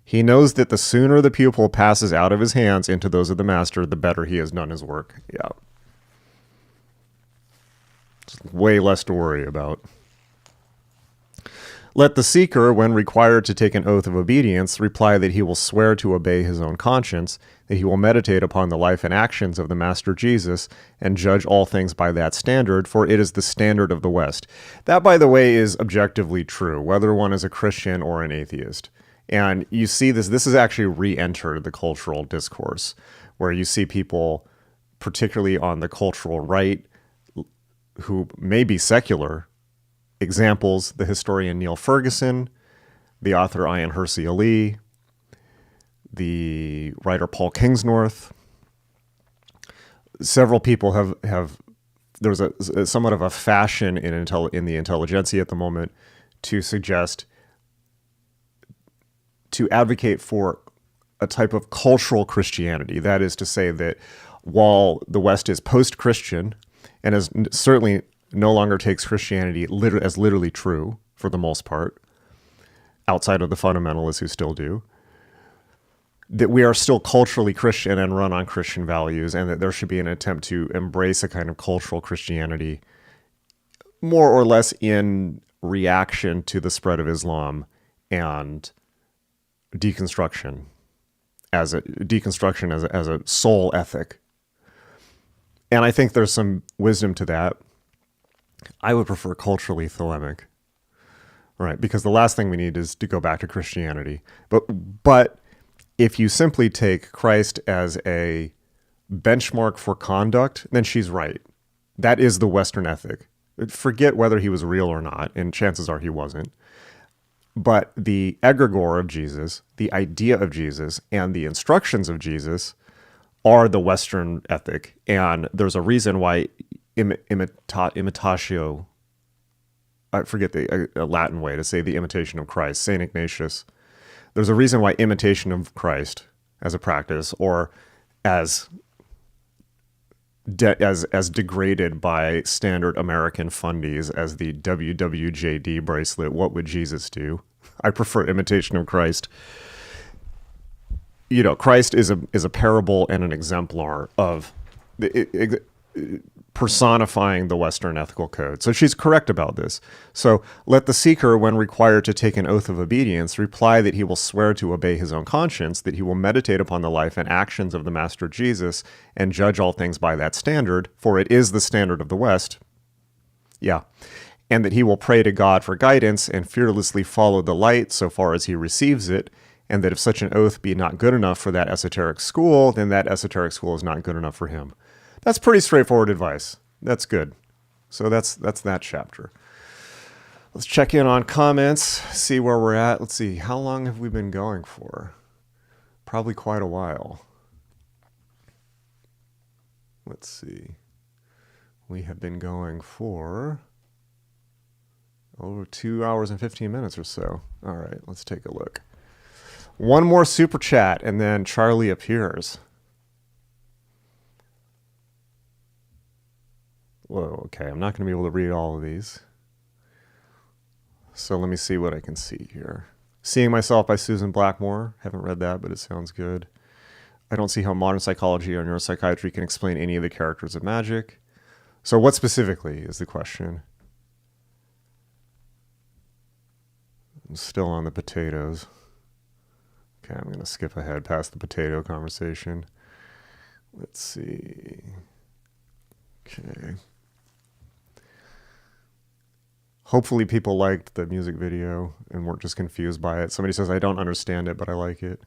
He knows that the sooner the pupil passes out of his hands into those of the master, the better he has done his work. Yeah. It's way less to worry about. Let the seeker, when required to take an oath of obedience, reply that he will swear to obey his own conscience, that he will meditate upon the life and actions of the Master Jesus, and judge all things by that standard, for it is the standard of the West. That, by the way, is objectively true, whether one is a Christian or an atheist. And you see this has actually re-entered the cultural discourse, where you see people, particularly on the cultural right, who may be secular. Examples, the historian Neil Ferguson, the author Ayaan Hirsi Ali, the writer Paul Kingsnorth. Several people have there's a somewhat of a fashion in the intelligentsia at the moment to suggest, to advocate for a type of cultural Christianity. That is to say that while the West is post-Christian and is certainly no longer takes Christianity as literally true for the most part, outside of the fundamentalists who still do, that we are still culturally Christian and run on Christian values, and that there should be an attempt to embrace a kind of cultural Christianity, more or less in reaction to the spread of Islam and deconstruction as a soul ethic. And I think there's some wisdom to that. I would prefer culturally thelemic, right? Because the last thing we need is to go back to Christianity. But if you simply take Christ as a benchmark for conduct, then she's right. That is the Western ethic. Forget whether he was real or not, and chances are he wasn't. But the egregore of Jesus, the idea of Jesus, and the instructions of Jesus are the Western ethic. And there's a reason why imitatio, I forget the Latin way to say the imitation of Christ, St. Ignatius. There's a reason why imitation of Christ as a practice, or as degraded by standard American fundies as the WWJD bracelet, what would Jesus do? I prefer imitation of Christ. You know, Christ is a parable and an exemplar of personifying the Western ethical code. So she's correct about this. So let the seeker, when required to take an oath of obedience, reply that he will swear to obey his own conscience, that he will meditate upon the life and actions of the Master Jesus, and judge all things by that standard, for it is the standard of the West. Yeah. And that he will pray to God for guidance and fearlessly follow the light so far as he receives it, and that if such an oath be not good enough for that esoteric school, then that esoteric school is not good enough for him. That's pretty straightforward advice. That's good. So that's that chapter. Let's check in on comments, see where we're at. Let's see, how long have we been going for? Probably quite a while. Let's see. We have been going for over 2 hours and 15 minutes or so. All right, let's take a look. One more super chat, and then Charlie appears. Whoa, okay, I'm not going to be able to read all of these. So let me see what I can see here. Seeing Myself by Susan Blackmore. Haven't read that, but it sounds good. I don't see how modern psychology or neuropsychiatry can explain any of the characters of magic. So what specifically is the question? I'm still on the potatoes. Okay, I'm going to skip ahead past the potato conversation. Let's see. Okay. Hopefully people liked the music video and weren't just confused by it. Somebody says, I don't understand it, but I like it.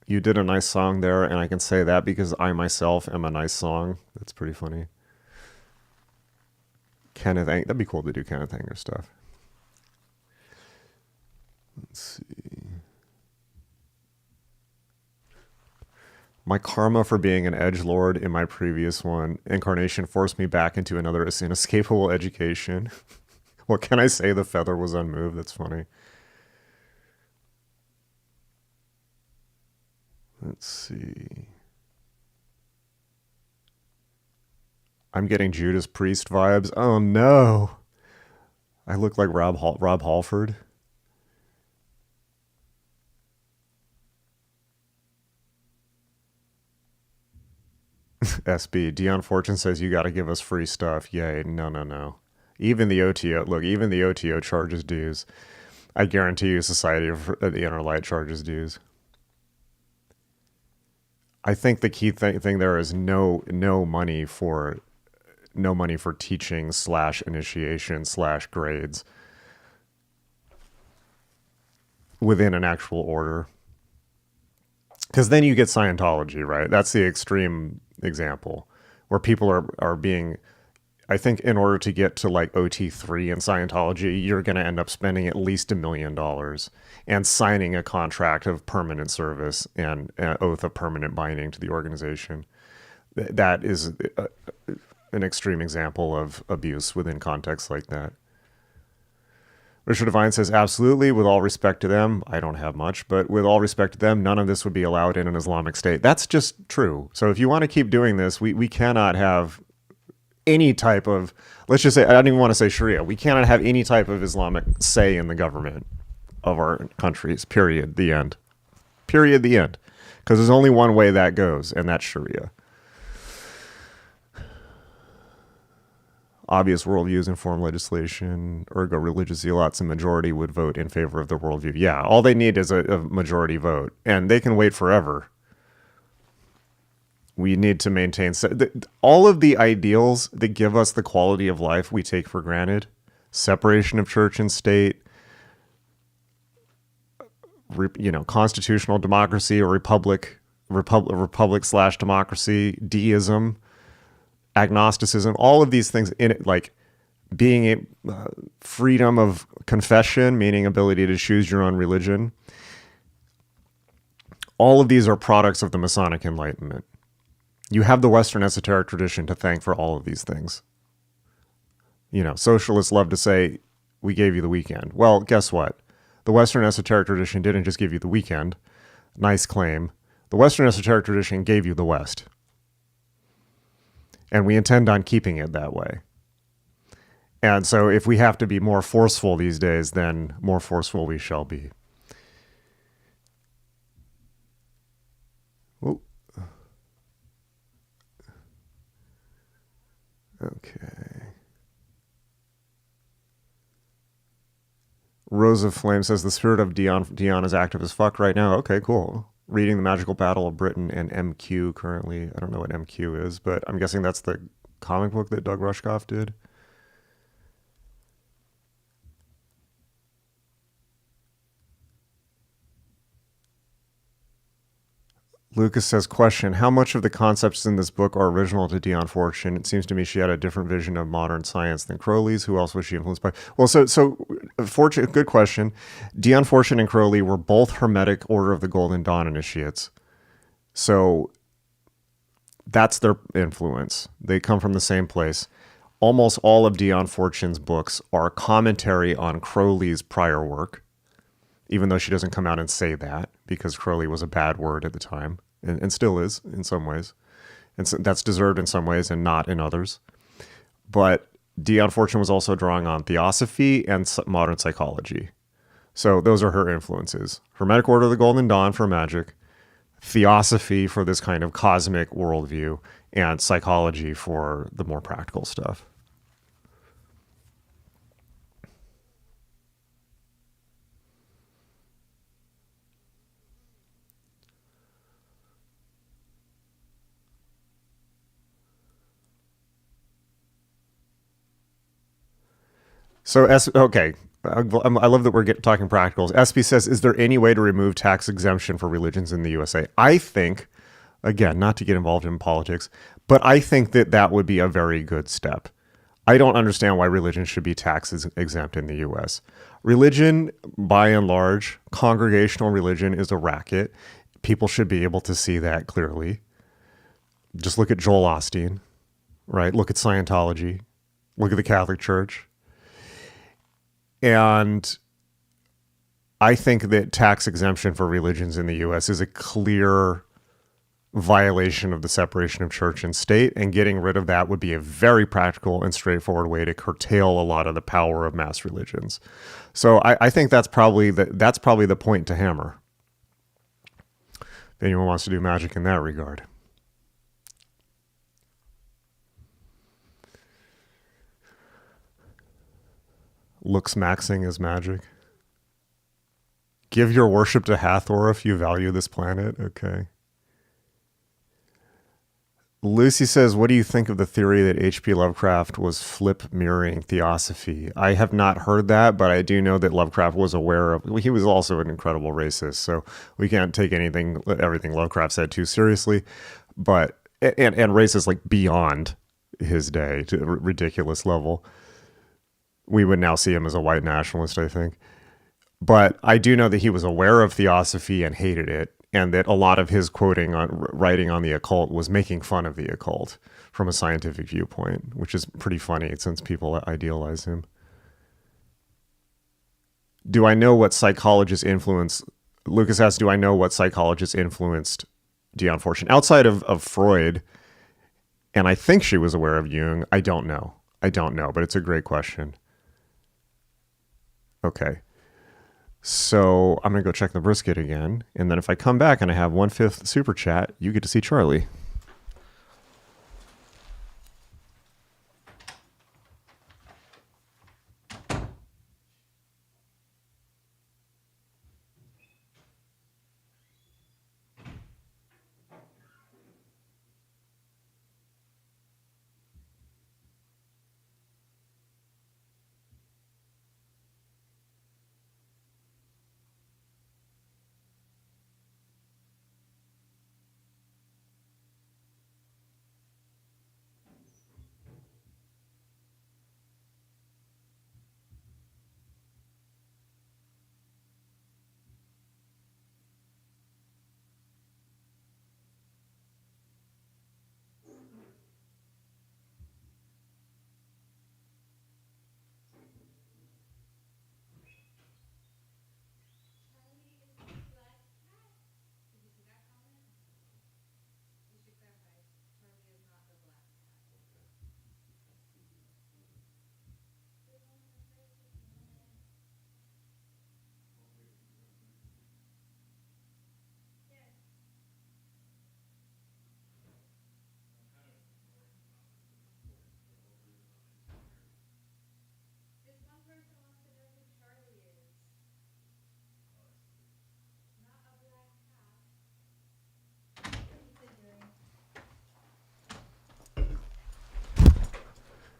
You did a nice song there, and I can say that because I myself am a nice song. That's pretty funny. Kenneth Anger. That'd be cool to do Kenneth Anger stuff. Let's see. My karma for being an edgelord in my previous incarnation forced me back into another inescapable education. What can I say? The feather was unmoved. That's funny. Let's see. I'm getting Judas Priest vibes. Oh no. I look like Rob Halford. SB. Dion Fortune says you got to give us free stuff. Yay. No. Even the OTO charges dues. I guarantee you Society of the Inner Light charges dues. I think the key thing there is no money for teaching / initiation / grades within an actual order. Because then you get Scientology, right? That's the extreme example where people are being, I think in order to get to like OT3 in Scientology, you're going to end up spending at least $1 million and signing a contract of permanent service and an oath of permanent binding to the organization. That is an extreme example of abuse within contexts like that. Richard Devine says, absolutely, with all respect to them, I don't have much, but with all respect to them, none of this would be allowed in an Islamic state. That's just true. So if you want to keep doing this, we cannot have any type of, let's just say, I don't even want to say Sharia. We cannot have any type of Islamic say in the government of our countries, period, the end. Period, the end. Because there's only one way that goes, and that's Sharia. Obvious worldviews inform legislation, ergo religious zealots and majority would vote in favor of the worldview. Yeah, all they need is a majority vote, and they can wait forever. We need to maintain all of the ideals that give us the quality of life we take for granted. Separation of church and state, constitutional democracy or republic slash democracy, deism, agnosticism, all of these things in it, like being a freedom of confession, meaning ability to choose your own religion. All of these are products of the Masonic Enlightenment. You have the Western esoteric tradition to thank for all of these things. Socialists love to say, we gave you the weekend. Well, guess what? The Western esoteric tradition didn't just give you the weekend. Nice claim. The Western esoteric tradition gave you the West. And we intend on keeping it that way. And so if we have to be more forceful these days, then more forceful we shall be. Whoa. Okay. Rose of Flame says the spirit of Dion is active as fuck right now. Okay, cool. Reading The Magical Battle of Britain and MQ currently. I don't know what MQ is, but I'm guessing that's the comic book that Doug Rushkoff did. Lucas says, question, how much of the concepts in this book are original to Dion Fortune? It seems to me she had a different vision of modern science than Crowley's. Who else was she influenced by? Well, so Fortune, good question. Dion Fortune and Crowley were both Hermetic Order of the Golden Dawn initiates. So that's their influence. They come from the same place. Almost all of Dion Fortune's books are commentary on Crowley's prior work, even though she doesn't come out and say that, because Crowley was a bad word at the time. And still is in some ways. And so that's deserved in some ways and not in others. But Dion Fortune was also drawing on theosophy and modern psychology. So those are her influences. Hermetic Order of the Golden Dawn for magic, theosophy for this kind of cosmic worldview, and psychology for the more practical stuff. So, okay, I love that we're talking practicals. SB says, is there any way to remove tax exemption for religions in the USA? I think, again, not to get involved in politics, but I think that would be a very good step. I don't understand why religion should be tax exempt in the US. Religion, by and large, congregational religion is a racket. People should be able to see that clearly. Just look at Joel Osteen, right? Look at Scientology. Look at the Catholic Church. And I think that tax exemption for religions in the U.S. is a clear violation of the separation of church and state, and getting rid of that would be a very practical and straightforward way to curtail a lot of the power of mass religions. So I think that's probably the point to hammer. If anyone wants to do magic in that regard. Looks maxing is magic. Give your worship to Hathor if you value this planet. Okay. Lucy says, what do you think of the theory that H.P. Lovecraft was flip mirroring theosophy? I have not heard that, but I do know that Lovecraft was aware of, he was also an incredible racist, so we can't take everything Lovecraft said too seriously, but, and racist like beyond his day to a ridiculous level. We would now see him as a white nationalist, I think. But I do know that he was aware of theosophy and hated it, and that a lot of his writing on the occult was making fun of the occult from a scientific viewpoint, which is pretty funny since people idealize him. Do I know what psychologists influenced... Lucas asks, do I know what psychologists influenced Dion Fortune? Outside of Freud And I think she was aware of Jung. I don't know. But it's a great question. Okay. So I'm going to go check the brisket again. And then if I come back and I have 1/5 super chat, you get to see Charlie.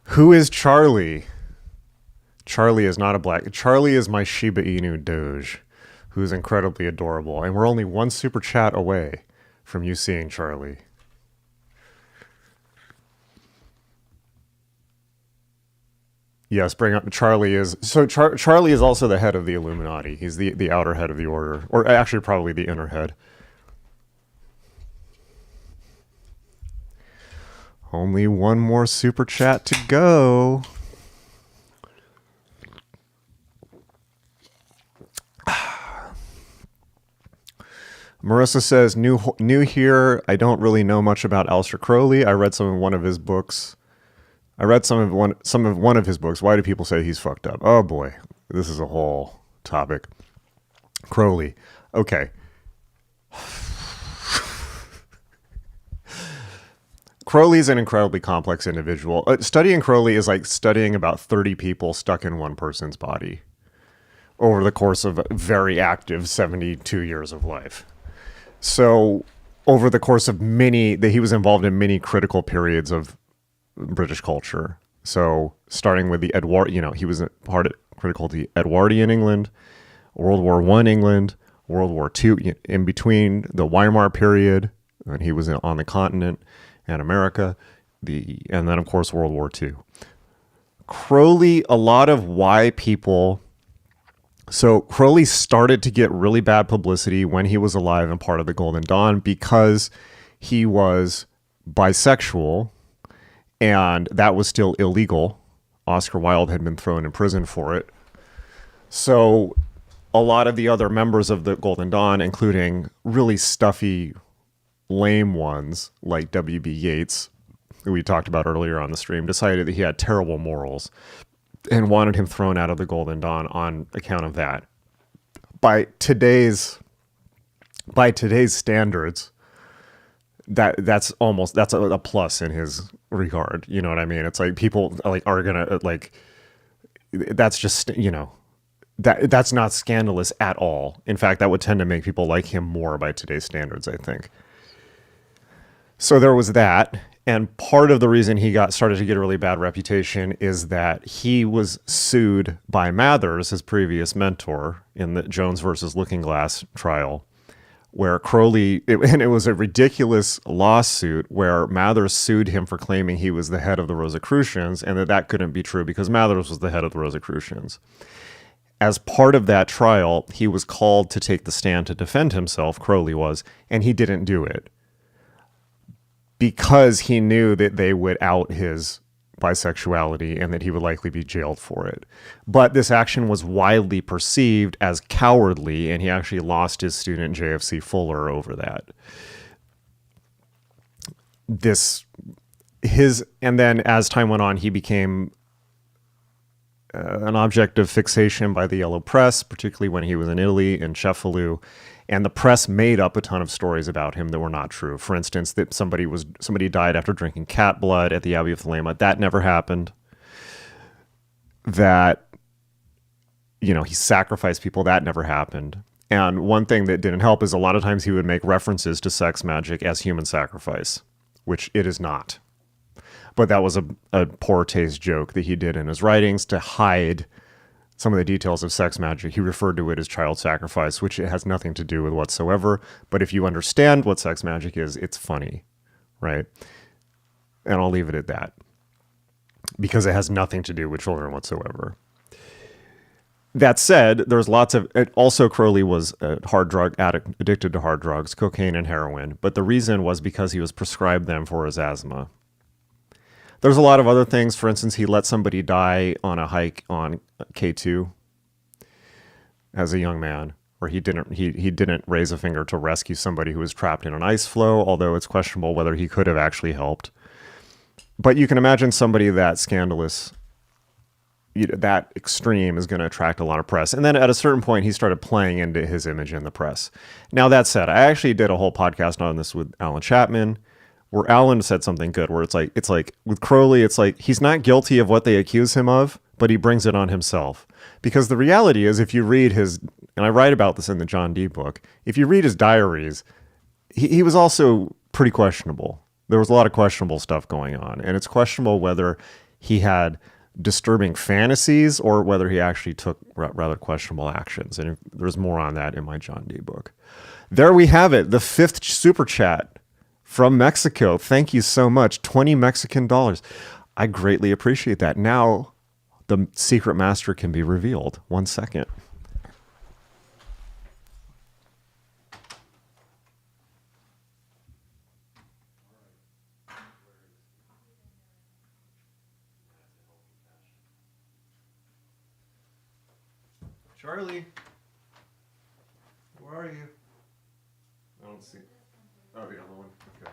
Who is Charlie? Charlie is not a black. Charlie is my Shiba Inu Doge, who's incredibly adorable. And we're only one super chat away from you seeing Charlie. Yes, bring up Charlie is so. Charlie is also the head of the Illuminati. He's the outer head of the order, or actually probably the inner head. Only one more super chat to go. Marissa says, new here. I don't really know much about Aleister Crowley. I read some of one of his books. Some of one of his books. Why do people say he's fucked up? Oh boy, this is a whole topic. Crowley. Okay. Crowley's an incredibly complex individual. Studying Crowley is like studying about 30 people stuck in one person's body over the course of a very active 72 years of life. So over the course of he was involved in many critical periods of British culture. So starting with the he was critical to Edwardian England, World War I England, World War II, in between the Weimar period, when he was on the continent, and America, and then of course World War II. Crowley, a lot of why people. So Crowley started to get really bad publicity when he was alive and part of the Golden Dawn because he was bisexual, and that was still illegal. Oscar Wilde had been thrown in prison for it. So a lot of the other members of the Golden Dawn, including really stuffy, lame ones like W.B. Yeats, who we talked about earlier on the stream, decided that he had terrible morals and wanted him thrown out of the Golden Dawn on account of that. By today's standards, that's a plus in his regard. You know what I mean? It's like people are gonna that's just that's not scandalous at all. In fact, that would tend to make people like him more by today's standards, I think. So there was that. And part of the reason he started to get a really bad reputation is that he was sued by Mathers, his previous mentor, in the Jones versus Looking Glass trial, where Crowley, and it was a ridiculous lawsuit where Mathers sued him for claiming he was the head of the Rosicrucians, and that couldn't be true because Mathers was the head of the Rosicrucians. As part of that trial, he was called to take the stand to defend himself, Crowley was, and he didn't do it, because he knew that they would out his bisexuality and that he would likely be jailed for it. But this action was widely perceived as cowardly, and he actually lost his student JFC Fuller over that. and then as time went on, he became an object of fixation by the yellow press, particularly when he was in Italy, in Cefalù. And the press made up a ton of stories about him that were not true. For instance, that somebody died after drinking cat blood at the Abbey of Thelema. That never happened. That, he sacrificed people. That never happened. And one thing that didn't help is a lot of times he would make references to sex magic as human sacrifice, which it is not. But that was a poor taste joke that he did in his writings to hide some of the details of sex magic. He referred to it as child sacrifice, which it has nothing to do with whatsoever. But if you understand what sex magic is, it's funny, right? And I'll leave it at that, because it has nothing to do with children whatsoever. That said, there's also Crowley was a hard drug addict, addicted to hard drugs, cocaine and heroin. But the reason was because he was prescribed them for his asthma. There's a lot of other things. For instance, he let somebody die on a hike on K2 as a young man, where he didn't raise a finger to rescue somebody who was trapped in an ice floe, although it's questionable whether he could have actually helped. But you can imagine somebody that scandalous, that extreme, is going to attract a lot of press. And then at a certain point, he started playing into his image in the press. Now, that said, I actually did a whole podcast on this with Alan Chapman, where Alan said something good, where it's like with Crowley, it's like he's not guilty of what they accuse him of, but he brings it on himself. Because the reality is, if you read his, and I write about this in the John Dee book, if you read his diaries, he was also pretty questionable. There was a lot of questionable stuff going on, and it's questionable whether he had disturbing fantasies or whether he actually took rather questionable actions. And there's more on that in my John Dee book. There we have it, the 5th super chat from Mexico. Thank you so much. 20 Mexican dollars. I greatly appreciate that. Now the secret master can be revealed. 1 second. Charlie, where are you? I don't see. Oh, the other one. Okay.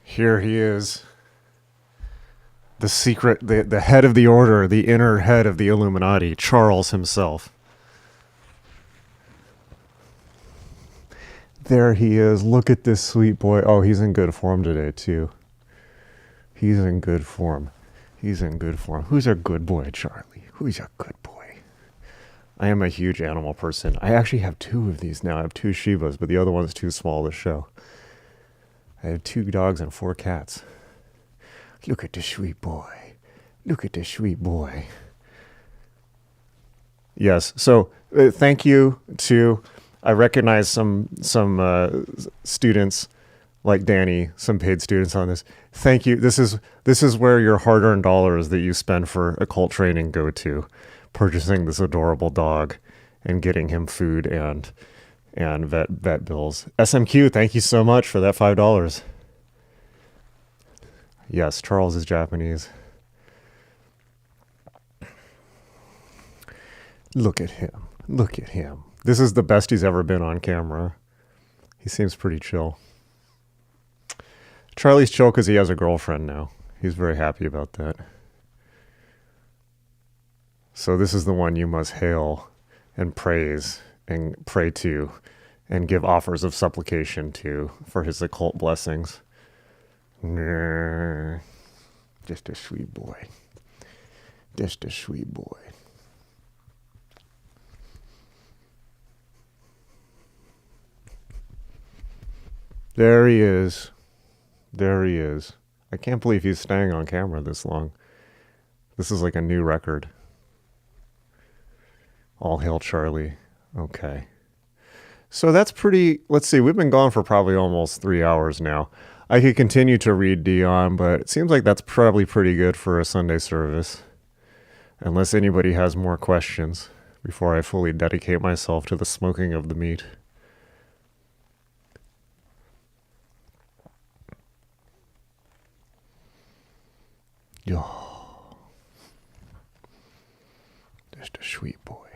Here he is, the secret, the head of the order, the inner head of the Illuminati, Charles himself. There he is. Look at this sweet boy. Oh, he's in good form today, too. He's in good form. He's in good form. Who's a good boy, Charlie? Who's a good boy? I am a huge animal person. I actually have 2 of these now. I have 2 Shibas, but the other one's too small to show. I have 2 dogs and 4 cats. Look at the sweet boy. Look at the sweet boy. Yes. So thank you to, I recognize some students like Danny, some paid students on this. Thank you. This is where your hard-earned dollars that you spend for occult training go to, purchasing this adorable dog and getting him food and vet bills. SMQ, thank you so much for that $5. Yes, Charles is Japanese. Look at him. Look at him. This is the best he's ever been on camera. He seems pretty chill. Charlie's chill because he has a girlfriend now. He's very happy about that. So this is the one you must hail and praise and pray to and give offers of supplication to for his occult blessings. Just a sweet boy. Just a sweet boy. There he is. There he is. I can't believe he's staying on camera this long. This is like a new record. All hail Charlie. Okay. So that's pretty, let's see, we've been gone for probably almost 3 hours now. I could continue to read Dion, but it seems like that's probably pretty good for a Sunday service. Unless anybody has more questions before I fully dedicate myself to the smoking of the meat. Oh, just a sweet boy.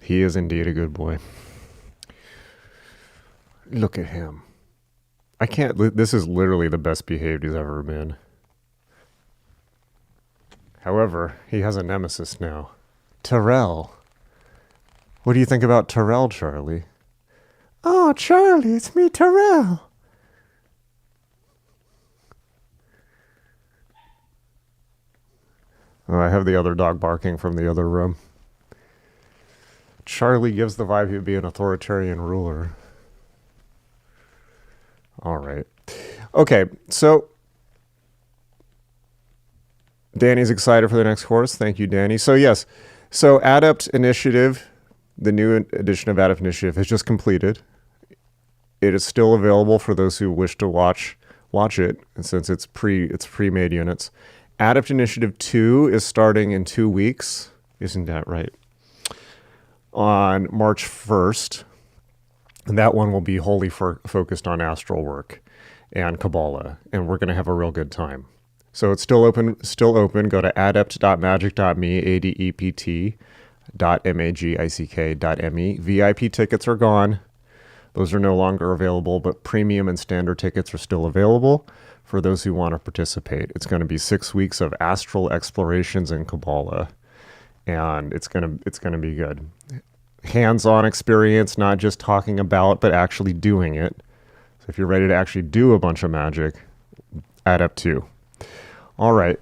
He is indeed a good boy. Look at him. I can't, this is literally the best behaved he's ever been. However, he has a nemesis now. Terrell. What do you think about Terrell, Charlie? Oh, Charlie, it's me, Terrell. Oh, I have the other dog barking from the other room. Charlie gives the vibe he would be an authoritarian ruler. All right. Okay, so Danny's excited for the next course. Thank you, Danny. So yes, so Adept Initiative, the new edition of Adept Initiative has just completed. It is still available for those who wish to watch it, and since it's pre-made units. Adept Initiative 2 is starting in 2 weeks. Isn't that right? On March 1st. And that one will be wholly focused on astral work and Kabbalah, and we're going to have a real good time. So it's still open. Go to adept.magic.me, adept.magick.me. VIP tickets are gone. Those are no longer available, but premium and standard tickets are still available for those who want to participate. It's going to be 6 weeks of astral explorations in Kabbalah, and it's going to be good. Hands-on experience, not just talking about, but actually doing it. So if you're ready to actually do a bunch of magic, Adept 2. All right.